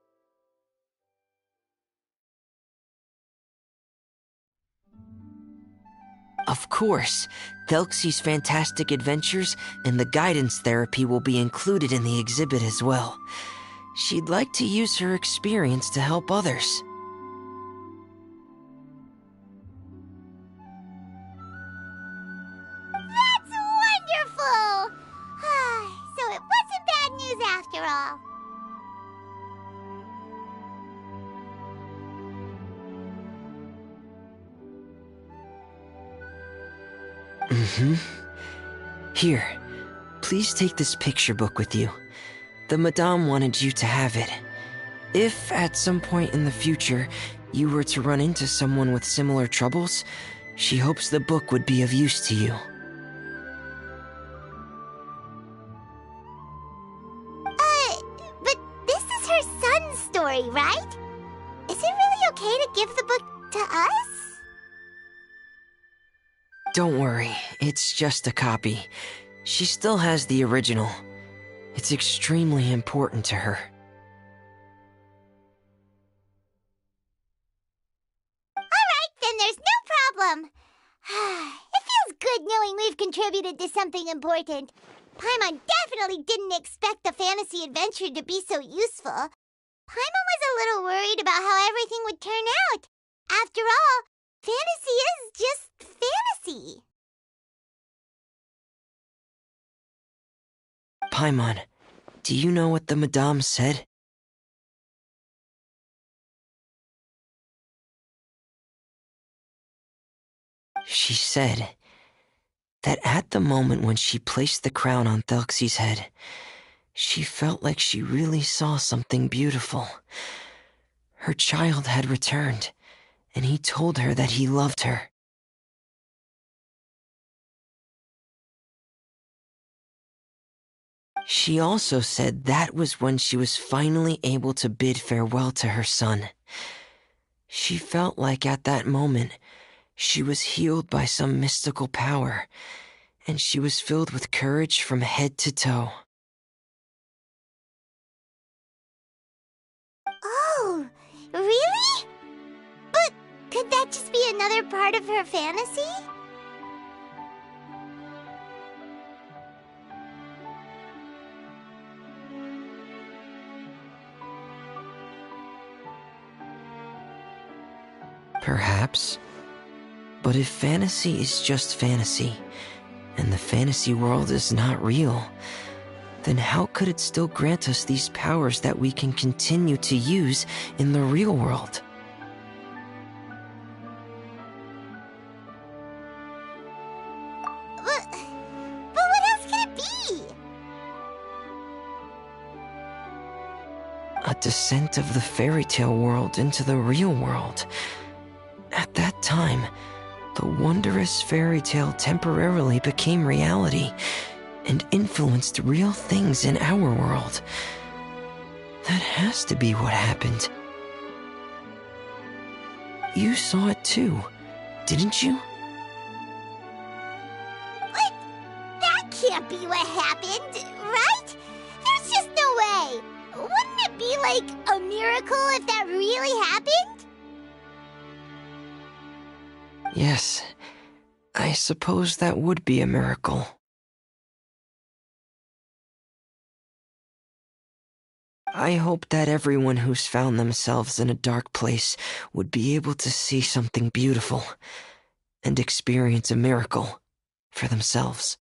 Of course, Thelxie's fantastic adventures and the guidance therapy will be included in the exhibit as well. She'd like to use her experience to help others. That's wonderful! So it wasn't bad news after all. Here, please take this picture book with you. The Madame wanted you to have it. If, at some point in the future, you were to run into someone with similar troubles, she hopes the book would be of use to you. But this is her son's story, right? Is it really okay to give the book to us? Don't worry, it's just a copy. She still has the original. It's extremely important to her. we've contributed to something important. Paimon definitely didn't expect the fantasy adventure to be so useful. Paimon was a little worried about how everything would turn out. After all, fantasy is just fantasy. Paimon, do you know what the Madame said? She said that at the moment when she placed the crown on Thelxie's head, she felt like she really saw something beautiful. Her child had returned, and he told her that he loved her. She also said that was when she was finally able to bid farewell to her son. She felt like at that moment, she was healed by some mystical power, and she was filled with courage from head to toe. Oh, really? But could that just be another part of her fantasy? Perhaps. But if fantasy is just fantasy, and the fantasy world is not real, then how could it still grant us these powers that we can continue to use in the real world? But what else could it be? A descent of the fairy tale world into the real world. At that time, the wondrous fairy tale temporarily became reality and influenced real things in our world. That has to be what happened. You saw it too, didn't you? What? That can't be what happened, right? There's just no way. Wouldn't it be like a miracle if that really happened? Yes, I suppose that would be a miracle. I hope that everyone who's found themselves in a dark place would be able to see something beautiful and experience a miracle for themselves.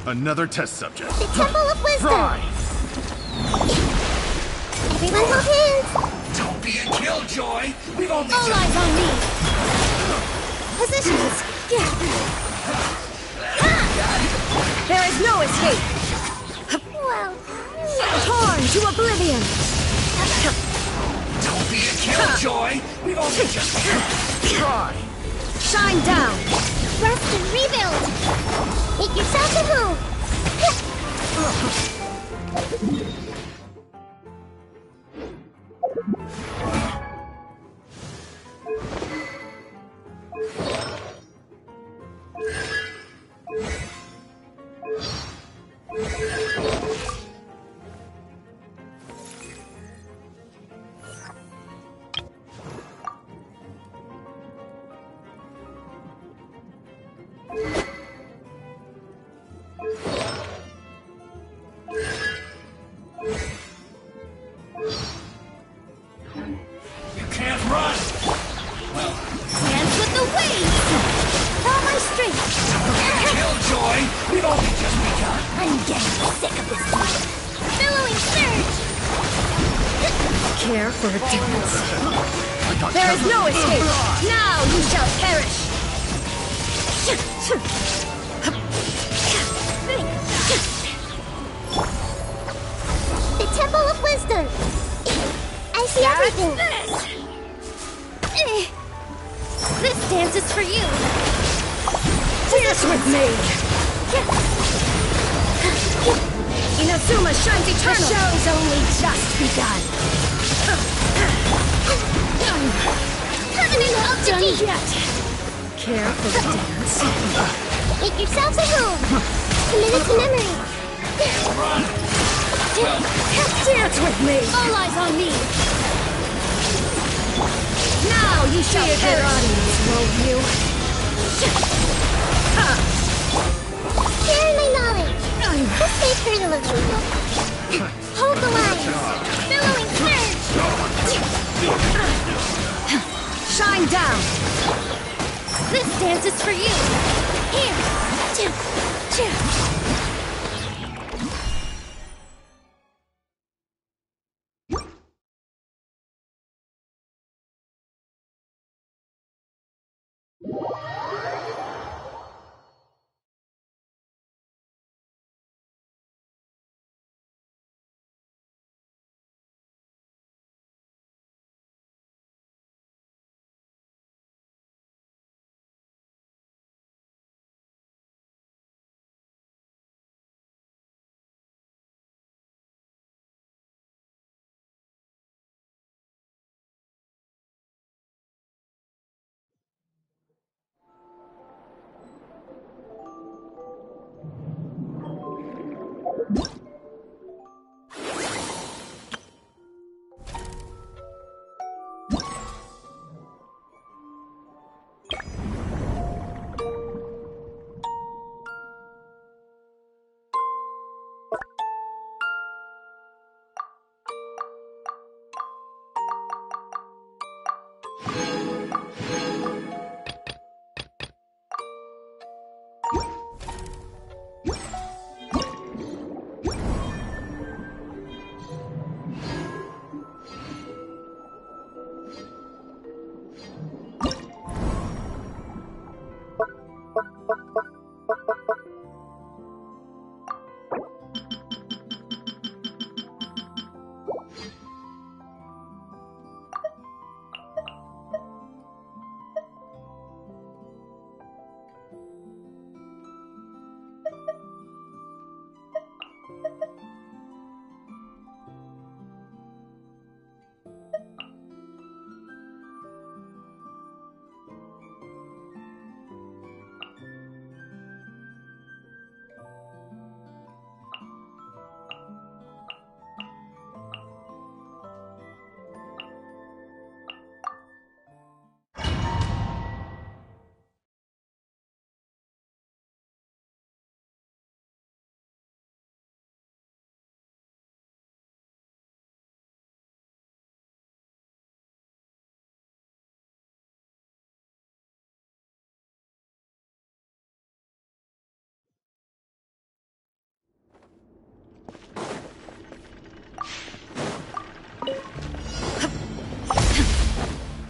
Another test subject. The Temple of Wisdom! Fry! Everyone hold hands! Don't be a killjoy! We've only All eyes on me! Positions! There is no escape! Well... Torn to oblivion! Don't be a killjoy! We've only just try! Shine down! Rest and rebuild! Make yourself at home! Care for a dance. There is no escape. Now you shall perish. The Temple of Wisdom. I see everything. This dance is for you. Dance with me. Inazuma shines eternal. The show's only just begun. Haven't enough Done yet. Care for the dance. Make yourselves at home. Committed to memory. Dance with me. All eyes on me. Now you shall hear your audience, won't you? Share my knowledge. Just stay fertile of you. Hold the line. Billowing surge. dance is for you. Here.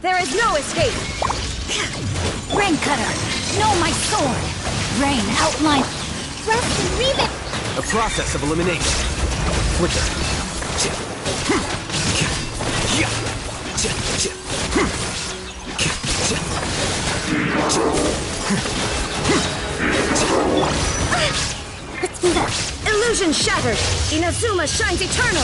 There is no escape! Rain Cutter! No, my sword! Rain outline! Rusty, leave it! A process of elimination. Flicker. Let's do that! Illusion shattered! Inazuma shines eternal!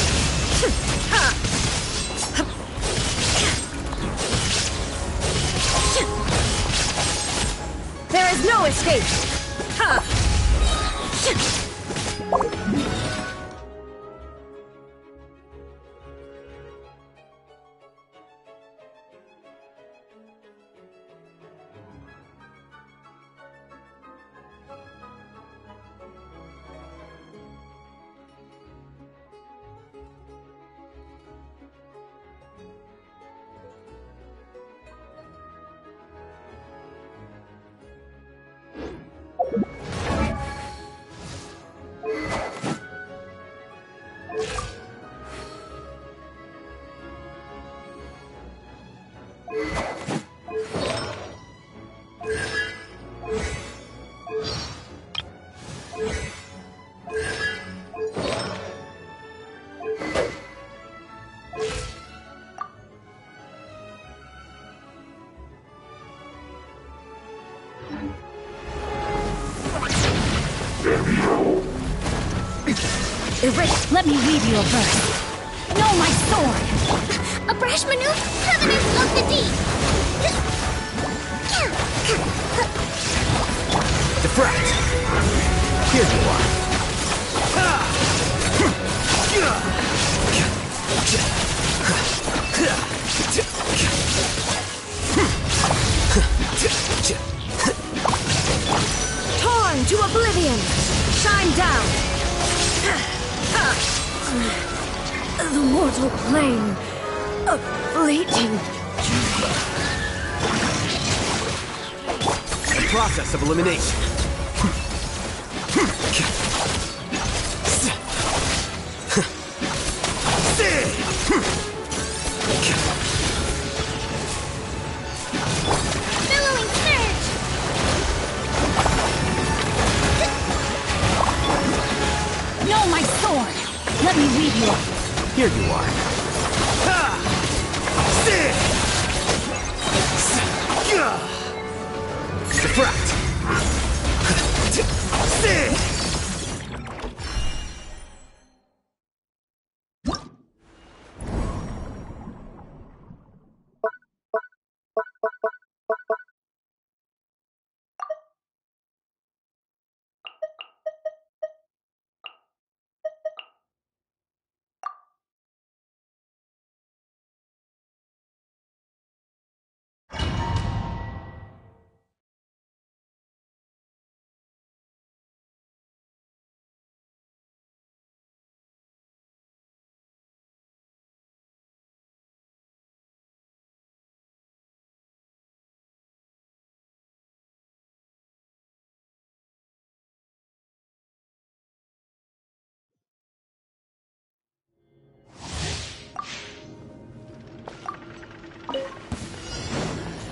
There is no escape! Ha! Erase! Let me weave you a verse. No, my sword! A brash maneuver, Covenant of the Deep! Defract! Here you are. Torn to oblivion! Shine down! The mortal plane of fleeting journey. process of elimination. Billowing surge! No, my sword! Let me weave you. Here you are. Defract!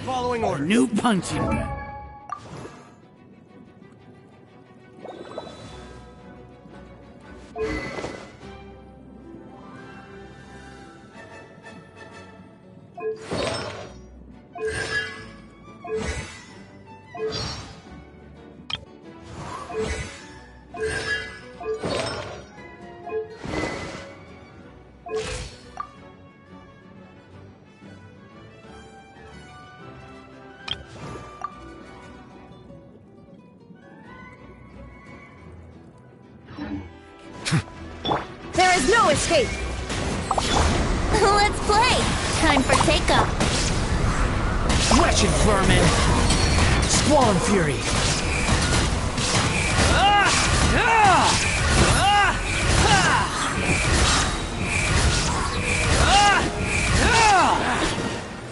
Following order. New punching bag. There is no escape! Let's play! Time for takeoff. Wretched vermin! Squall and fury!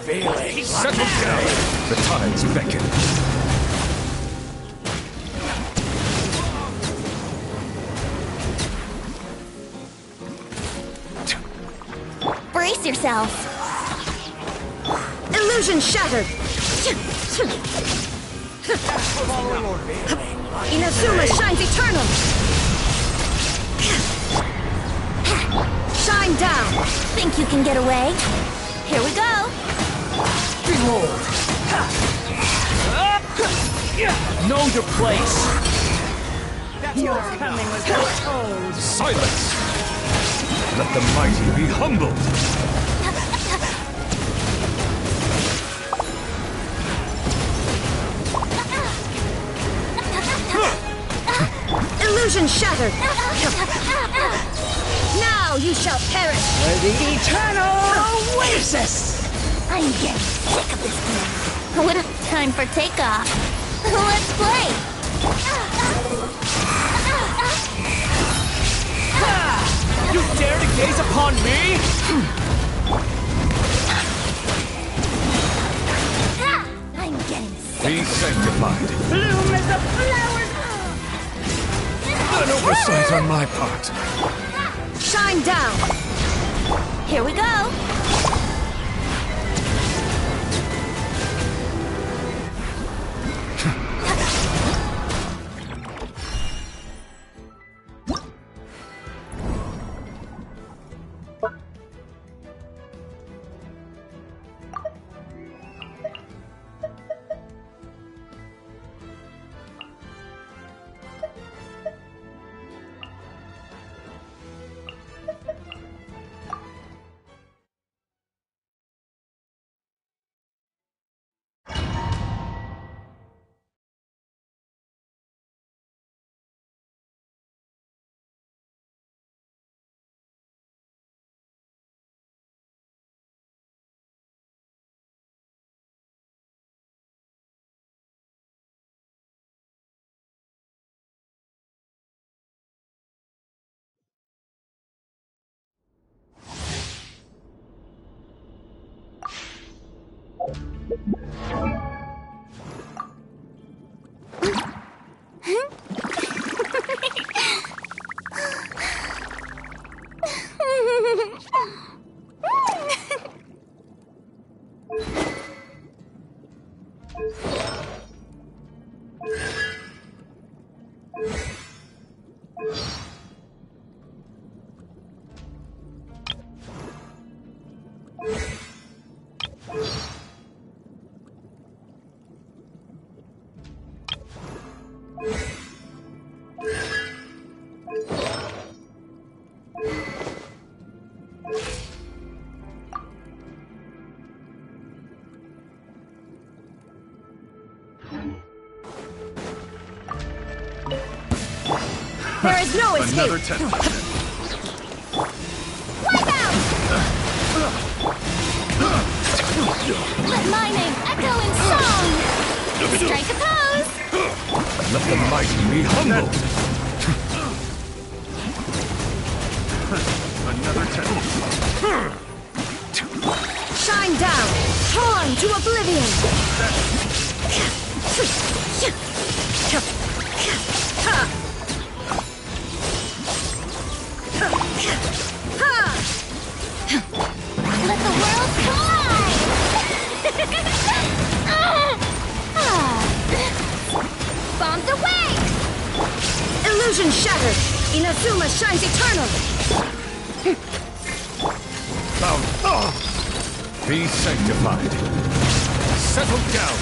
Failing. Settle down. The tides beckon. Brace yourselves. Illusion shattered! Inazuma shines eternal! Shine down! Think you can get away? Here we go. Behold! Know your place! Your coming was foretold. Silence! Let the mighty be humbled! Illusion shattered! Now you shall perish! The eternal oasis! I'm getting sick of this thing. What a time for takeoff. Let's play. You dare to gaze upon me? I'm getting sick. Be sanctified. Bloom as the flowers. An oversight on my part. Shine down! Here we go. There is no escape! Another test. Wipe out! Let my name echo in song! Strike a pose! Let the mighty be humble. Another test. Shine down! Torn to oblivion! Let the world collide! Bombs away! Illusion shattered! Inazuma shines eternal! Be sanctified. Settle down.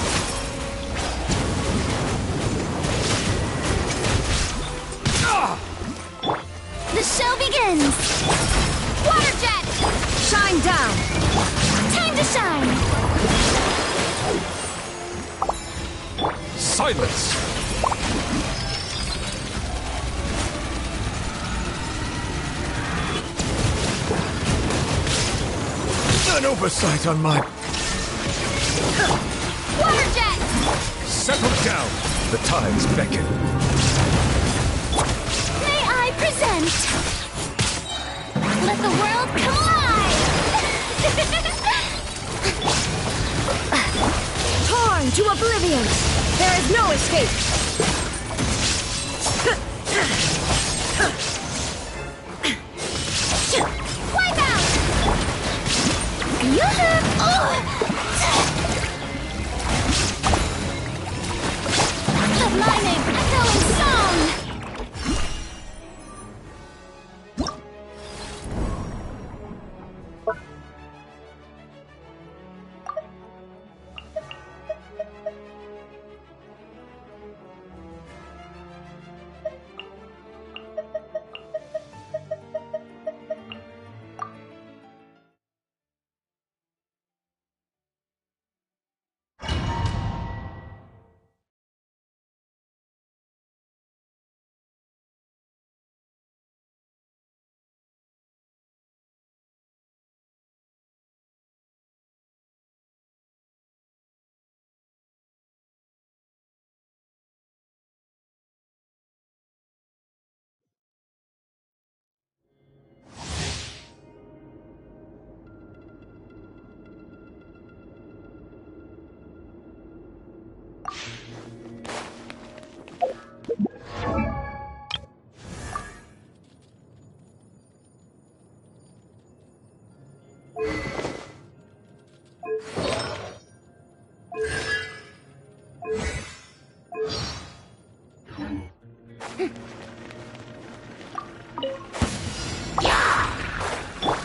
The show begins! Water jet! Shine down! Time to shine! Silence. An oversight on my... Water jet! Settle down. The tides beckon. May I present? Let the world collide! Torn to oblivion! There is no escape! Wipe out! Let my name echo in song!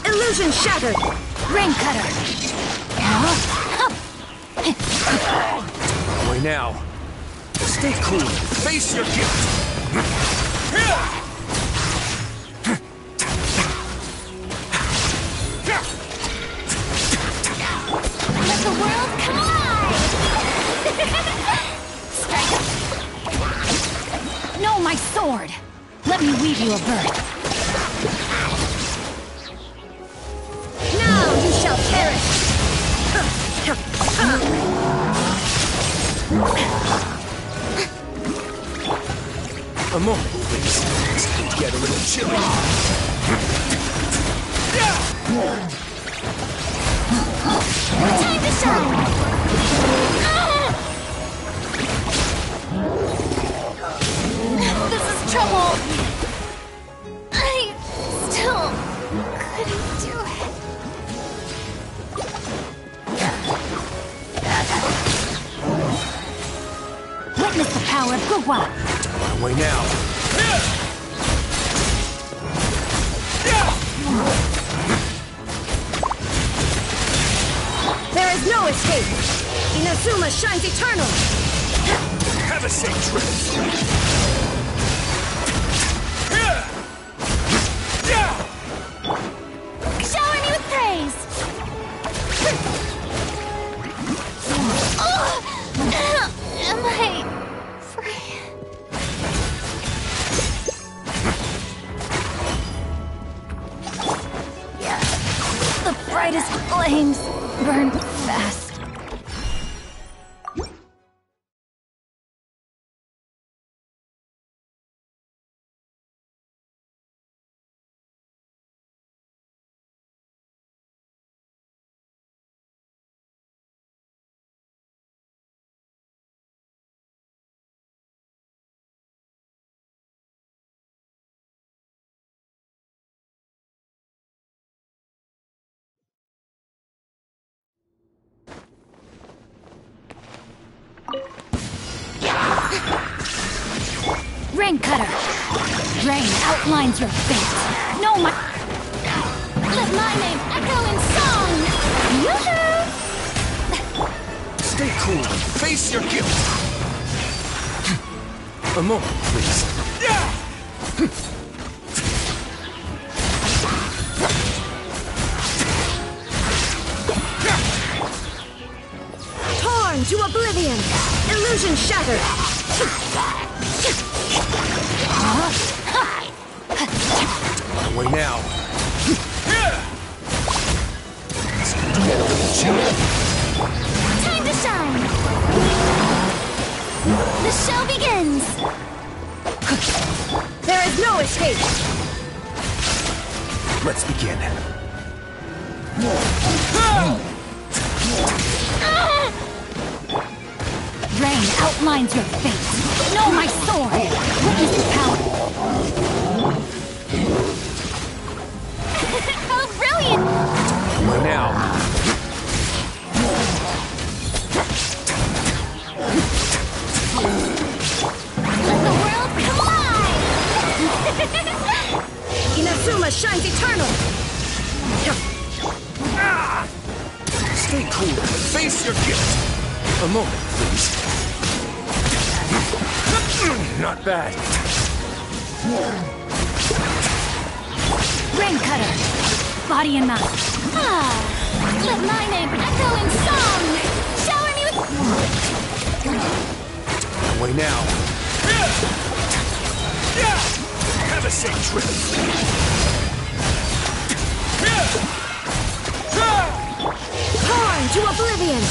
Illusion shattered! Rain cutter! Away now. Stay cool. Face your gift. Let the world collide! No, my sword! Let me weave you a birth. Now you shall perish! A moment, please. This could get a little chilly. Time to shine! This is trouble! I still couldn't do it. Witness the power of Gugwa! Away now. There is no escape! Inazuma shines eternal! Have a safe trip. Shower me with praise! Am I free? brightest flames burn fast. Rain cutter! Rain outlines your fate. No, my... Let my name echo in song! Yoo-hoo! Stay cool. Face your guilt. A moment, please. Torn to oblivion! Illusion shattered! Away now. Let's get a little chill. Time to shine! The show begins! There is no escape! Let's begin. Rain outlines your fate. Know my sword! Witness the power. Oh, brilliant! Away now. Let the world collide! Inazuma shines eternal! Stay cool. Face your guilt. A moment, please. Not bad. Rain cutter! Body and mind. Let my name echo in song! Shower me with... Away now. Have a safe trip. Torn to oblivion!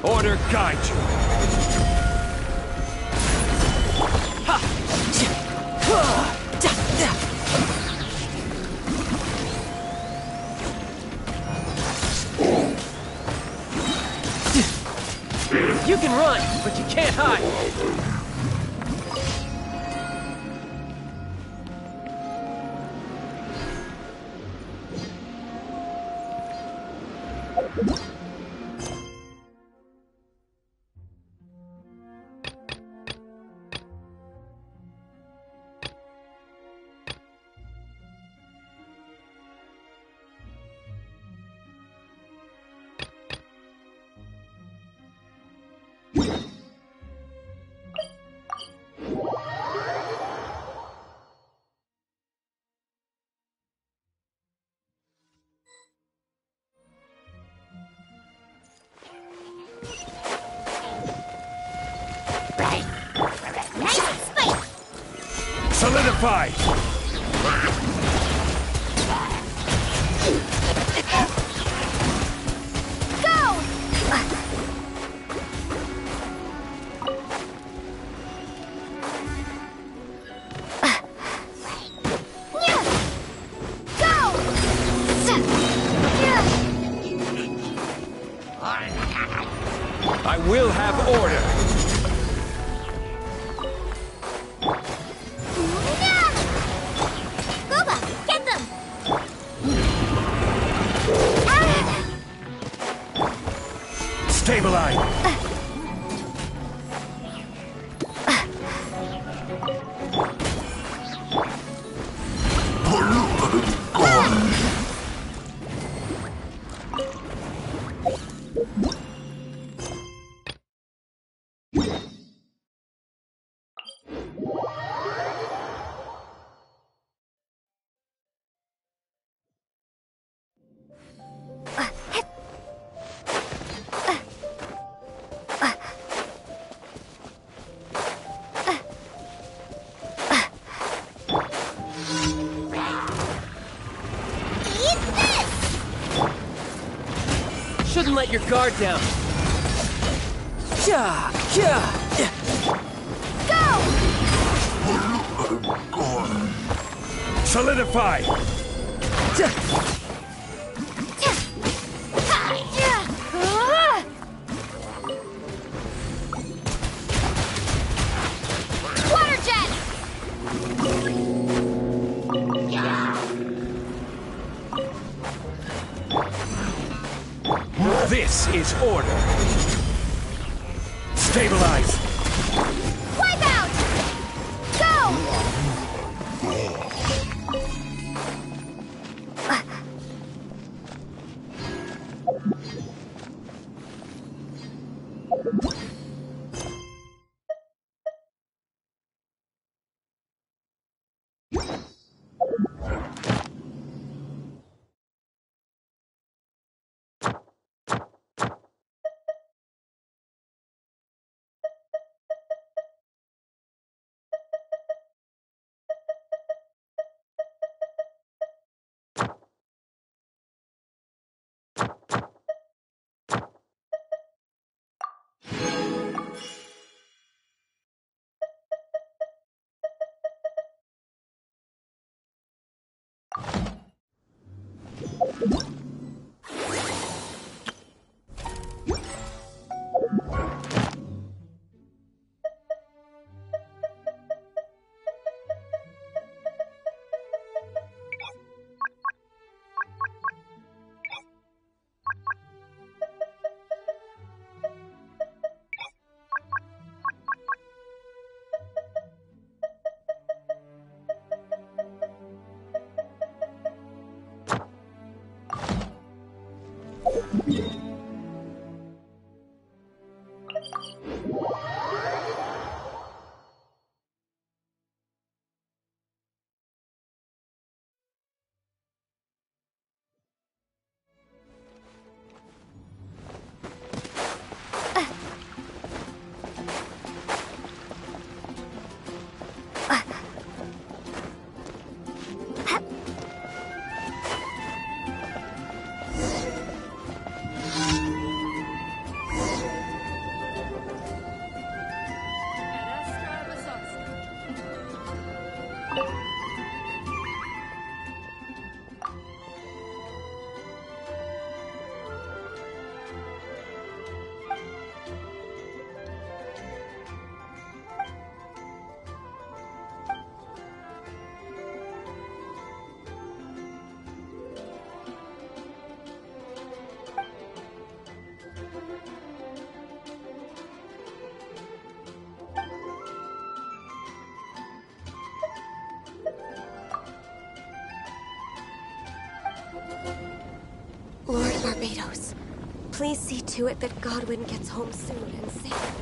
Order guide you. You can run, but you can't hide. Solidify! Go! I will have order! Booba, get them! Stabilize! Shouldn't let your guard down. Go! Solidify! Water jet! This is order! Stabilize! Wipe out! Go! Lord Barbados, please see to it that Godwin gets home soon and safe.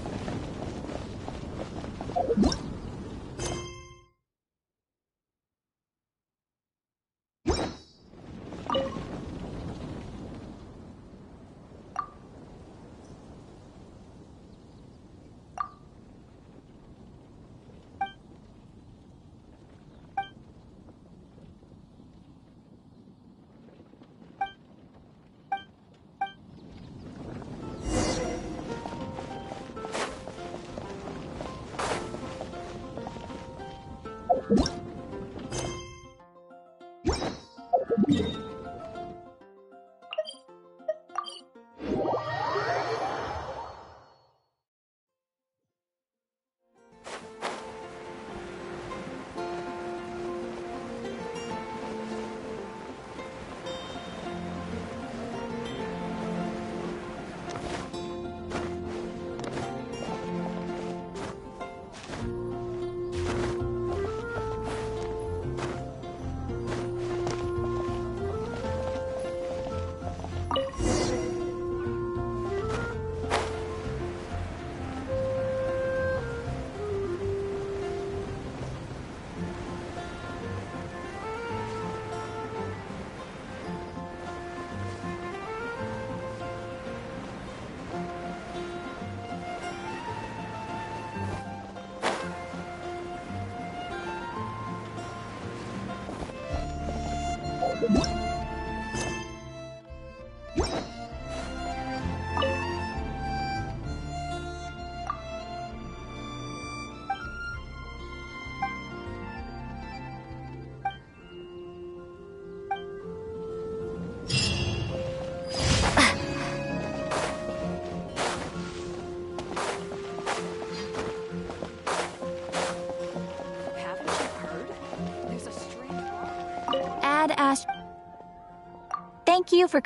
Thank you for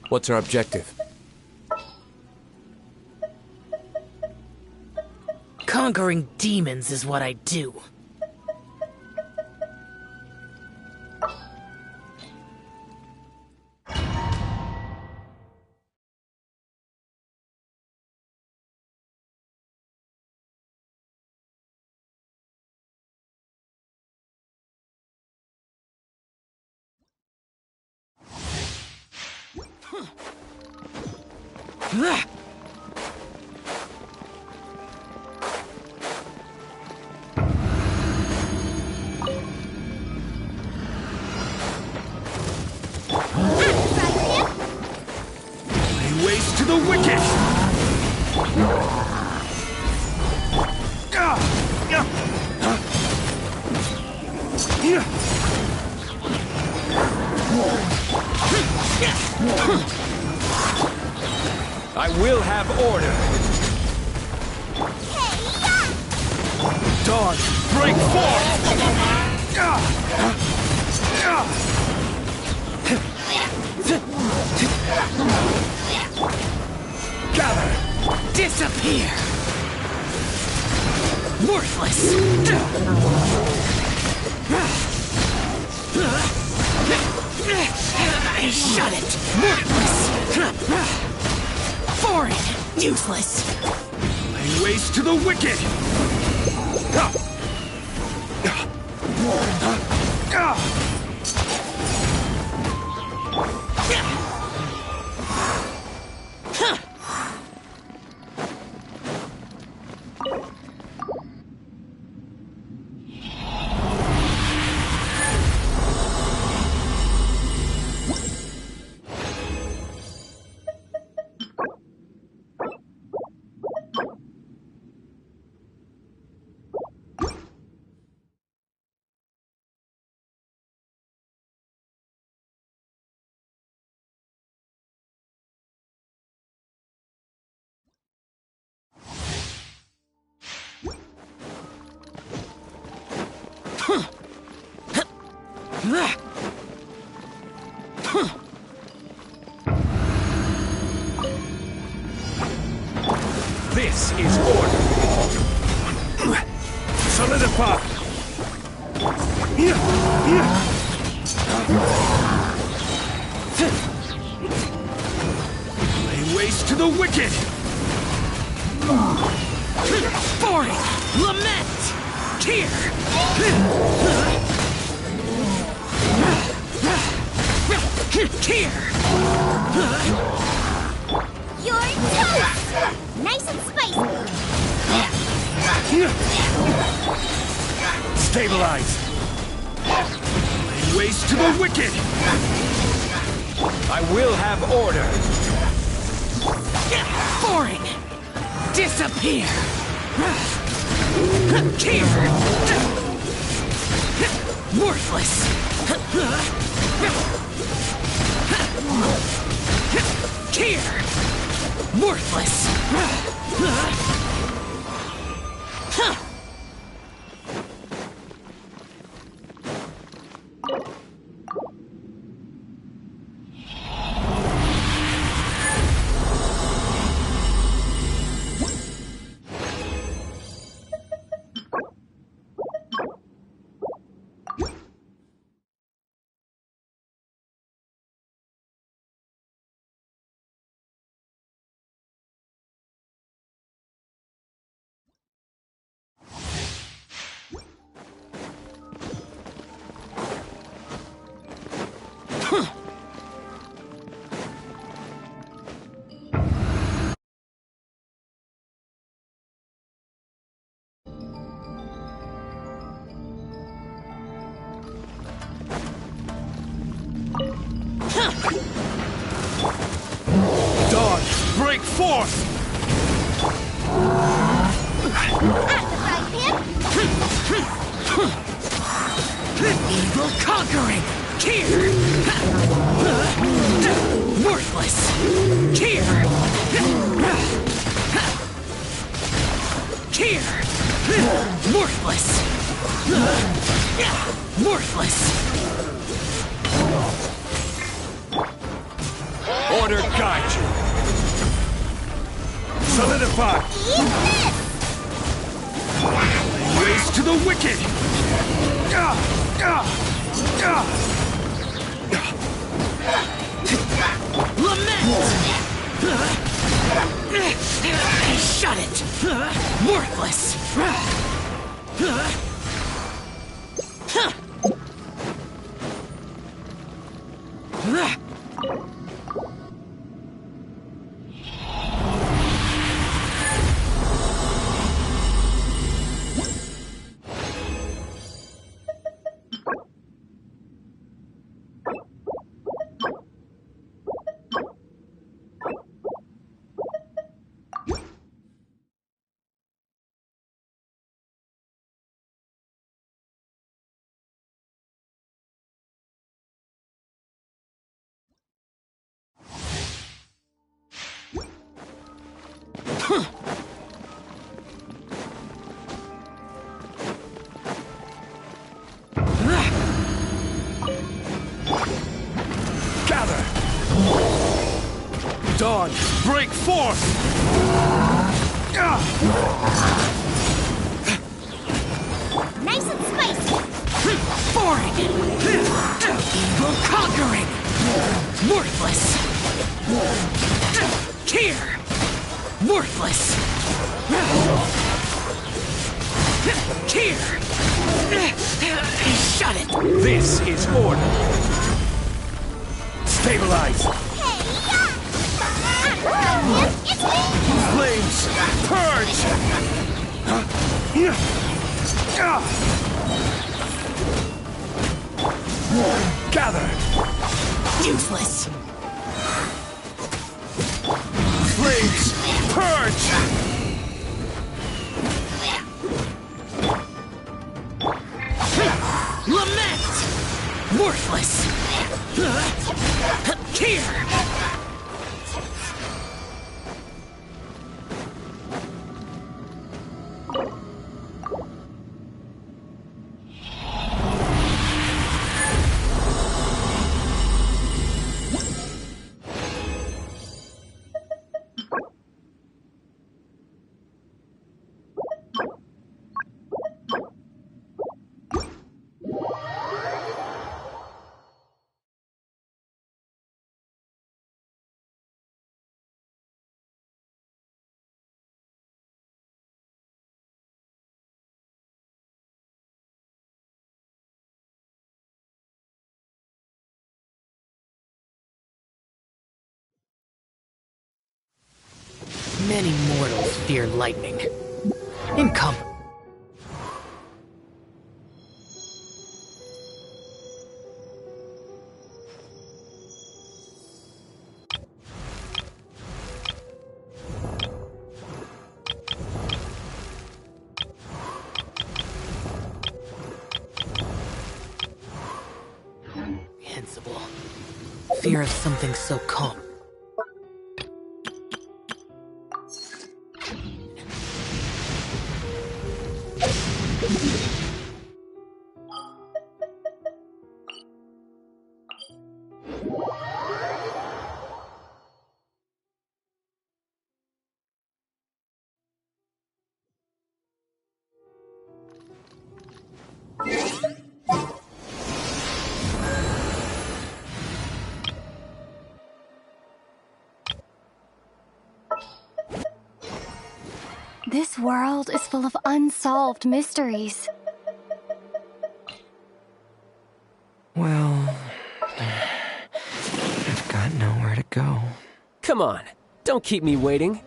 What's our objective? Conquering demons is what I do. Lay waste to the wicked! I will have order. Dawn, break forth! Gather! Disappear! Worthless! Shut it! Worthless! Foreign! Useless! Lay waste to the wicked! This is order. Solidify. Lay waste to the wicked. Foreign! Lament! Tear! Tear! You're toast! Nice and spicy! Stabilize. Lay waste to the wicked. I will have order. Foreign! Disappear! Tear! Worthless! Tear! Worthless! break forth! Evil conquering! Here! Worthless! Here! Here! Worthless! Worthless! Order guide you! Solidify! Race to the wicked! Lament! Shut it! Worthless! Gather! Dawn, break forth! Nice and spicy! Boring! Evil conquering! Worthless! Here! Worthless! Here! Shut it! This is order! Stabilize! Flames, purge! Gather! Useless! Flames, purge! Lament! Worthless! Here! Many mortals fear lightning. Income. Invincible. Fear of something so calm. This world is full of unsolved mysteries. Well, I've got nowhere to go. Come on, don't keep me waiting.